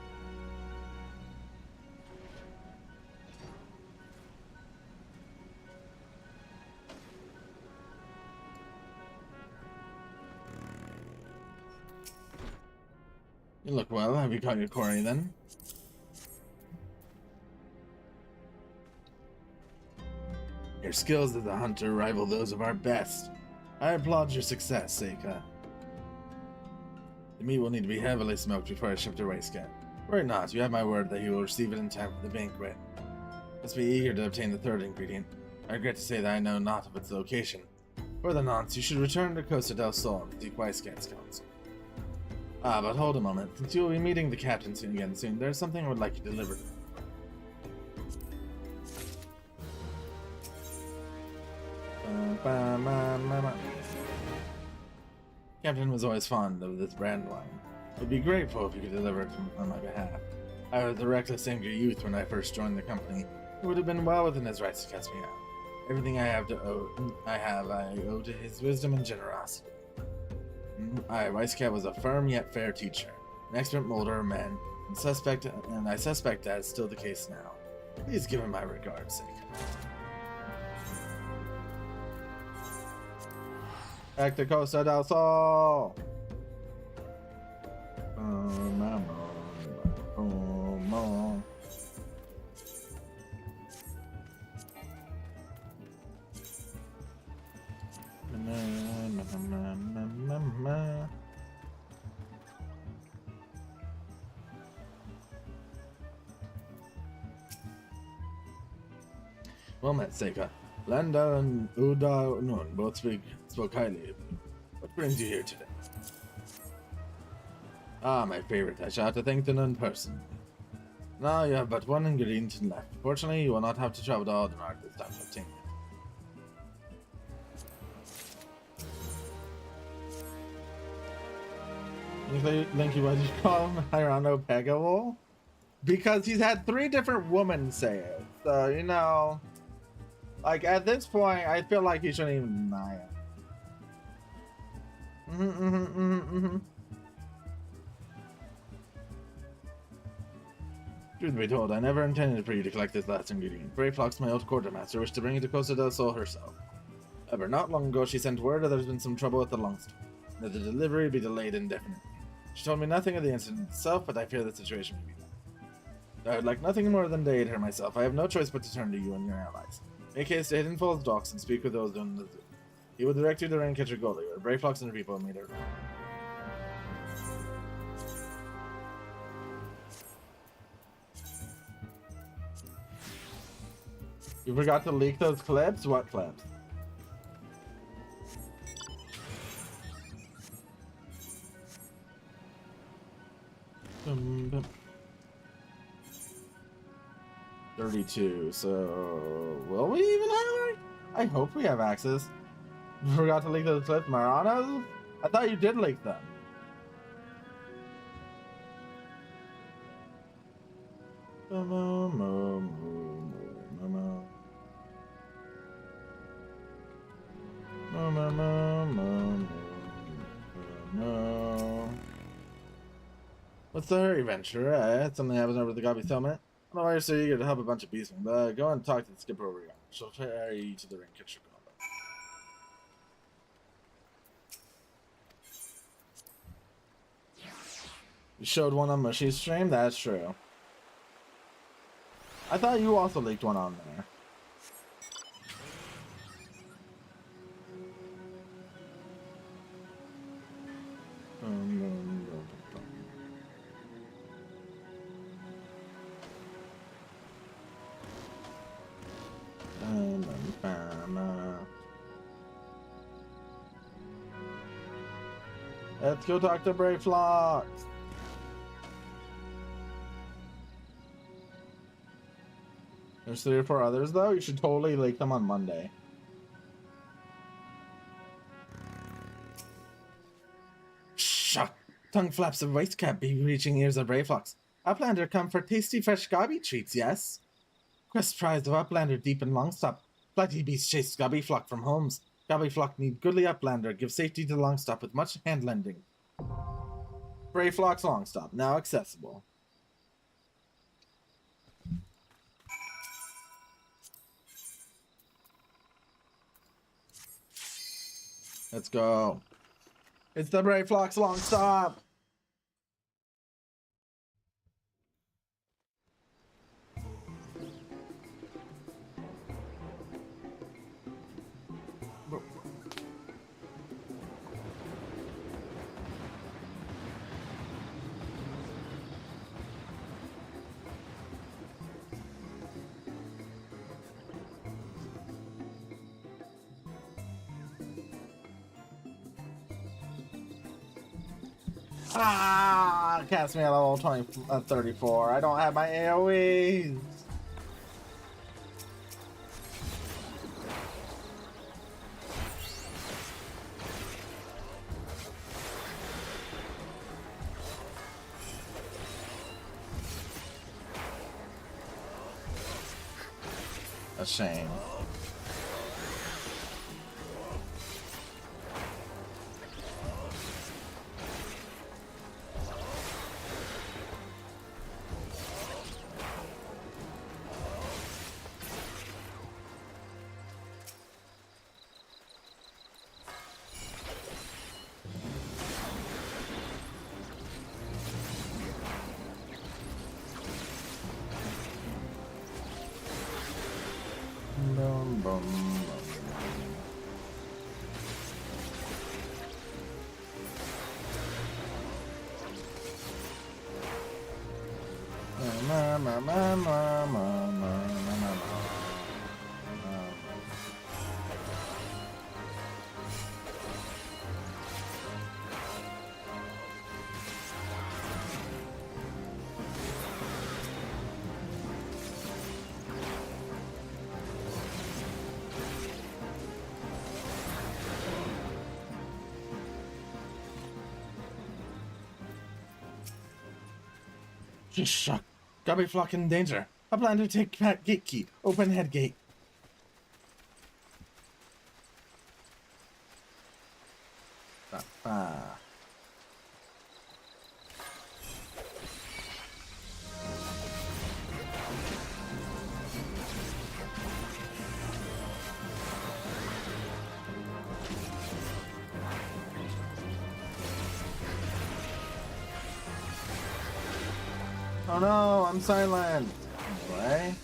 You look well. Have you caught your quarry then? Your skills as a hunter rival those of our best. I applaud your success, Seika. The meat will need to be heavily smoked before I ship to Wastecat. Worry not, you have my word that you will receive it in time for the banquet. Must be eager to obtain the third ingredient. I regret to say that I know not of its location. For the nonce, you should return to Costa del Sol and seek Wastecat's counsel. Ah, but hold a moment. Since you will be meeting the captain again soon, there's something I would like you delivered. Captain was always fond of this brand wine. I'd be grateful if you could deliver it on my behalf. I was a reckless, angry youth when I first joined the company. It would have been well within his rights to cast me out. Everything I owe to his wisdom and generosity. Wastecat was a firm yet fair teacher, an expert molder of men, and I suspect that is still the case now. Please give him my regards, sake. Back to Costa del Sol! Well met, Seika. Landa and Uda Nun both spoke highly of you. What brings you here today? Ah, my favorite. I shall have to thank the nun personally. Now you have but one ingredient left. Fortunately, you will not have to travel to Aldenark this time to obtain it. Linky, why did you call him Hirano Pegawol? Because he's had 3 different women say it. So, you know... Like, at this point, I feel like he shouldn't even deny it. Truth be told, I never intended for you to collect this last ingredient. Brayflox, my old quartermaster, wished to bring it to Costa del Sol herself. However, not long ago, she sent word that there's been some trouble with the Longstone, that the delivery be delayed indefinitely. She told me nothing of the incident itself, but I fear the situation may be bad. I would like nothing more than to aid her myself. I have no choice but to turn to you and your allies. Make haste to Hidden Falls docks and speak with those in the zoo. He will direct you to Raincatcher Gully, where Brayflox and her people meet her. You forgot to leak those clips? What clips? Dum, dum. 32, so... Will we even have... I hope we have access. You forgot to leak those clips, Maranos? I thought you did leak them. What's the hurry, Ventura? Something happens over the Gobi Summit? I don't know why you're so eager to help a bunch of beastmen, but go and talk to the skipper over here. She'll carry you to the Raincatcher Gully. You showed one on Mushy's stream? That's true. I thought you also leaked one on there. Let's go talk to Brave Flocks. There's 3 or 4 others though. You should totally lake them on Monday. Shh! Tongue flaps of waist cap be reaching ears of Brave Flocks. Uplander come for tasty fresh gobby treats, yes? Quest prize of Uplander deep and Longstop. Flighty beast chase Gobby Flock from homes. Gobby Flock need goodly Uplander, give safety to Longstop with much hand lending. Brave Flock's Longstop, now accessible. Let's go. It's the Brave Flock's Longstop. Ah, cast me at level 34. I don't have my AoEs. A shame. Bum, bum, bum. Ma, ma, ma, ma, ma, ma, ma, ma. Just shock. Gobby Flock in danger. Uplander take back gate key. Open head gate. Ah. Oh no, I'm silent. Anyway.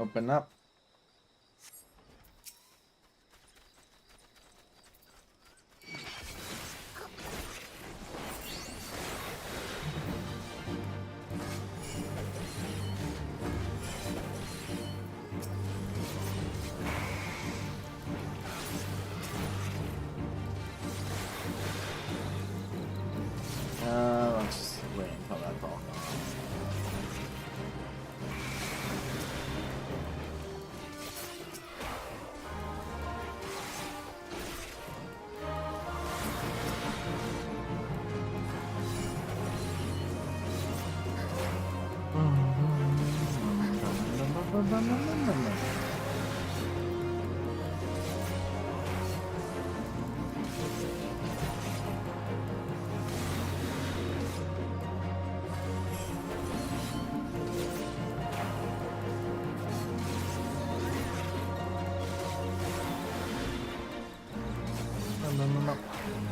Open up. Let's just wait until that's all gone.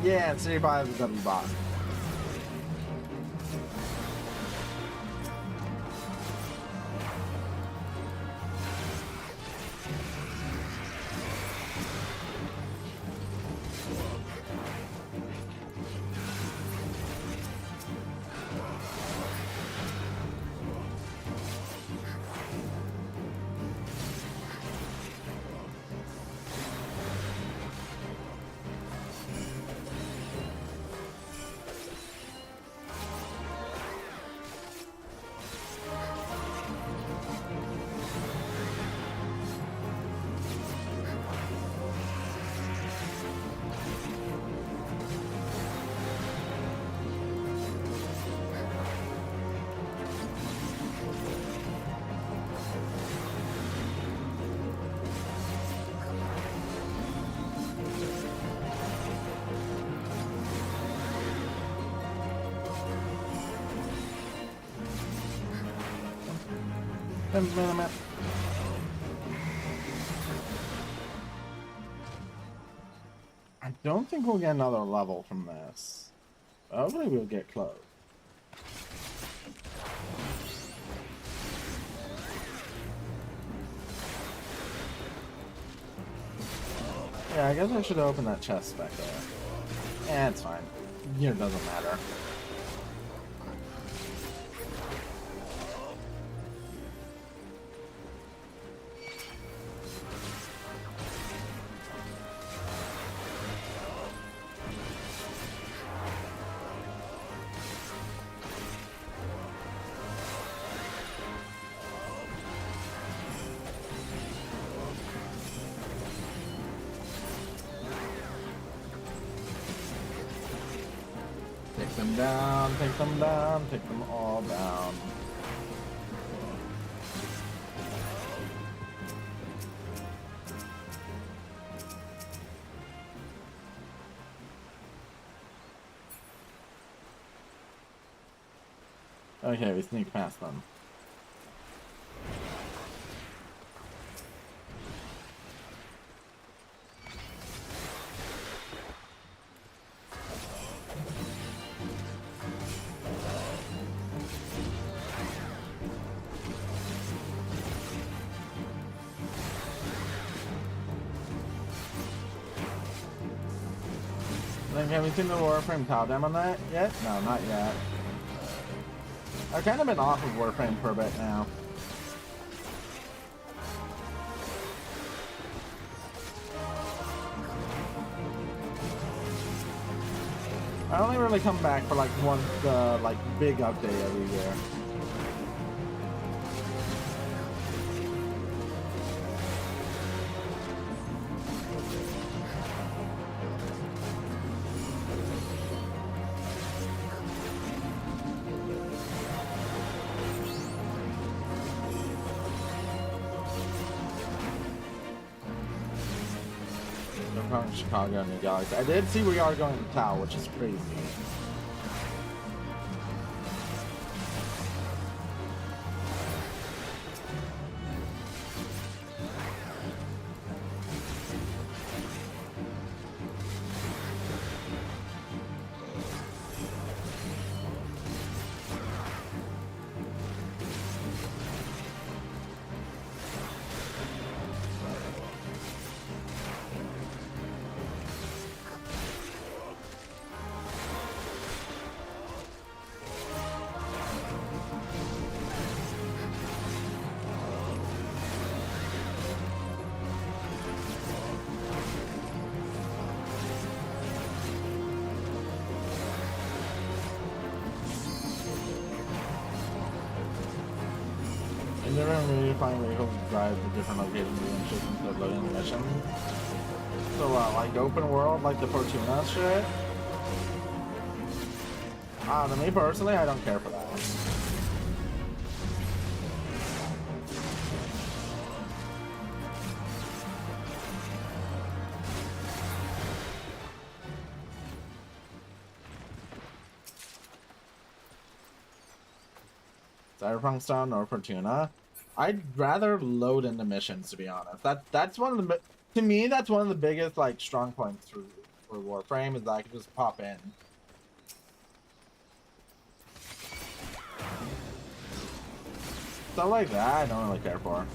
Yeah, it's 35 the W bot. I don't think we'll get another level from this. Hopefully we'll get close. Yeah, I guess I should open that chest back there. Yeah, it's fine. It doesn't matter. Take them down, take them down, take them all down. Okay, we sneak past them. Have we seen the Warframe Taldam on that yet? No, not yet. I've kind of been off of Warframe for a bit now. I only really come back for like one like big update every year. From Chicago, New Galaxy. I did see we are going to Tau, which is crazy. I never really find vehicles to drive to different locations and shit instead of loading the mission. So, like open world, like the Fortuna shit? To me personally, I don't care for that. Cyberpunk style or Fortuna. I'd rather load into missions, to be honest. That's one of the, to me, that's one of the biggest like strong points through for Warframe is that I can just pop in. Stuff like that, I don't really care for.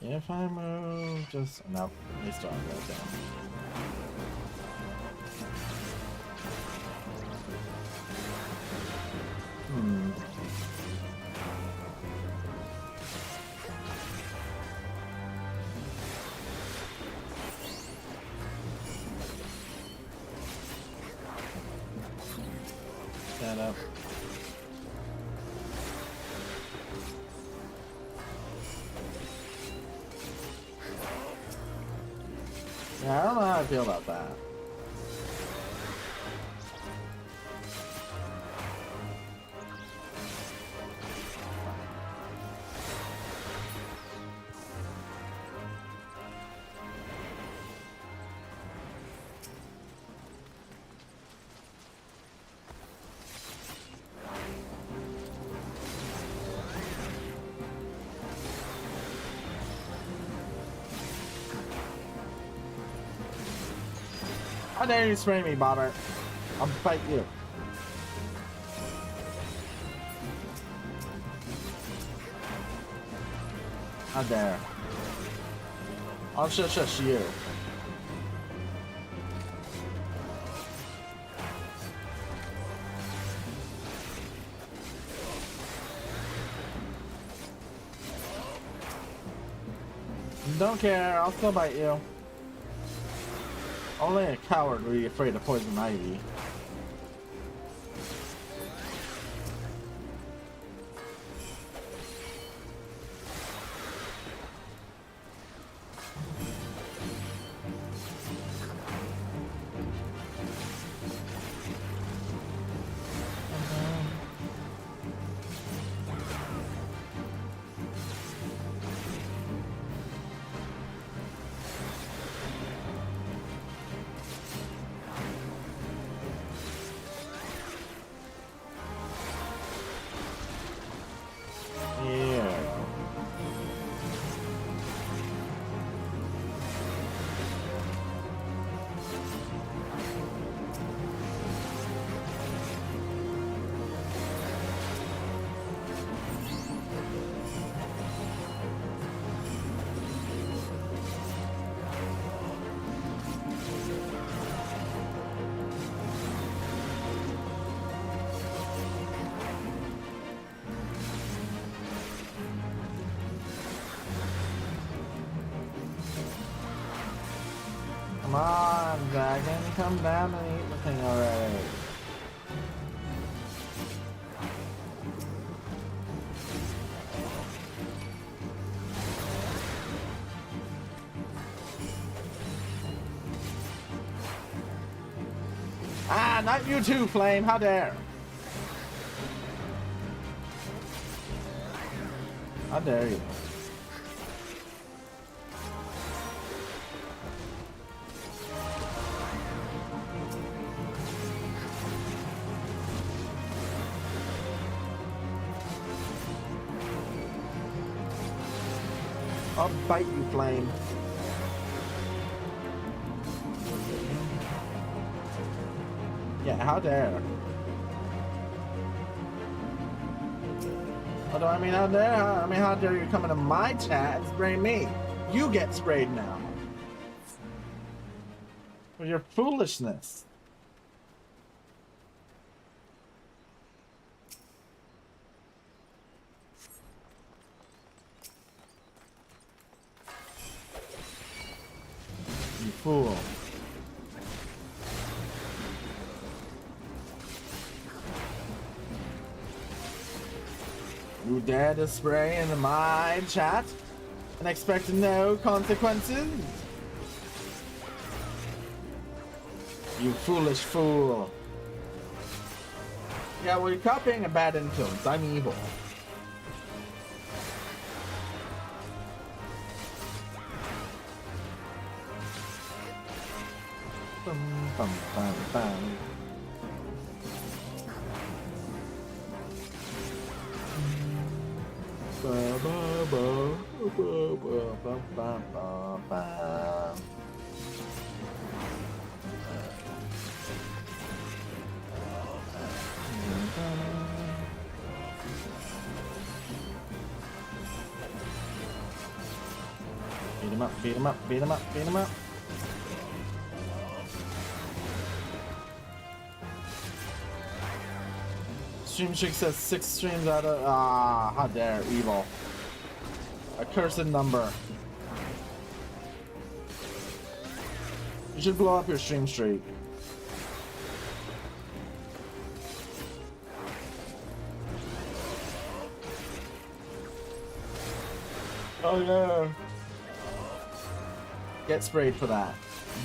If I move, just no, they still have that down. Stand up. Yeah, I don't know how I feel about that. How dare you spray me, Bobber? I'll fight you. How dare. I'll shush you. Don't care, I'll still bite you. Only a coward would be afraid of poison ivy. Come on, dragon, come down and eat the thing already. Ah, not you too, Flame, how dare. How dare you. I'll bite you, Flame. Yeah, how dare. What do I mean, how dare? I mean, how dare you come into my chat and spray me? You get sprayed now. For your foolishness. You fool. You dare to spray into my chat and expect no consequences? You foolish fool. Yeah, well, you're copying a bad influence. I'm evil. Bum, bum, bum, bum. Ba, ba, ba, ba, ba, ba, ba, ba. Beat him up, beat him up, beat him up, beat him up. Stream Streak says 6 streams out of. Ah, how dare, evil. A cursed number. You should blow up your stream streak. Oh yeah. Get sprayed for that.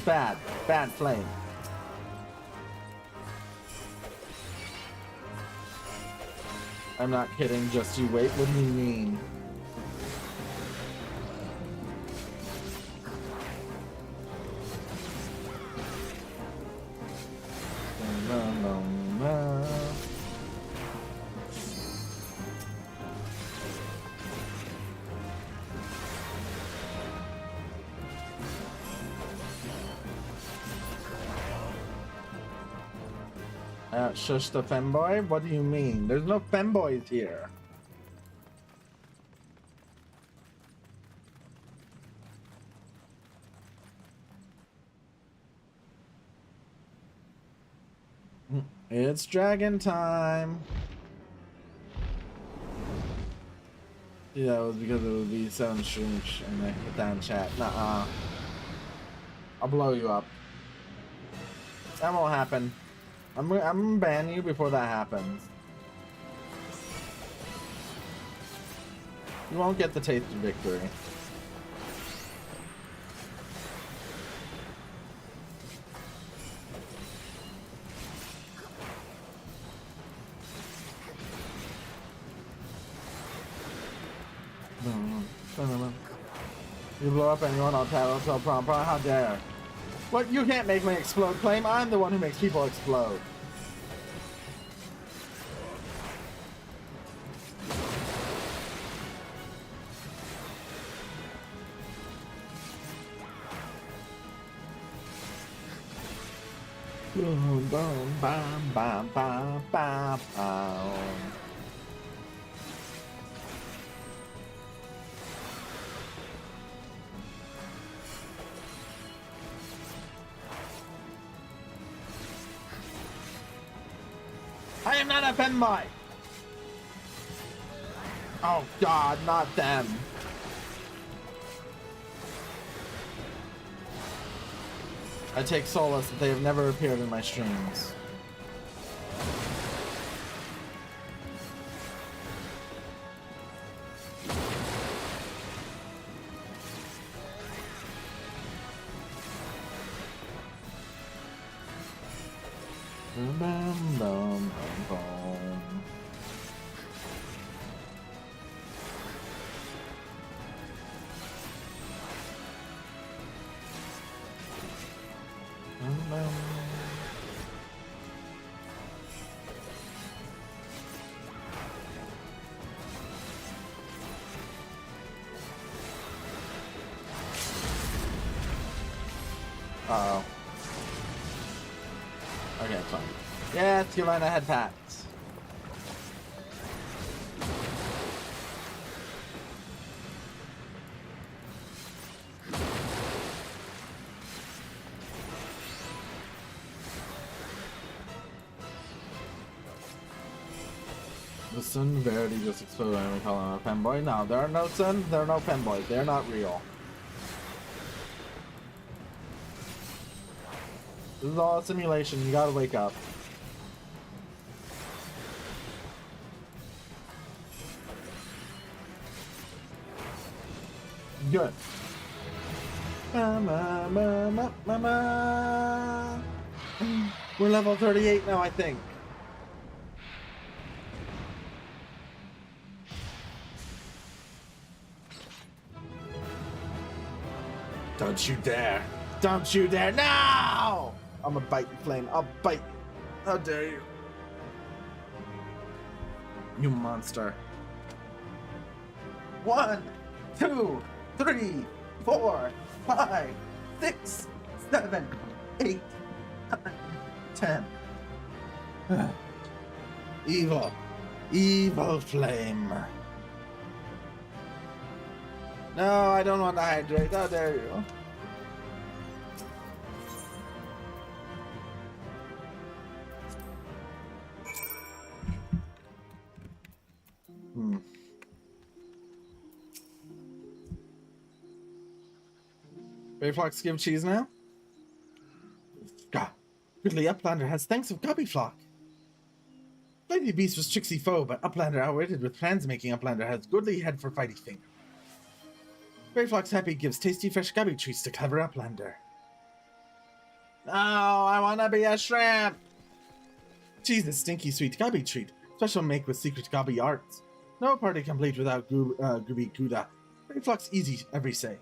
Bad, bad flame. I'm not kidding, just you wait. What do you mean? Shush the femboy? What do you mean? There's no femboys here. It's dragon time. Yeah, it was because it would be 7 streams and I put that in chat. Nuh-uh. I'll blow you up. That won't happen. I'm gonna ban you before that happens. You won't get the taste of victory. You blow up anyone on tell prom. How dare. What? You can't make me explode, claim. I'm the one who makes people explode. Boom, boom, bam, bam, bam, bam, bam. I am not a femboy. Oh God, not them. I take solace that they have never appeared in my streams. Bum, bum, bum, bum. Bum, bum. Uh-oh. Okay, fine. Yeah, it's Yelena had pats. The Sun Verity just exploded and we call him a femboy. No, there are no Sun, there are no femboys. They're not real. This is all a simulation. You gotta wake up. Good. We're level 38 now, I think. Don't you dare. Don't you dare. No! I'm a bite you, Flame. I'll bite you. How dare you? You monster. 1, 2, 3, 4, 5, 6, 7, 8, 9, 10. Evil. Evil Flame. No, I don't want to hydrate. How dare you? Bayflock skim cheese now? God. Goodly Uplander has thanks of Gobbyflock. Lady Beast was tricksy foe, but Uplander outwitted with plans making Uplander has goodly head for fighty finger. Bayflock's happy gives tasty fresh gobby treats to clever Uplander. No, I wanna be a shrimp! Cheese is stinky sweet gobby treat, special make with secret gobby arts. No party complete without gooby gouda. Bayflock's easy every say.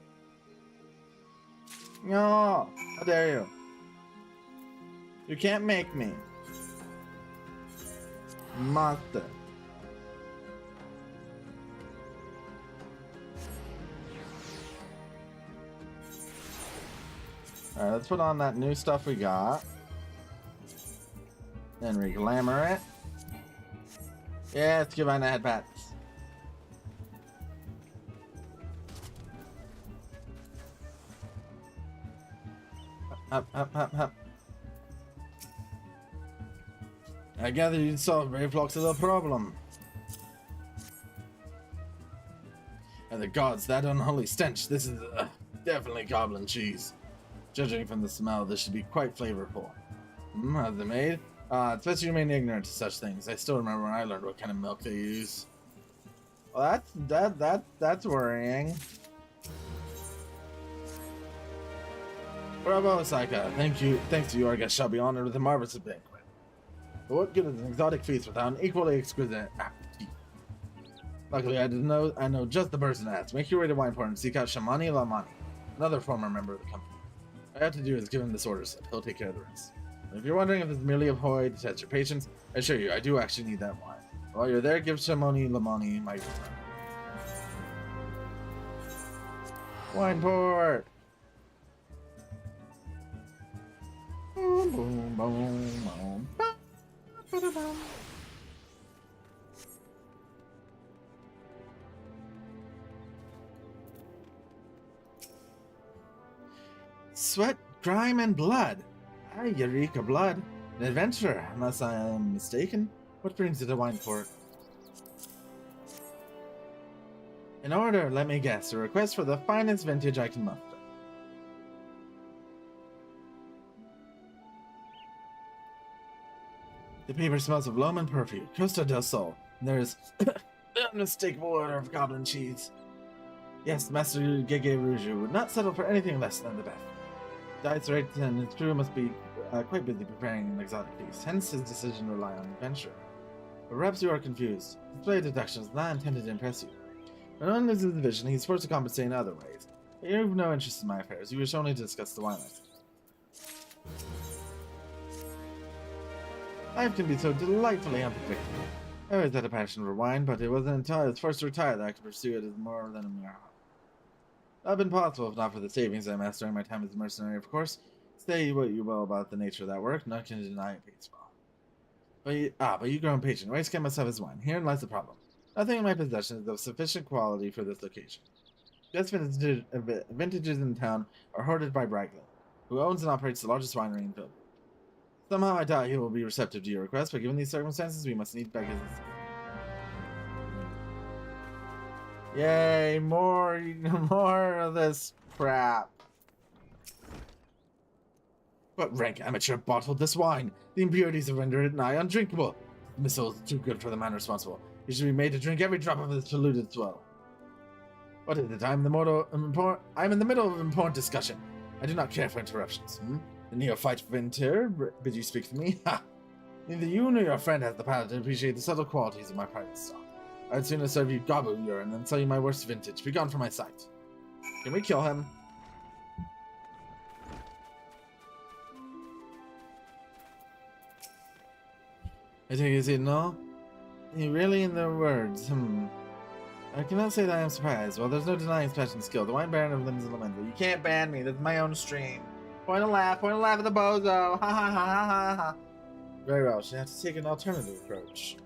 No, how dare you? You can't make me. Monster. Alright, let's put on that new stuff we got. Then re-glamour it. Yeah, let's give on the head pats. Up, up, up, up. I gather you solved Bayflock's little problem. And the gods, that unholy stench. This is definitely goblin cheese. Judging from the smell, this should be quite flavorful. How's it made? It's best you remain ignorant to such things. I still remember when I learned what kind of milk they use. Well, that's worrying. Bravo, Saika. Thanks to you, our guest shall be honored with a marvelous banquet. But what good is an exotic feast without an equally exquisite aperitif? Luckily, I know just the person to ask. Make your way to Wineport and seek out Shamani Lamani, another former member of the company. All I have to do is give him this order set. He'll take care of the rest. And if you're wondering if it's merely a ploy to test your patience, I assure you, I do actually need that wine. While you're there, give Shamani Lamani my return. Wineport! Boom, boom, boom, boom. Ba-da-bum. Sweat, grime, and blood. Ah, Eureka blood. An adventurer, unless I am mistaken. What brings you to Wineport? In order, let me guess. A request for the finest vintage I can muster. The paper smells of loam and perfume. Costa del Sol. And there is unmistakable odor of goblin cheese. Yes, Master Gege Rouge would not settle for anything less than the best. Diet's right, and his crew must be quite busy preparing an exotic feast, hence his decision to rely on adventure. But perhaps you are confused. Display deduction is not intended to impress you. When one loses the vision, he is forced to compensate in other ways. But you have no interest in my affairs. You wish only to discuss the wine license. Life can be so delightfully unpredictable. I always had a passion for wine, but it wasn't until I was forced to retire that I could pursue it as more than a mere hobby. That would have been possible if not for the savings I amassed during my time as a mercenary, of course. Say what you will about the nature of that work, none can deny it pays well. But you grow impatient. Rice can must have his wine. Herein lies the problem. Nothing in my possession is of sufficient quality for this location. Best vintages in town are hoarded by Braglin, who owns and operates the largest winery in Philly. Somehow I doubt he will be receptive to your request, but given these circumstances, we must need beg his assistance. Yay, more of this crap. But rank amateur bottled this wine. The impurities have rendered it nigh undrinkable. The missile is too good for the man responsible. He should be made to drink every drop of this polluted swell. What is it? I'm in the middle of an important discussion. I do not care for interruptions. The neophyte Ventir bid you speak to me? Ha! Neither you nor your friend has the power to appreciate the subtle qualities of my private stock. I'd sooner serve you Gabu urine than sell you my worst vintage. Be gone from my sight. Can we kill him? I take it, no? You really in their words, I cannot say that I am surprised. Well, there's no denying his passion and skill. The wine baron of them is elemental. You can't ban me. This is my own stream. Point a laugh at the bozo. Ha ha ha ha ha ha. Very well. She has to take an alternative approach.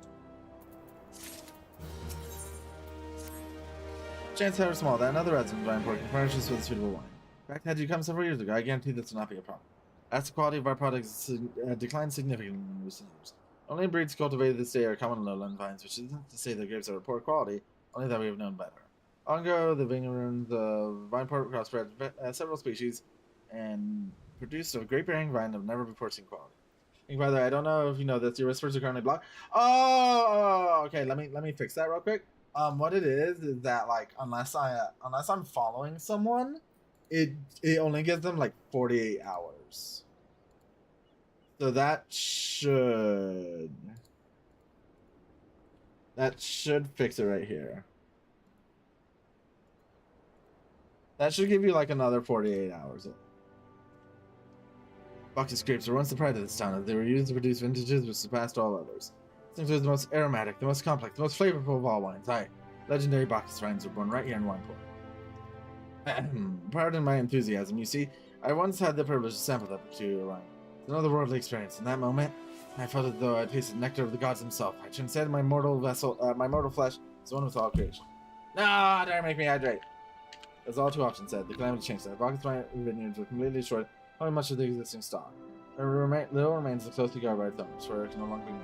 Chance however small that another resident of Vineport can furnish us with a suitable wine. In fact, had you come several years ago, I guarantee this will not be a problem. As the quality of our products declined significantly in recent years. Only breeds cultivated this day are common lowland vines, which isn't to say the grapes are of poor quality, only that we have known better. Long ago, the vineyards of Vineport crossbred several species and produced a grape-bearing vine of never before seen quality. And by the way, I don't know if you know this, your whispers are currently blocked. Oh, okay. Let me fix that real quick. What it is that like unless I'm following someone, it only gives them like 48 hours. So that should fix it right here. That should give you like another 48 hours. Bacchus grapes were once the pride of this town, as they were used to produce vintages which surpassed all others. This includes the most aromatic, the most complex, the most flavorful of all wines. Aye, legendary Bacchus wines were born right here in Wineport. Pardon my enthusiasm, you see, I once had the privilege to sample that peculiar wine. It's another worldly experience. In that moment, I felt as though I'd tasted nectar of the gods himself. I transcended my mortal flesh as one with all creation. No, don't make me hydrate. As all too often said, the climate changed. Our Bacchus wine vineyards were completely destroyed, only much of the existing stock. There little remains of closely guarded by its owners, where it can no longer be known.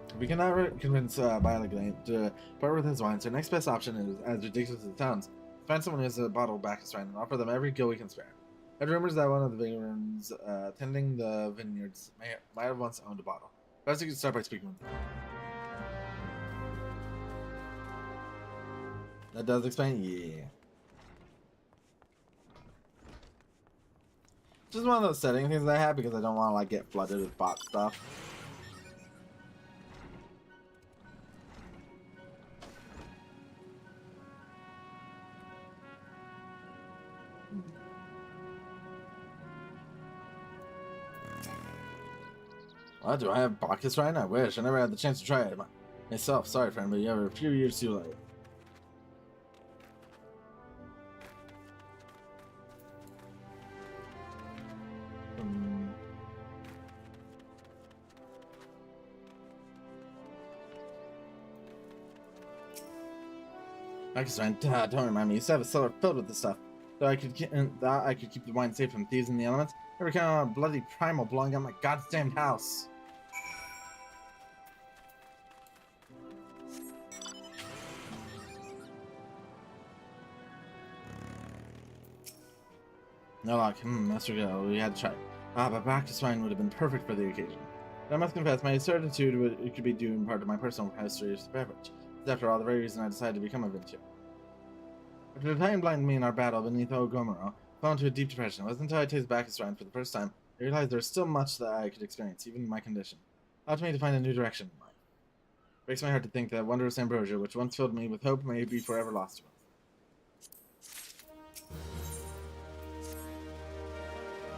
If we cannot convince Biolegate to part with his wines, our next best option is, as ridiculous as it sounds, find someone who has a bottle of Bacchus wine and offer them every gill we can spare. I had rumors that one of the vineyards tending the vineyards might have once owned a bottle. Perhaps you could start by speaking with them. That does explain? Yeah. Just one of those setting things I have because I don't want to like get flooded with bot stuff. What, do I have Bacchus right now? I wish. I never had the chance to try it myself. Sorry, friend, but you have a few years too late. Bacchus wine, don't remind me. You used to have a cellar filled with this stuff. So I could keep the wine safe from thieves and the elements. Never count on a bloody primal blowing up my goddamn house. No luck. Master Gil, we had to try. But Bacchus wine would have been perfect for the occasion. But I must confess, my certitude could be due in part to my personal history of beverage. It's after all the very reason I decided to become a vintage. After the time blinded me in our battle beneath Ogomoro, I fell into a deep depression. It wasn't until I tasted Bacchus wine for the first time I realized there was still much that I could experience, even in my condition. It allowed me to find a new direction in life. It breaks my heart to think that wondrous ambrosia, which once filled me with hope, may be forever lost to us.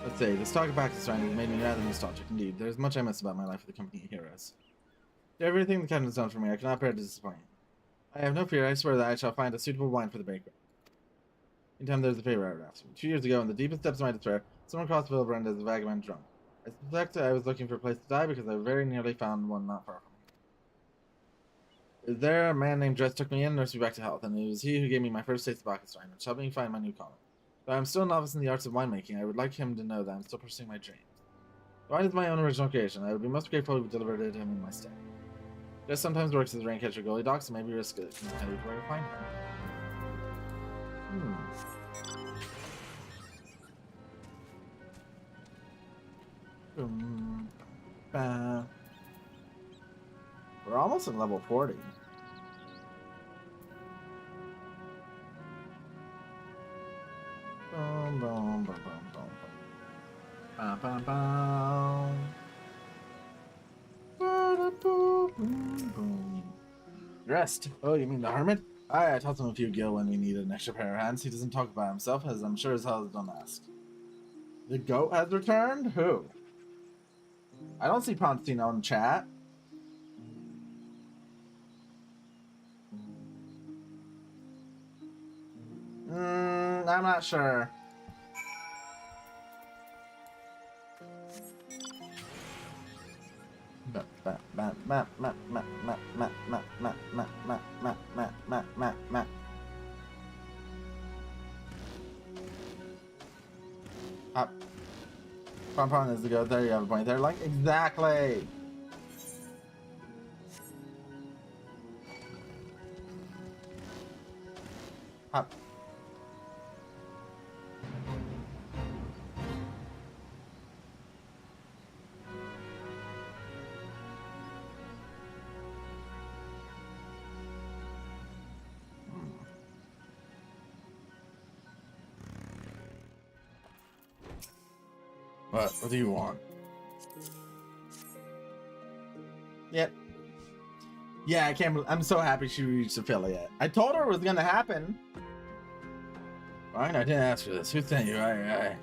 Let's say, this talk of Bacchus wine has made me rather nostalgic indeed. There's much I miss about my life with the company of heroes. To everything the captain has done for me, I cannot bear to disappoint. I have no fear, I swear that I shall find a suitable wine for the baker. Anytime there's a favor I would ask. 2 years ago, in the deepest depths of my despair, someone crossed the Veranda as a vagabond drunk. I suspect I was looking for a place to die because I very nearly found one not far from me. There, a man named Dress took me in and nursed me back to health, and it was he who gave me my first taste of Bacchus wine, which helped me find my new calling. Though I am still a novice in the arts of winemaking, I would like him to know that I am still pursuing my dreams. The wine is my own original creation. I would be most grateful if you delivered it to him in my stead. Just sometimes works as a rain catcher goalie doc, so maybe risk it. Can tell you where to find him. We're almost at level 40. Boom, boom, boom, boom, boom, boom. Bum, bum, bum. Rest. Oh, you mean the hermit? I taught him a few gil when we needed an extra pair of hands. He doesn't talk about himself, as I'm sure as hell don't ask. The goat has returned? Who? I don't see Pontino in chat. I'm not sure. Up. Pon is the goat. There you have a point there. Like, exactly. Up. What do you want? Yep. Yeah, I can't. I'm so happy she reached affiliate. I told her it was gonna happen. Fine, I didn't ask for this. Who sent you? I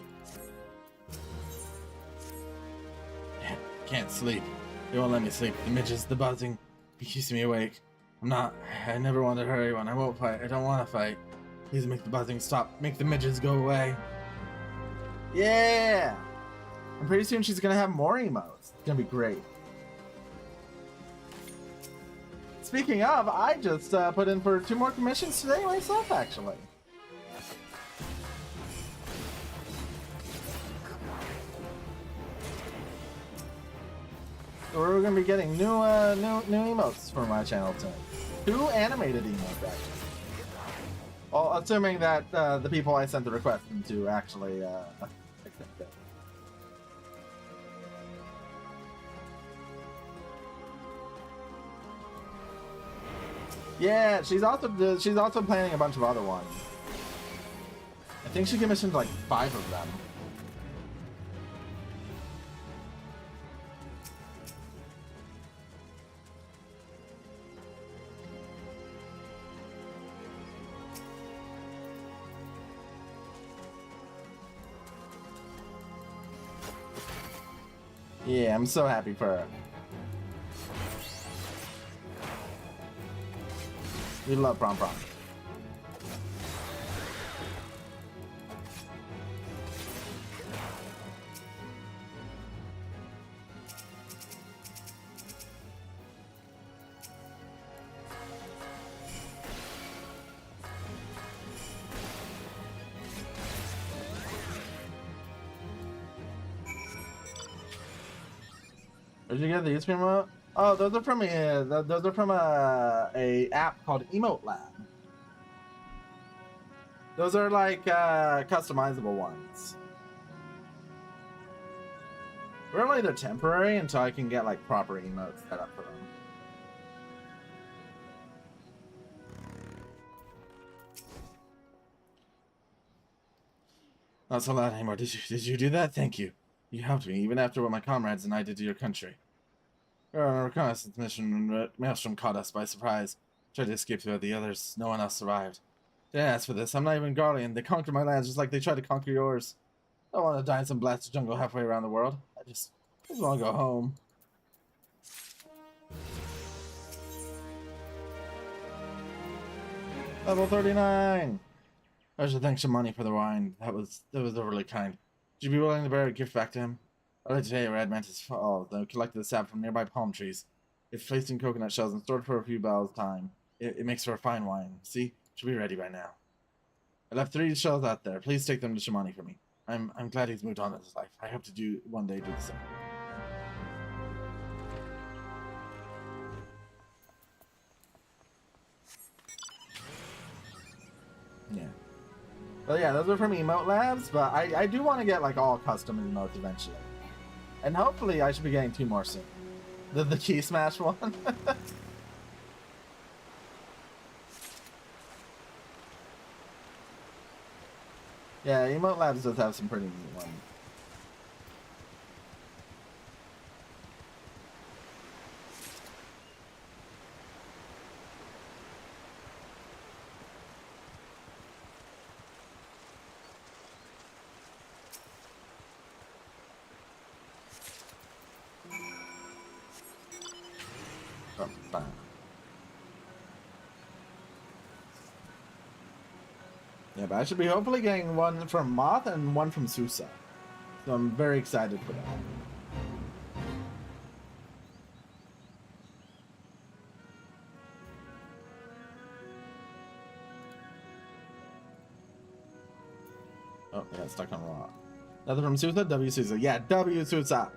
can't sleep. They won't let me sleep. The midgets, the buzzing, it keeps me awake. I never want to hurt anyone. I won't fight. I don't want to fight. Please make the buzzing stop. Make the midgets go away. Yeah! And pretty soon she's gonna have more emotes. It's gonna be great. Speaking of, I just put in for 2 more commissions today myself, actually. So we're gonna be getting new emotes for my channel soon. 2 animated emotes, actually. Well, assuming that the people I sent the request to actually accept it. Yeah, she's also planning a bunch of other ones. I think she commissioned like 5 of them. Yeah, I'm so happy for her. We love Prom Prom. Where'd you get these from? Oh, those are from a app called Emote Lab. Those are like customizable ones. Really, they're temporary until I can get like proper emotes set up for them. Not so loud anymore. Did you do that? Thank you. You helped me, even after what my comrades and I did to your country. We were on a reconnaissance mission when Maelstrom caught us by surprise. Tried to escape through the others. No one else survived. Didn't ask for this. I'm not even Guardian. They conquered my lands just like they tried to conquer yours. I don't want to die in some blasted jungle halfway around the world. I just want to go home. Level 39! I should thank Shamani for the wine. That was overly kind. Would you be willing to bear a gift back to him? Earlier today, a red mantis fall. They collected the sap from nearby palm trees. It's placed in coconut shells and stored for a few bells time. It makes for a fine wine. See? Should be ready by now. I left 3 shells out there. Please take them to Shamani for me. I'm glad he's moved on in his life. I hope to one day do the same. Yeah. But yeah, those are from Emote Labs, but I do want to get like all custom emotes eventually. And hopefully I should be getting 2 more soon. The Key Smash one. Yeah, Emote Labs does have some pretty neat ones. Bum. Yeah, but I should be hopefully getting one from Moth and one from Susa. So I'm very excited for that. Oh, I got stuck on Raw. Another from Susa? W Susa. Yeah, W Susa.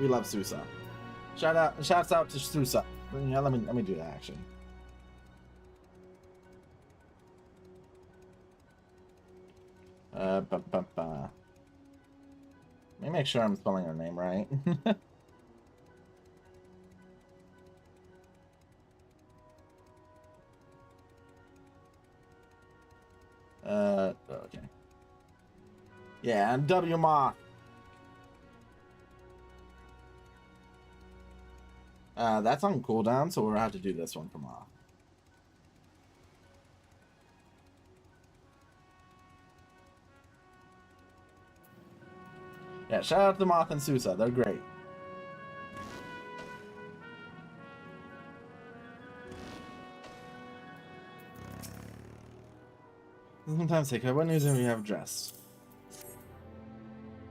We love Susa. Shouts out to Susa. Yeah, let me do that actually. Let me make sure I'm spelling her name right. Okay. Yeah, and W Moth. That's on cooldown, so we'll have to do this one from Moth. Yeah, shout out to Moth and Susa. They're great. Sometimes take what news do we have addressed?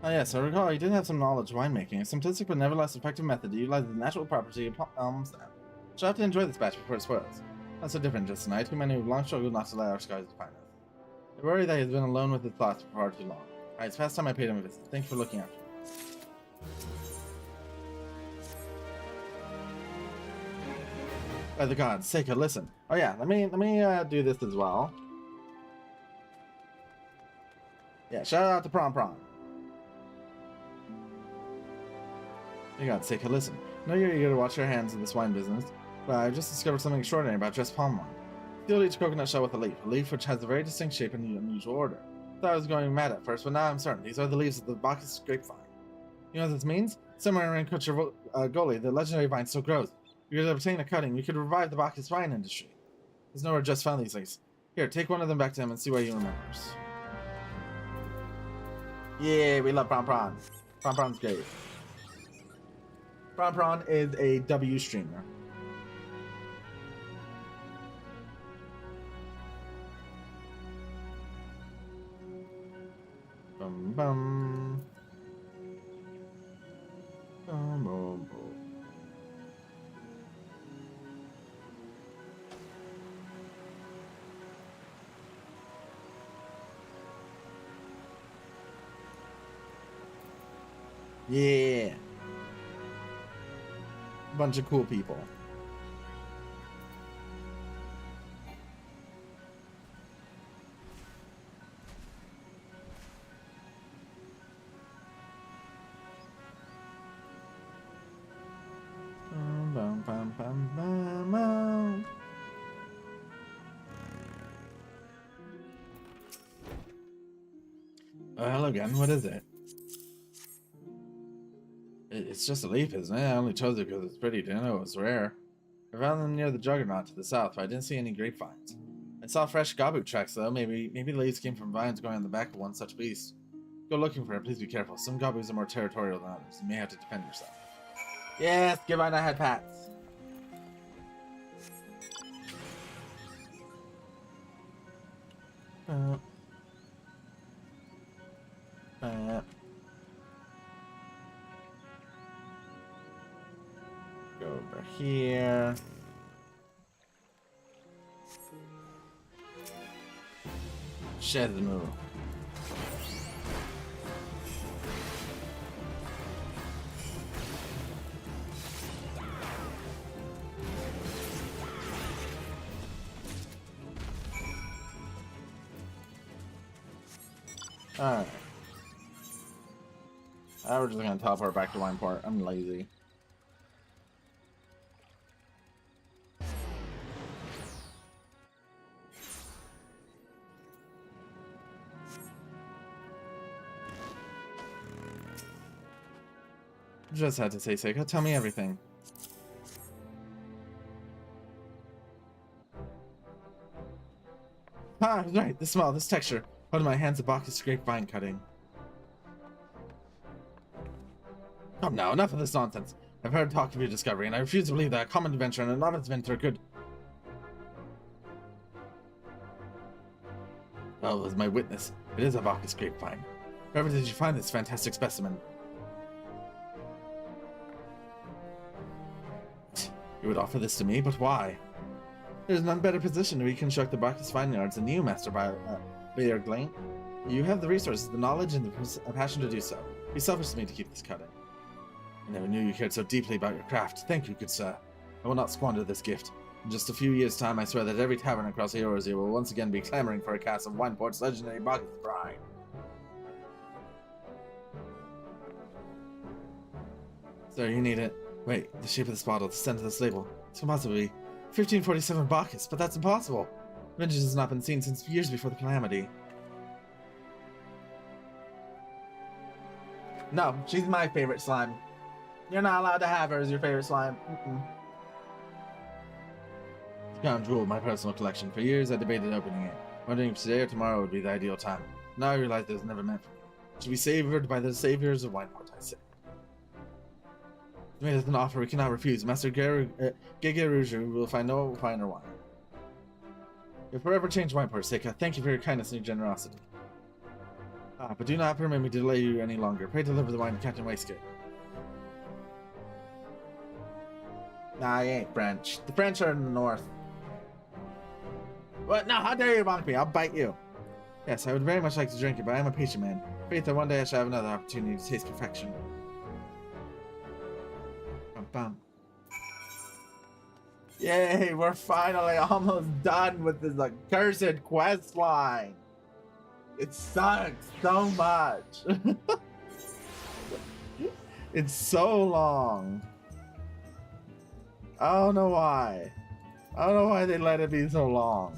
Oh yes, I recall you did have some knowledge of winemaking, a simplistic but nevertheless effective method to utilize the natural property of elm sap. Shall have to enjoy this batch before it spoils. Not so different just tonight. Too many have long struggled not to let our skies define us. I worry that he has been alone with his thoughts for far too long. Alright, it's past time I paid him a visit. Thanks for looking after me. By the gods, Seika, listen. Oh yeah, let me do this as well. Yeah, shout out to Prom Prom. By God's sake, listen. I know you're eager to wash your hands in this wine business, but I just discovered something extraordinary about dressed palm wine. Sealed each coconut shell with a leaf which has a very distinct shape in the unusual order. I thought I was going mad at first, but now I'm certain these are the leaves of the Bacchus grapevine. You know what this means? Somewhere in Goli, the legendary vine still grows. If you could obtain a cutting, we could revive the Bacchus wine industry. There's nowhere just found these things. Here, take one of them back to him and see what he remembers. Yeah, we love Prom Prom. Prom Prom's great. Prom Prom is a W streamer. Bum bum. Bum bum bum. Yeah. Bunch of cool people. Bum, bum, bum, bum, bum. Oh, hello again. What is it? It's just a leaf, isn't it? I only chose it because it's pretty. Didn't know it was rare. I found them near the Juggernaut to the south, but I didn't see any grapevines. I saw fresh gabu tracks though. Maybe the leaves came from vines growing on the back of one such beast. Go looking for it. Please be careful. Some gabus are more territorial than others. You may have to defend yourself. Yes, give I had pats. Go over here. Shedmu. Alright. We're just gonna teleport back to Wineport. I'm lazy. Just had to say, Seika, tell me everything. Ah, right, the smell, this texture. Out of my hands, a box of scraped vine cutting. Come now, enough of this nonsense. I've heard talk of your discovery, and I refuse to believe that a common adventure and a novice adventurer could... Well, as my witness, it is a box of scraped vine. Wherever did you find this fantastic specimen? You would offer this to me, but why? There's none better positioned to reconstruct the Bacchus vineyards than you, Master Bayer Glane. You have the resources, the knowledge, and the passion to do so. Be selfish to me to keep this cutting. I never knew you cared so deeply about your craft. Thank you, good sir. I will not squander this gift. In just a few years' time, I swear that every tavern across Eorzea will once again be clamoring for a cask of Wineport's legendary Bacchus brine. Sir, you need it. Wait, the shape of this bottle, the scent of this label. It's possibly 1547 Bacchus, but that's impossible. Vintage has not been seen since years before the calamity. No, she's my favorite slime. You're not allowed to have her as your favorite slime. It's crown jewel of my personal collection. For years I debated opening it, wondering if today or tomorrow would be the ideal time. Now I realize it was never meant for me. It should be savored by the saviors of Wineport, I say. You made us an offer we cannot refuse. Master Gegeruju will find no finer wine. You'll forever change Wineport, Seika. Thank you for your kindness and your generosity. But do not permit me to delay you any longer. Pray deliver the wine to Captain Waistcoat. Nah, I ain't French. The French are in the north. What? No, how dare you mock me? I'll bite you. Yes, I would very much like to drink it, but I am a patient man. Faith that one day I shall have another opportunity to taste perfection. Bum. Yay, we're finally almost done with this accursed quest line. It sucks so much. It's so long. I don't know why. I don't know why they let it be so long.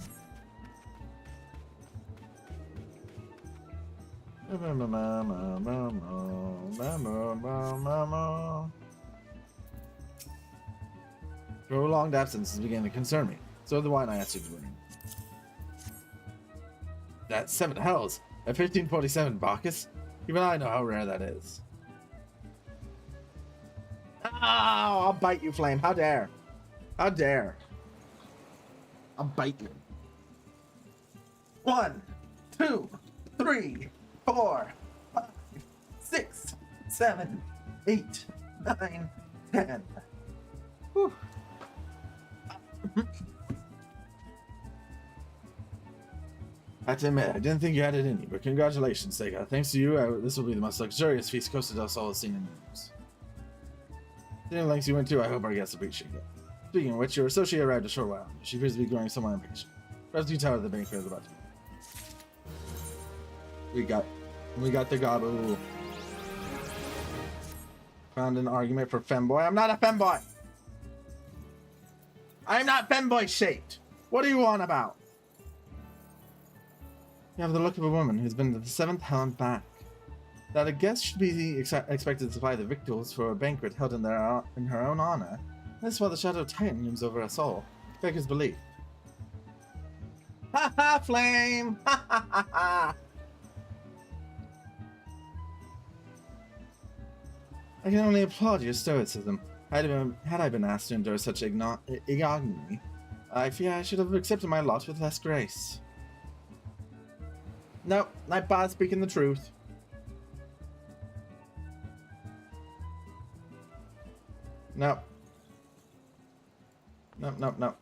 Prolonged absence is beginning to concern me. So the wine I asked you to bring. That's 7 hells. At 1547 Bacchus? Even I know how rare that is. Oh, I'll bite you, Flame. How dare. How dare. I'll bite you. 1, 2, 3, 4, 5, 6, 7, 8, 9, 10. Whew. I have to admit, I didn't think you had it in you, but congratulations, Sega. Thanks to you, this will be the most luxurious feast Costa del Sol has seen in years. The lengths you went to, I hope our guests appreciate it. Speaking of which, your associate arrived a short while. She appears to be growing somewhat impatient. Perhaps you tell her the banquet is about to begin. We got the Gabu. Found an argument for femboy. I'm not a femboy! I'm not femboy shaped! What are you on about? You have the look of a woman who's been to the 7th hell and back. That a guest should be expected to supply the victuals for a banquet held in her own honor. This while the shadow of Titan looms over us all. Beggars belief. Ha ha, Flame! Ha ha ha ha! I can only applaud your stoicism. Had I been asked to endure such ignominy, I fear I should have accepted my lot with less grace. Nope, Nightbot speaking the truth. Nope. Nope.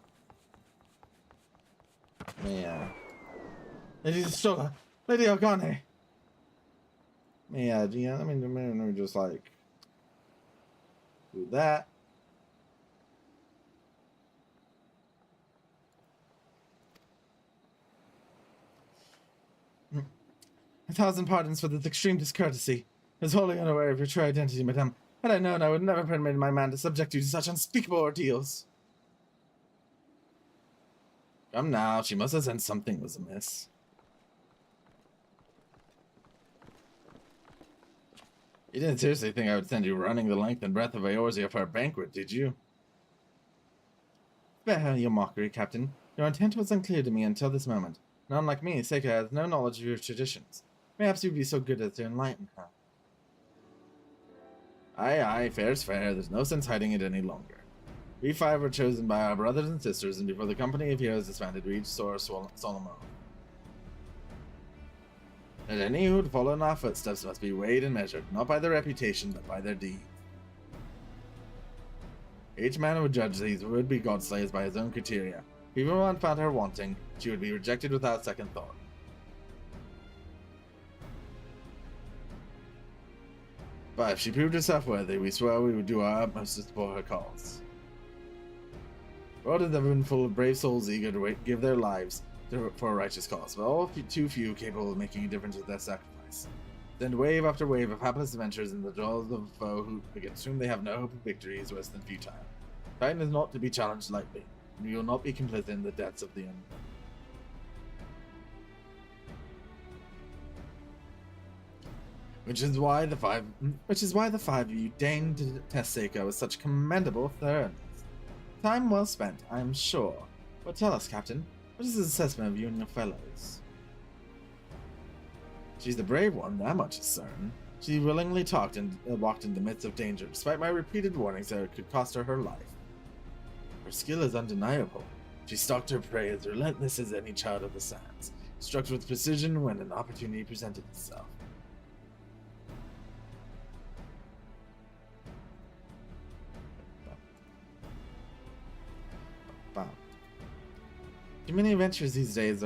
Yeah. Lady Stola, Lady Ogane. Yeah, let me just like do that. 1,000 pardons for this extreme discourtesy. I was wholly unaware of your true identity, madame. Had I known, I would never permit my man to subject you to such unspeakable ordeals. Come now, she must have sensed something was amiss. You didn't seriously think I would send you running the length and breadth of Eorzea for a banquet, did you? Spare your mockery, Captain. Your intent was unclear to me until this moment. And unlike me, Seika has no knowledge of your traditions. Perhaps you'd be so good as to enlighten her. Aye, fair's fair. There's no sense hiding it any longer. We 5 were chosen by our brothers and sisters, and before the company of heroes disbanded, we each saw a solemn oath. That any who would follow in our footsteps must be weighed and measured, not by their reputation, but by their deeds. Each man would judge these would-be godslayers by his own criteria. If even one found her wanting, she would be rejected without second thought. But if she proved herself worthy, we swore we would do our utmost to support her cause. The world is ever full of brave souls eager to give their lives for a righteous cause, but all too few capable of making a difference with their sacrifice. Then wave after wave of hapless adventurers in the jaws of a foe against whom they have no hope of victory is worse than futile. Titan is not to be challenged lightly, and we will not be complicit in the deaths of the enemy. Which is why the five of you deigned to test Seiko with such commendable thoroughness. Time well spent, I am sure. But tell us, Captain, what is his assessment of you and your fellows? She's the brave one, that much is certain. She willingly walked in the midst of danger, despite my repeated warnings that it could cost her her life. Her skill is undeniable. She stalked her prey as relentless as any child of the sands, struck with precision when an opportunity presented itself. Too many adventures these days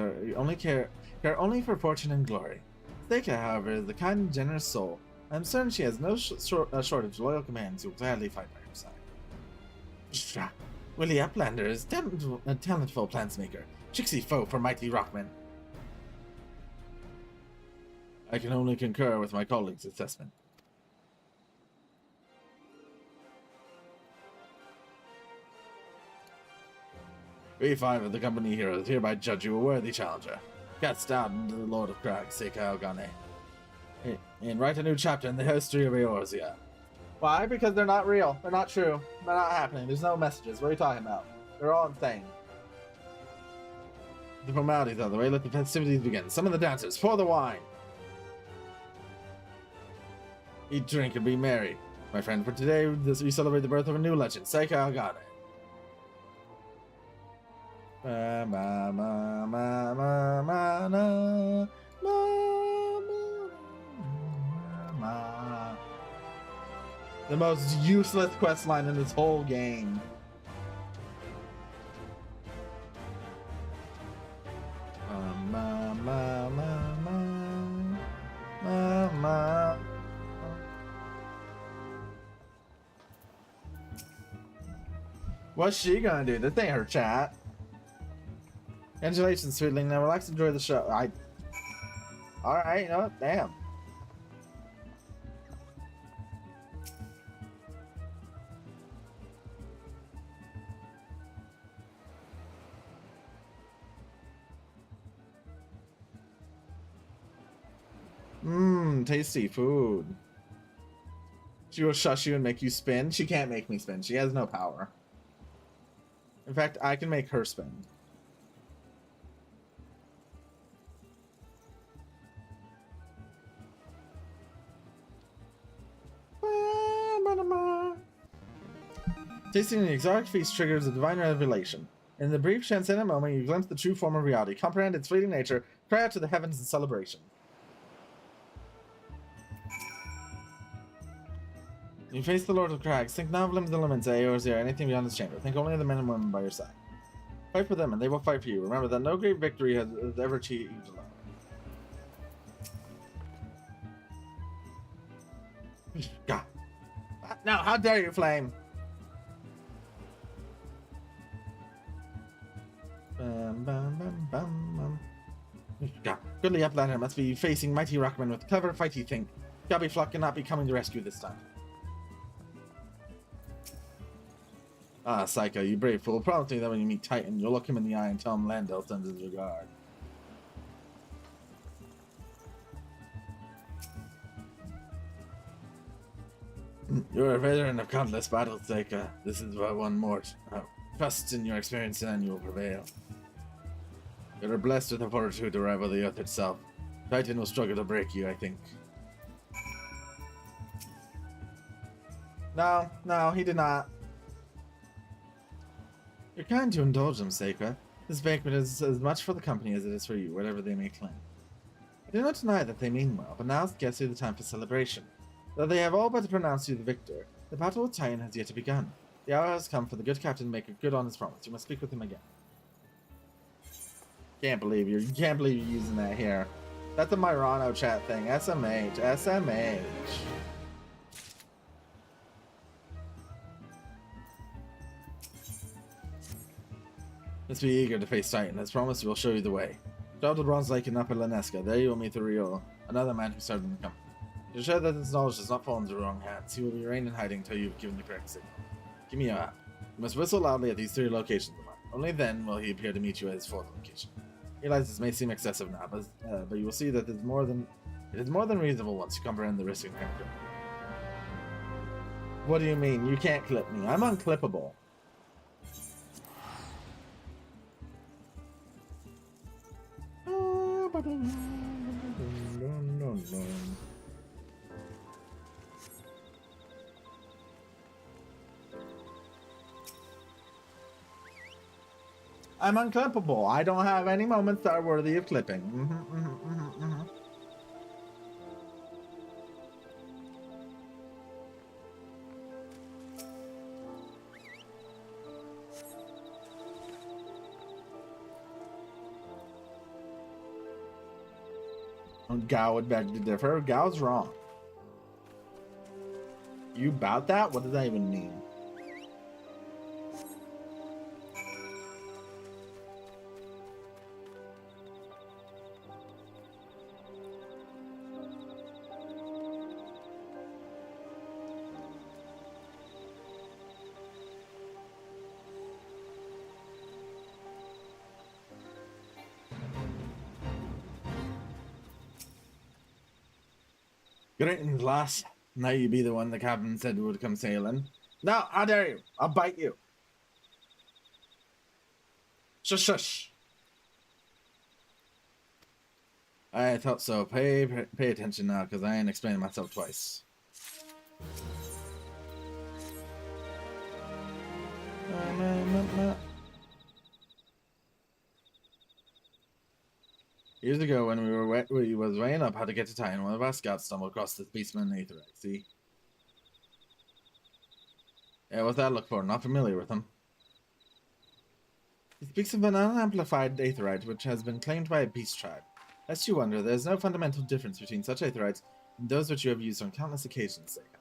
care only for fortune and glory. Seika, however, is a kind and generous soul. I am certain she has no shortage of loyal commands who will gladly fight by her side. Willie Uplander is a talentful plansmaker, tricksy foe for mighty rockmen. I can only concur with my colleague's assessment. We 5 of the company heroes hereby judge you a worthy challenger. Cast out into the Lord of Crags, Seika Ogane, and write a new chapter in the history of Eorzea. Why? Because they're not real. They're not true. They're not happening. There's no messages. What are you talking about? They're all insane. The formalities out of the way, let the festivities begin. Summon the dancers. Pour the wine. Eat, drink, and be merry. My friend, for today, we celebrate the birth of a new legend, Seika Ogane. The most useless questline in this whole game. What's she gonna do? This ain't her chat. Congratulations, sweetling. Now relax and enjoy the show. Alright, you know what? Damn. Tasty food. She will shush you and make you spin. She can't make me spin. She has no power. In fact, I can make her spin. Tasting the exotic feast triggers a divine revelation. In the brief transcendent moment, you glimpse the true form of reality, comprehend its fleeting nature, cry out to the heavens in celebration. You face the Lord of Crags. Think not of limbs and limits, Eorzea, or anything beyond this chamber. Think only of the men and women by your side. Fight for them, and they will fight for you. Remember that no great victory has ever achieved alone. God. No, how dare you, Flame! God, goodly uplander must be facing mighty rockmen with clever fighty think. Gabby Flock cannot be coming to rescue this time. Ah, Psycho, you brave fool. Promise me that when you meet Titan, you'll look him in the eye and tell him Landell sends his regard. You're a veteran of countless battles, Psycho. This is but one more. Trust in your experience and you will prevail. You are blessed with the fortitude to rival the earth itself. Titan will struggle to break you, I think. No, he did not. You're kind to indulge them, Seika. This banquet is as much for the company as it is for you, whatever they may claim. I do not deny that they mean well, but now is scarcely the time for celebration. Though they have all but pronounced you the victor, the battle with Titan has yet to begun. The hour has come for the good captain to make a good on his promise. You must speak with him again. You can't believe you're using that here. That's the Myrano chat thing. SMH. Let's be eager to face Titan. As promised, we'll show you the way. Travel to Bronze Lake in Upper Lanesca. There you will meet the Rio, another man who served in the company. To ensure that his knowledge does not fall into the wrong hands, he will remain in hiding until you've given the correct signal. Give me your app. You must whistle loudly at these 3 locations of mine. Only then will he appear to meet you at his 4th location. I realize this may seem excessive now, but you will see that it is more than reasonable once you comprehend the risk inherent. What do you mean? You can't clip me. I'm unclippable. I'm unclippable. I don't have any moments that are worthy of clipping. Gao would beg to differ. Gao's wrong. You about that? What does that even mean? Greetings, lass. Now you be the one the captain said would come sailing. No, how dare you? I'll bite you. Shush, shush. I thought so. Pay attention now, because I ain't explaining myself twice. Years ago, when we was weighing up how to get to Titan, one of our scouts stumbled across this beastman Aetherite. See? Yeah, what's that look for? Not familiar with him. He speaks of an unamplified Aetherite, which has been claimed by a beast tribe. Lest you wonder, there is no fundamental difference between such Aetherites and those which you have used on countless occasions, Sega.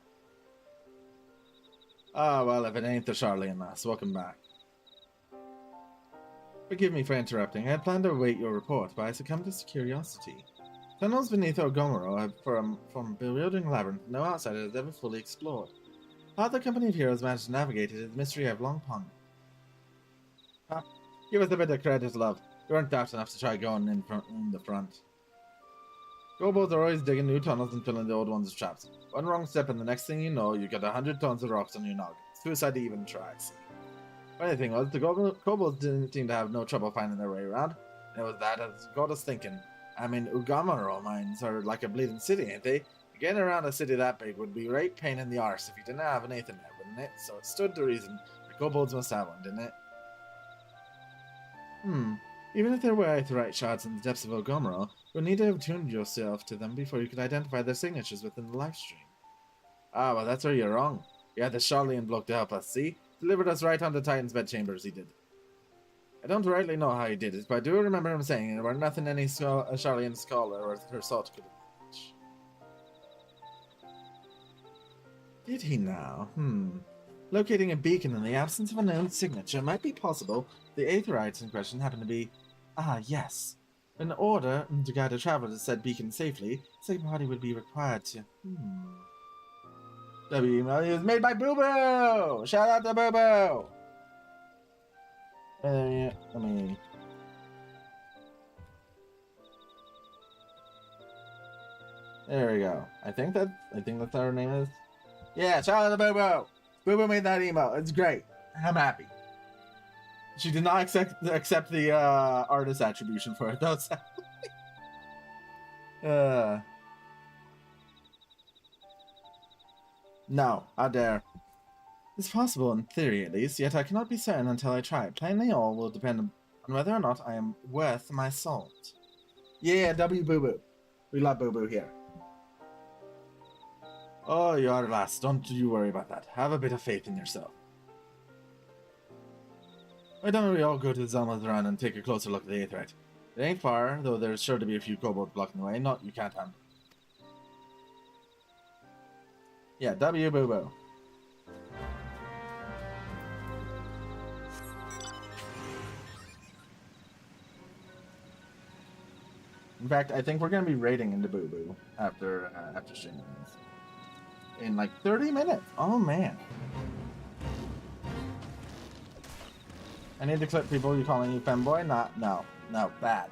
Ah, well, if it ain't the Charlian lass, welcome back. Forgive me for interrupting. I had planned to await your report, but I succumbed to curiosity. Tunnels beneath Ogomoro have, from bewildering labyrinth, no outsider has ever fully explored. How the company of heroes managed to navigate it is a mystery I've long pondered. Give us a bit of credit, love. You weren't daft enough to try going in the front. Kobolds are always digging new tunnels and filling the old ones with traps. One wrong step and the next thing you know, you got 100 tons of rocks on your noggin. Suicide to even try. Funny thing was, the kobolds didn't seem to have no trouble finding their way around. And it was that as got us thinking. I mean, Ugamaro mines are like a bleeding city, ain't they? Getting around a city that big would be a right pain in the arse if you didn't have an Ethernet, wouldn't it? So it stood to reason the kobolds must have one, didn't it? Even if there were Aetherite shards in the depths of Ogomoro, you'll need to have tuned yourself to them before you could identify their signatures within the live stream. Ah, well, that's where you're wrong. You had the Charlian bloke to help us, see? Delivered us right onto Titan's bedchambers, he did. I don't rightly know how he did it, but I do remember him saying there were nothing any Charlian scholar or her salt could reach. Did he now? Locating a beacon in the absence of a known signature might be possible. The Aetherites in question happen to be... Ah, yes. In order to guide a traveler to said beacon safely, second party would be required to. W email is made by Boo Boo! Shout out to Boo Boo! Let me. There we go. I think that's what her name is. Yeah, shout out to Boo Boo! Boo Boo made that email. It's great. I'm happy. She did not accept the artist attribution for it, though. No, how dare. It's possible in theory, at least, yet I cannot be certain until I try. Plainly, all will depend on whether or not I am worth my salt. Yeah, W Boo Boo. We love Boo Boo here. Oh, you are last. Don't you worry about that. Have a bit of faith in yourself. Why don't we all go to Zelma's Run and take a closer look at the Aetheryte? It ain't far, though there's sure to be a few kobolds blocking the way. Not you can't handle. Yeah, W Boo Boo. In fact, I think we're gonna be raiding into Boo Boo after streaming this in like 30 minutes. Oh man. I need to clip people you calling you femboy. No, bad.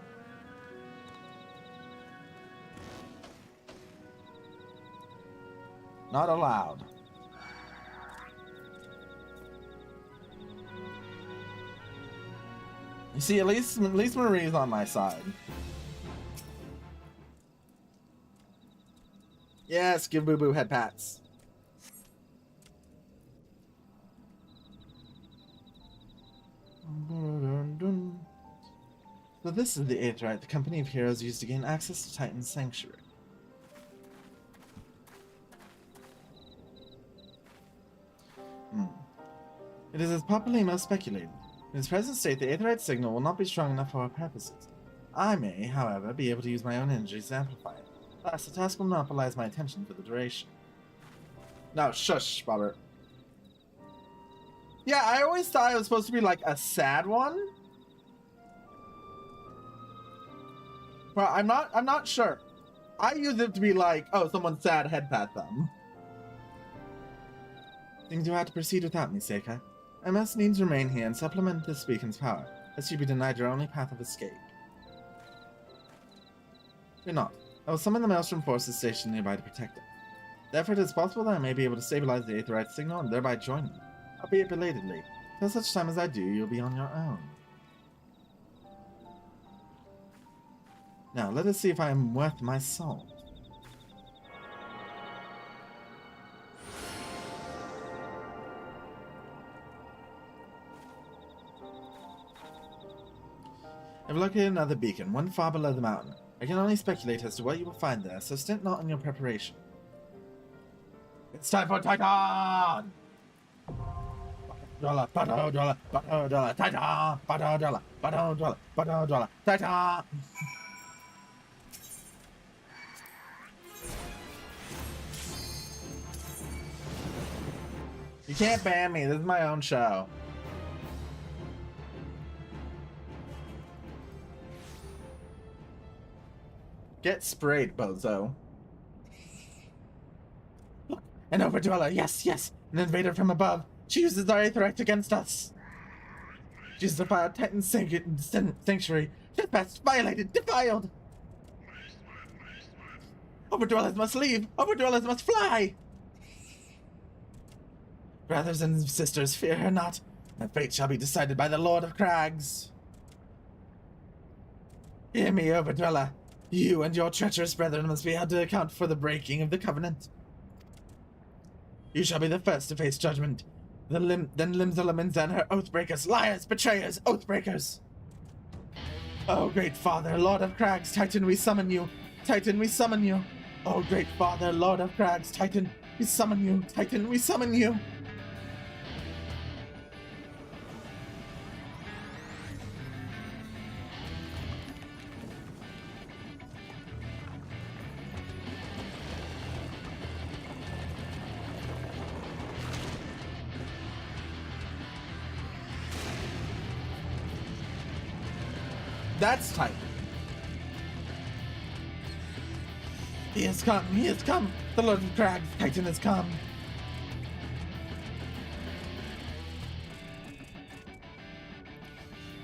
Not allowed. You see, at least Marie's on my side. Yes, give Boo Boo head pats. So this is the Aetheryte the company of heroes used to gain access to Titan's sanctuary. It is as Papalimo speculated. In its present state, the Aetheryte signal will not be strong enough for our purposes. I may, however, be able to use my own energies to amplify it. Thus, the task will monopolize my attention for the duration. Now, shush, Robert. Yeah, I always thought it was supposed to be like a sad one. Well, I'm not sure. I use it to be like, oh, someone's sad, head pat them. Things you have to proceed without me, Seika. I must needs remain here and supplement this beacon's power, lest you be denied your only path of escape. Fear not. I will summon the Maelstrom forces stationed nearby to protect it. Therefore, it is possible that I may be able to stabilize the Aetheryte signal and thereby join you, albeit belatedly. Till such time as I do, you'll be on your own. Now, let us see if I am worth my soul. I've located another beacon, one far below the mountain. I can only speculate as to what you will find there, so stint not in your preparation. It's time for Titan! Dollar, $1, Titan! $1, Titan! You can't ban me, this is my own show. Get sprayed, bozo. Look, an overdweller, yes, an invader from above. She uses our Aetheryte against us. She's defiled Titan's sanctuary. Trespassed, violated, defiled. Overdwellers must leave. Overdwellers must fly. Brothers and sisters, fear her not. Her fate shall be decided by the Lord of Crags. Hear me, Overdweller. You and your treacherous brethren must be held to account for the breaking of the covenant. You shall be the first to face judgment. Then Limzolamins and her oathbreakers, liars, betrayers, oathbreakers. Oh, great Father, Lord of Crags, Titan, we summon you. Titan, we summon you. Oh, great Father, Lord of Crags, Titan, we summon you. Titan, we summon you. That's Titan. He has come, he has come. The Lord of Crags, Titan has come.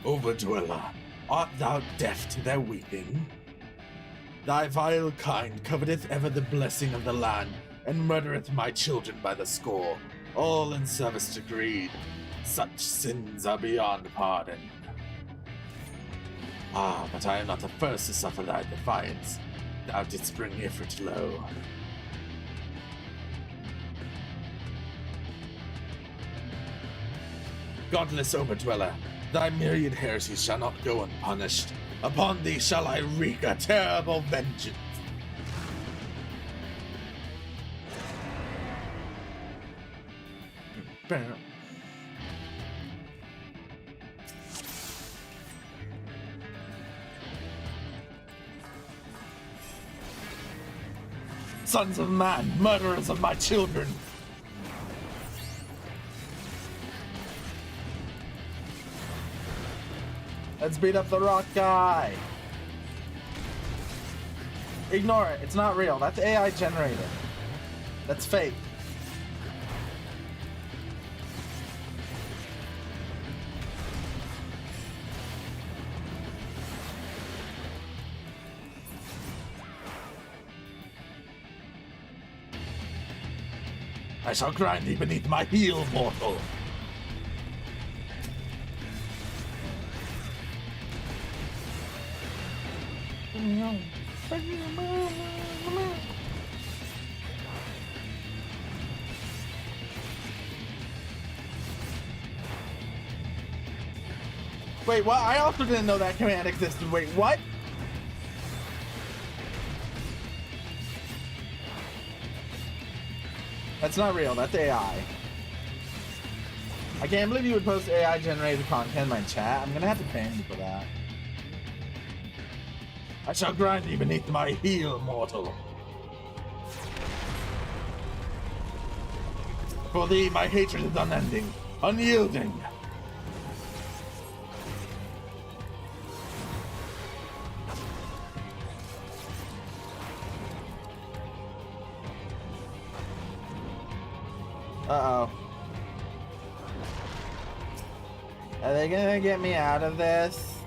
Overdweller, art thou deaf to their weeping? Thy vile kind coveteth ever the blessing of the land, and murdereth my children by the score, all in service to greed. Such sins are beyond pardon. Ah, but I am not the first to suffer thy defiance. Thou didst bring Ifrit low. Godless Overdweller, thy myriad heresies shall not go unpunished. Upon thee shall I wreak a terrible vengeance. Bam. Sons of man, murderers of my children. Let's beat up the rock guy. Ignore it. It's not real. That's AI generated. That's fake. I shall grind thee beneath my heel, mortal. Wait, what? I also didn't know that command existed. Wait, what? That's not real. That's AI. I can't believe you would post AI generated content in my chat. I'm gonna have to ban you for that. I shall grind thee beneath my heel, mortal. For thee, my hatred is unending, unyielding. Uh-oh. Are they gonna get me out of this?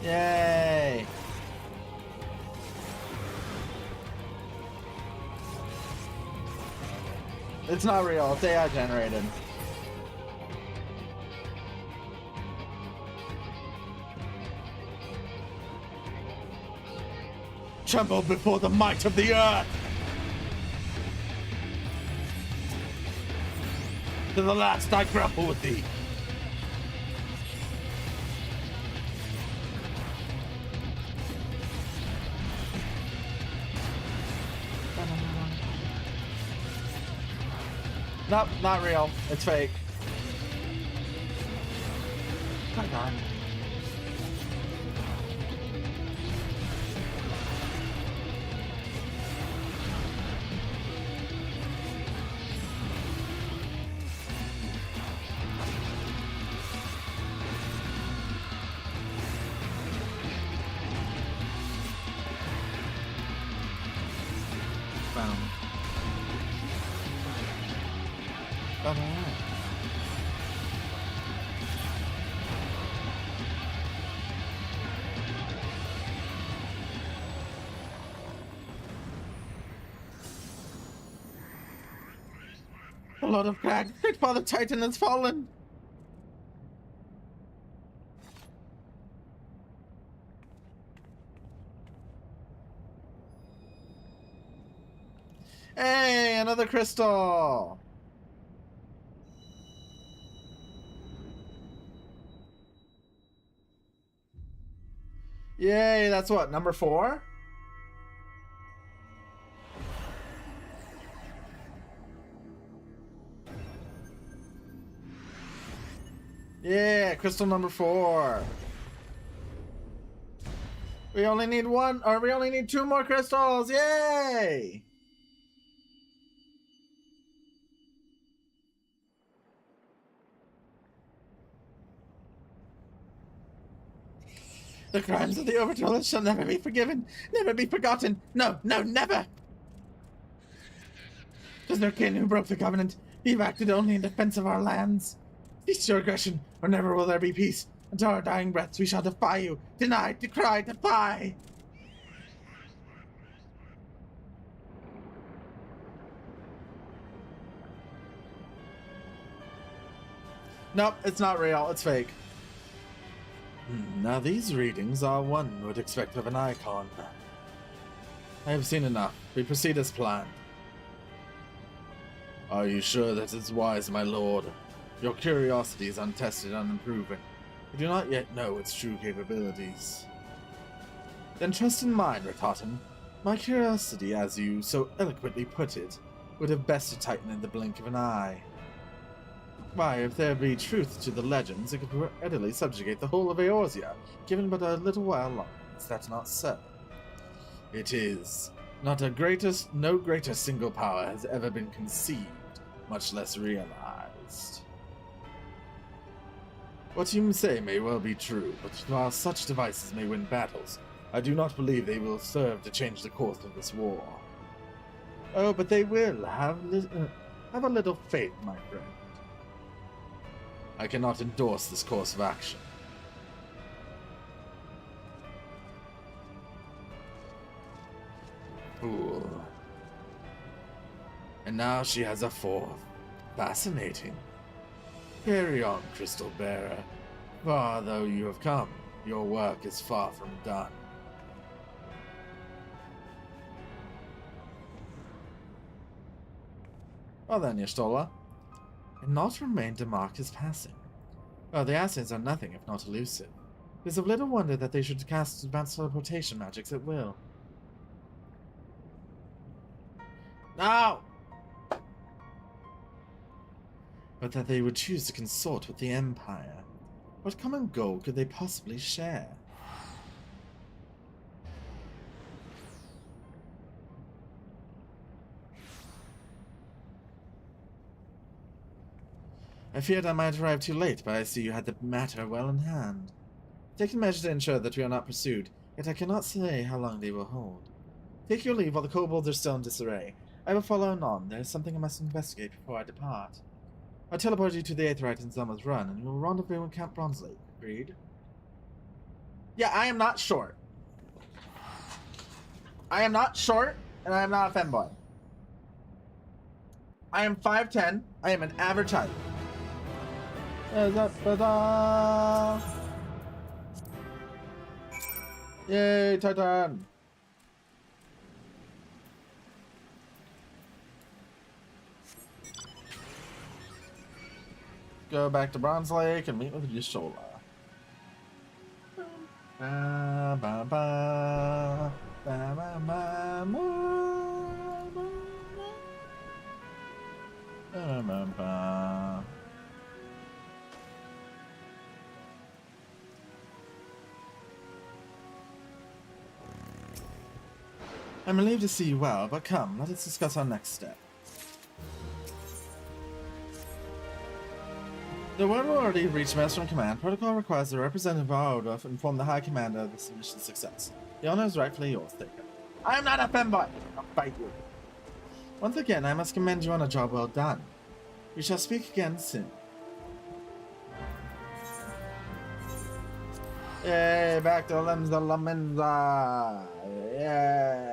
Yay! It's not real, it's AI generated. Tremble before the might of the earth! To the last I grapple with thee! Nope, not real. It's fake. Come on. Boom. The Lord of Crag, great Father Titan has fallen. Hey, another crystal. Yay, that's what, number 4? Yeah, crystal number 4. We only need 1, or we only need 2 more crystals. Yay! The crimes of the Overtrollers shall never be forgiven, never be forgotten. No, no, never! 'Twas their kin who broke the covenant. We've acted only in defense of our lands. Cease your aggression, or never will there be peace. Until our dying breaths we shall defy you. Deny, decry, defy! Nope, it's not real. It's fake. Now these readings are one would expect of an icon. I have seen enough. We proceed as planned. Are you sure that it's wise, my lord? Your curiosity is untested and unproven. We do not yet know its true capabilities. Then trust in mine, Rataten. My curiosity, as you so eloquently put it, would have best to tighten in the blink of an eye. Why, if there be truth to the legends, it could readily subjugate the whole of Eorzea, given but a little while longer. Is that not so? It is. No greater single power has ever been conceived, much less realized. What you say may well be true, but while such devices may win battles, I do not believe they will serve to change the course of this war. Oh, but they will. Have a little faith, my friend. I cannot endorse this course of action. Fool. And now she has a fourth. Fascinating. Carry on, Crystal Bearer. Far though you have come, your work is far from done. Well then, Y'shtola. And not remain to mark his passing. Oh, the assays are nothing if not elusive. It is of little wonder that they should cast advanced teleportation magics at will. No! But that they would choose to consort with the Empire. What common goal could they possibly share? I feared I might arrive too late, but I see you had the matter well in hand. Taking measures to ensure that we are not pursued, yet I cannot say how long they will hold. Take your leave while the kobolds are still in disarray. I will follow on. There is something I must investigate before I depart. I'll teleport you to the Aetheryte in Zelma's Run, and you will rendezvous in Camp Bronze Lake. Agreed? Yeah, I am not short. I am not short, and I am not a femboy. I am 5'10". I am an average height. Yay, Titan! Go back to Bronze Lake and meet with Y'shtola. Ba, ba, ba, ba, ba, ba, ba, ba, ba. I'm relieved to see you well, but come, let us discuss our next step. The word will already reach Master in Command. Protocol requires the representative of our order to inform the High Commander of this mission's success. The honor is rightfully yours, take it. I am not a femboy! I'll fight you. Once again, I must commend you on a job well done. We shall speak again soon. Yay, back to Lemza Lamenza! Yay!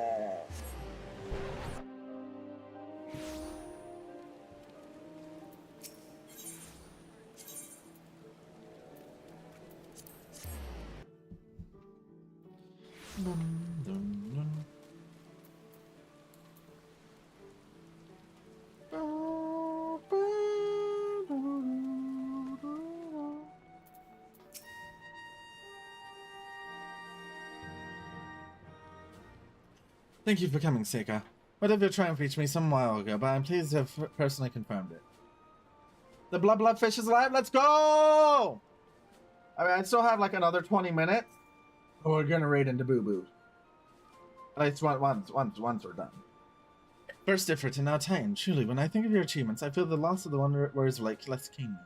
Thank you for coming, Seika. Word of your triumph reached me some while ago, but I'm pleased to have personally confirmed it. The blood fish is alive. Let's go! I mean, I still have like another 20 minutes. Or we're gonna raid into Boo Boo. At least once we're done. First effort and now Titan. Truly, when I think of your achievements, I feel the loss of the Warriors of Lake less keenly.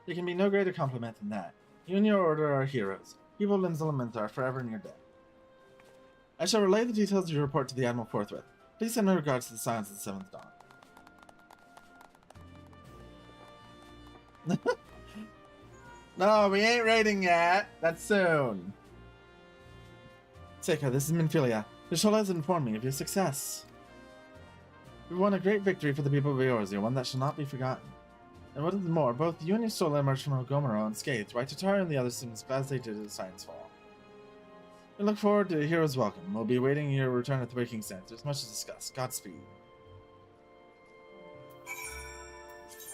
There can be no greater compliment than that. You and your order are heroes. Evil Limbs Elemental are forever in your debt. I shall relay the details of your report to the Admiral forthwith. Please send my regards to the Scions of the Seventh Dawn. No, we ain't raiding yet. That's soon. Seika, this is Minfilia. Vishola has informed me of your success. We won a great victory for the people of Eorzea, one that shall not be forgotten. And what is more, both you and your soul emerged from Gomorrah unscathed, while Tatara and the others seemed as bad as they did at Science Fall. We look forward to a hero's welcome. We'll be awaiting your return at the Waking Sands. There's much to discuss. Godspeed.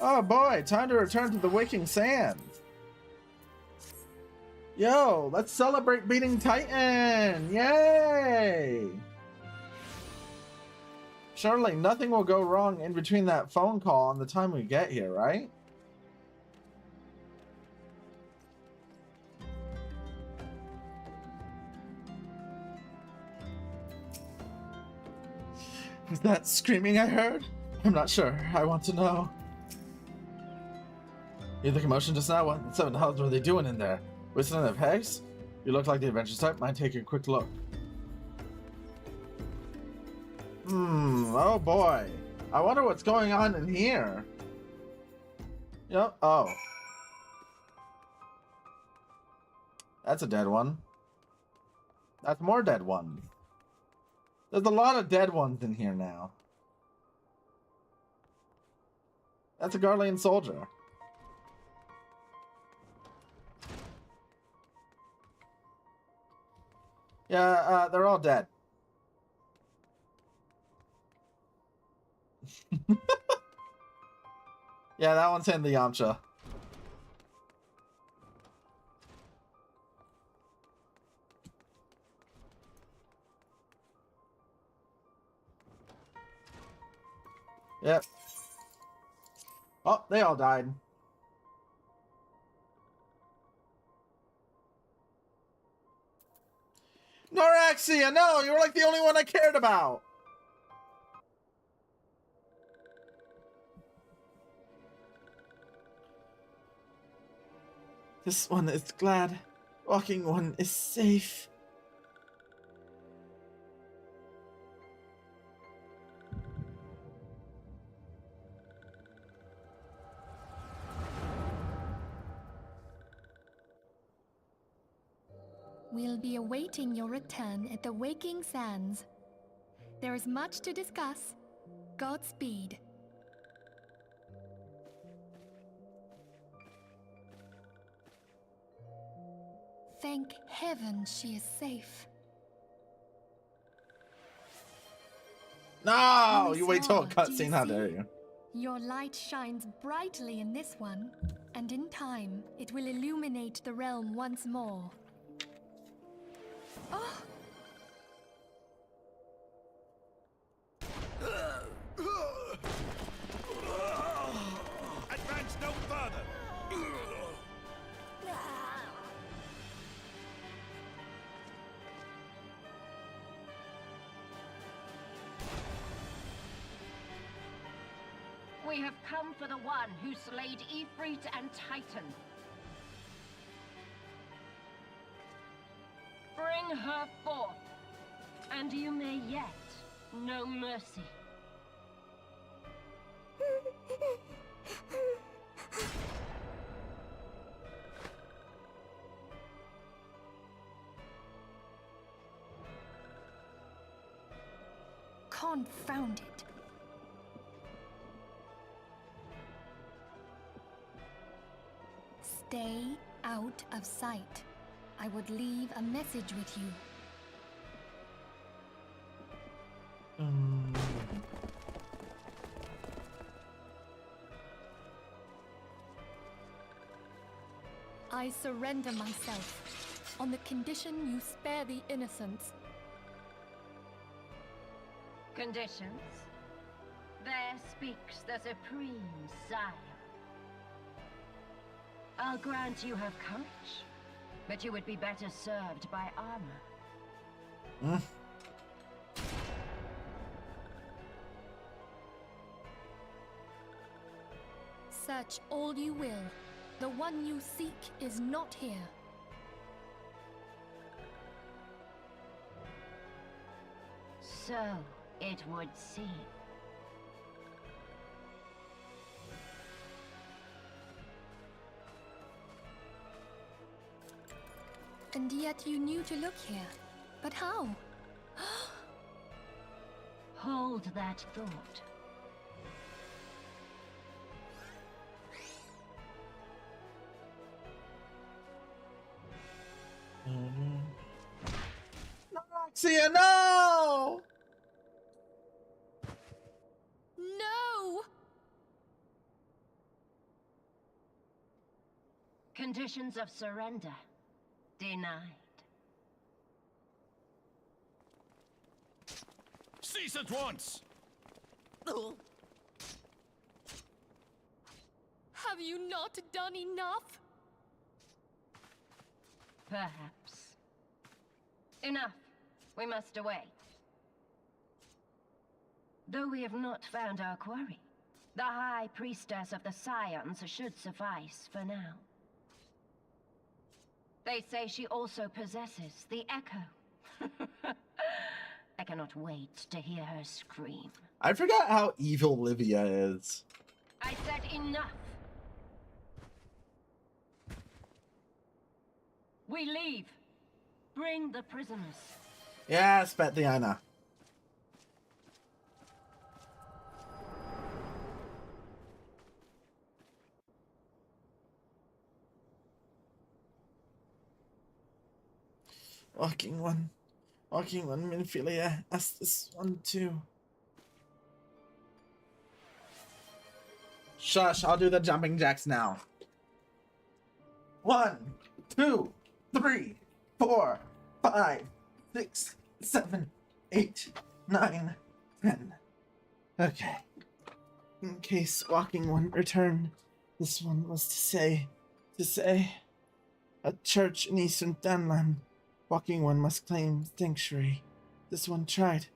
Oh boy, time to return to the Waking Sands. Yo, let's celebrate beating Titan! Yay! Surely nothing will go wrong in between that phone call and the time we get here, right? Was that screaming I heard? I'm not sure. I want to know. You hear the commotion just now? What the hells were they doing in there? Whistling of hags? You look like the adventure type. Mind taking a quick look. Oh boy. I wonder what's going on in here. Yep. Oh. That's a dead one. That's more dead ones. There's a lot of dead ones in here now. That's a Garlean soldier. Yeah, they're all dead. Yeah, that one's in the Yamcha. Yep. Oh, they all died. Noraxia, no, you were like the only one I cared about. This one is glad. Walking one is safe. We'll be awaiting your return at the Waking Sands. There is much to discuss. Godspeed. Thank heaven she is safe. No, you wait till a Louisoix, do cutscene. you How see? dare you? Your light shines brightly in this one, and in time, it will illuminate the realm once more. Oh! Advance no further! We have come for the one who slayed Ifrit and Titan. Bring her forth, and you may yet know mercy. Confound it. Stay out of sight. I would leave a message with you. I surrender myself on the condition you spare the innocents. Conditions? There speaks the Supreme Sire. I'll grant you have courage, but you would be better served by armor. Search all you will. The one you seek is not here. So it would seem. And yet you knew to look here. But how? Hold that thought. Alexia, no! No! Conditions of surrender denied. Cease at once! Have you not done enough? Perhaps. Enough. We must away. Though we have not found our quarry, the High Priestess of the Scions should suffice for now. They say she also possesses the Echo. I cannot wait to hear her scream. I forgot how evil Livia is. I said enough. We leave. Bring the prisoners. Yes, Bethiana. Walking one, Minfilia. Ask this one too. Shush, I'll do the jumping jacks now. 1, 2, 3, 4, 5, 6, 7, 8, 9, 10. Okay. In case walking one returned, this one was to say, a church in eastern Dunland. Walking one must claim sanctuary. This one tried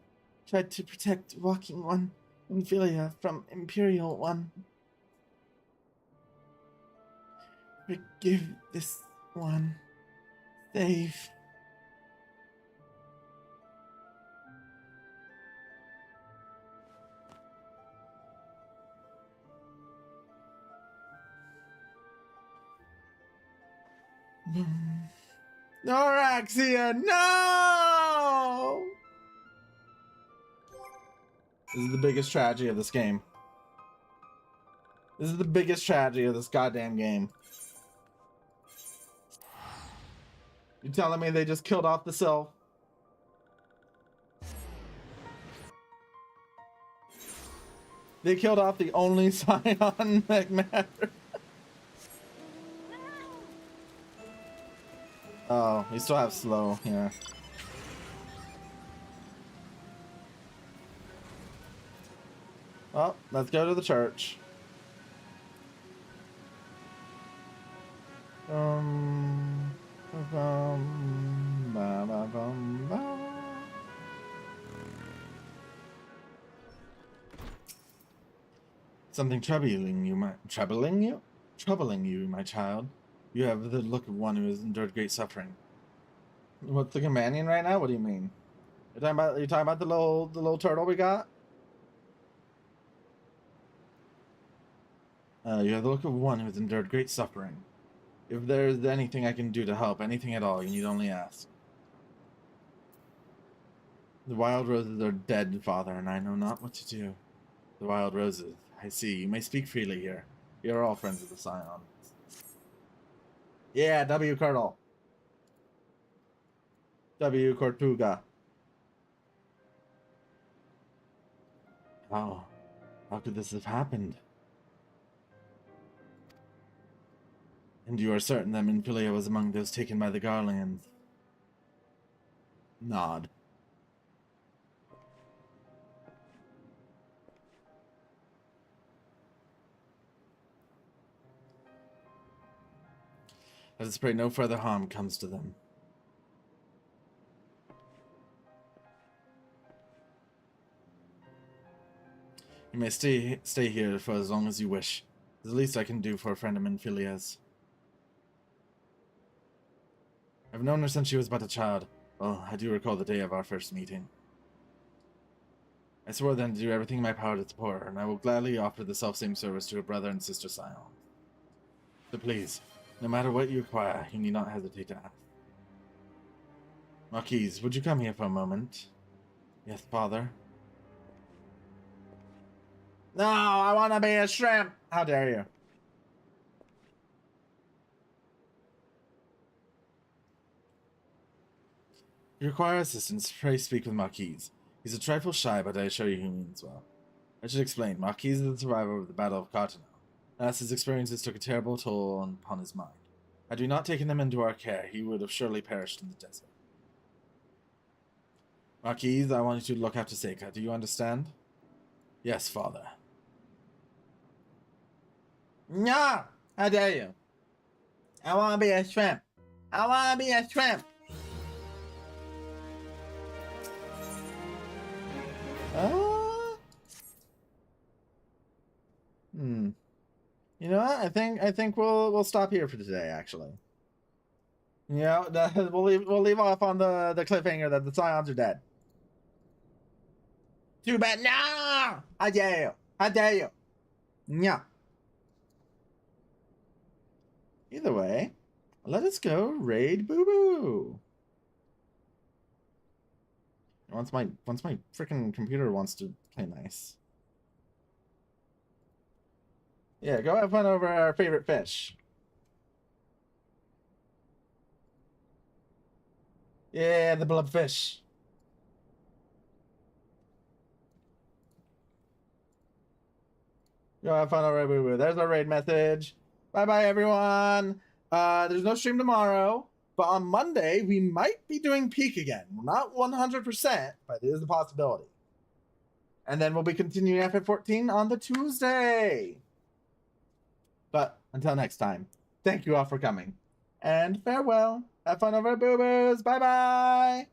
to protect Walking One and Philia from Imperial One. Forgive this one. Save. Noraxia, no! This is the biggest tragedy of this game. This is the biggest tragedy of this goddamn game. You telling me they just killed off the self? They killed off the only scion that mattered. Oh, we still have slow here. Well, let's go to the church. Ba, ba, bum, ba. Something troubling you, my child. You have the look of one who has endured great suffering. What's the companion right now? What do you mean? You talking about the little turtle we got? You have the look of one who has endured great suffering. If there's anything I can do to help, anything at all, you need only ask. The wild roses are dead, father, and I know not what to do. The wild roses, I see. You may speak freely here. We are all friends of the Scion. Yeah, W. Curdle. W. Cortuga. How could this have happened? And you are certain that Minfilia was among those taken by the Garlands? Nod. Let us pray no further harm comes to them. You may stay here for as long as you wish. It's the least I can do for a friend of Minfilia's. I've known her since she was but a child. Well, I do recall the day of our first meeting. I swore then to do everything in my power to support her, and I will gladly offer the self-same service to her brother and sister Scion. So please, no matter what you require, you need not hesitate to ask. Marquise, would you come here for a moment? Yes, father. No, I want to be a shrimp! How dare you? If you require assistance, pray speak with Marquise. He's a trifle shy, but I assure you he means well. I should explain. Marquise is the survivor of the Battle of Cartano. As his experiences took a terrible toll upon his mind. Had we not taken him into our care, he would have surely perished in the desert. Marquise, I want you to look after Seika. Do you understand? Yes, father. No! How dare you? I want to be a shrimp. I want to be a shrimp. You know what? I think we'll stop here for today. Actually, yeah, we'll leave off on the cliffhanger that the Scions are dead. Too bad. No! How dare you? How dare you? No. Either way, let us go raid Boo Boo. Once my freaking computer wants to play nice. Yeah, go have fun over our favorite fish. Yeah, the blobfish. Go have fun over Boo Boo. There's our raid message. Bye-bye, everyone. There's no stream tomorrow, but on Monday, we might be doing Peak again. Not 100%, but it is a possibility. And then we'll be continuing FF14 on the Tuesday. But until next time, thank you all for coming. And farewell. Have fun over at Boo Boo's. Bye-bye.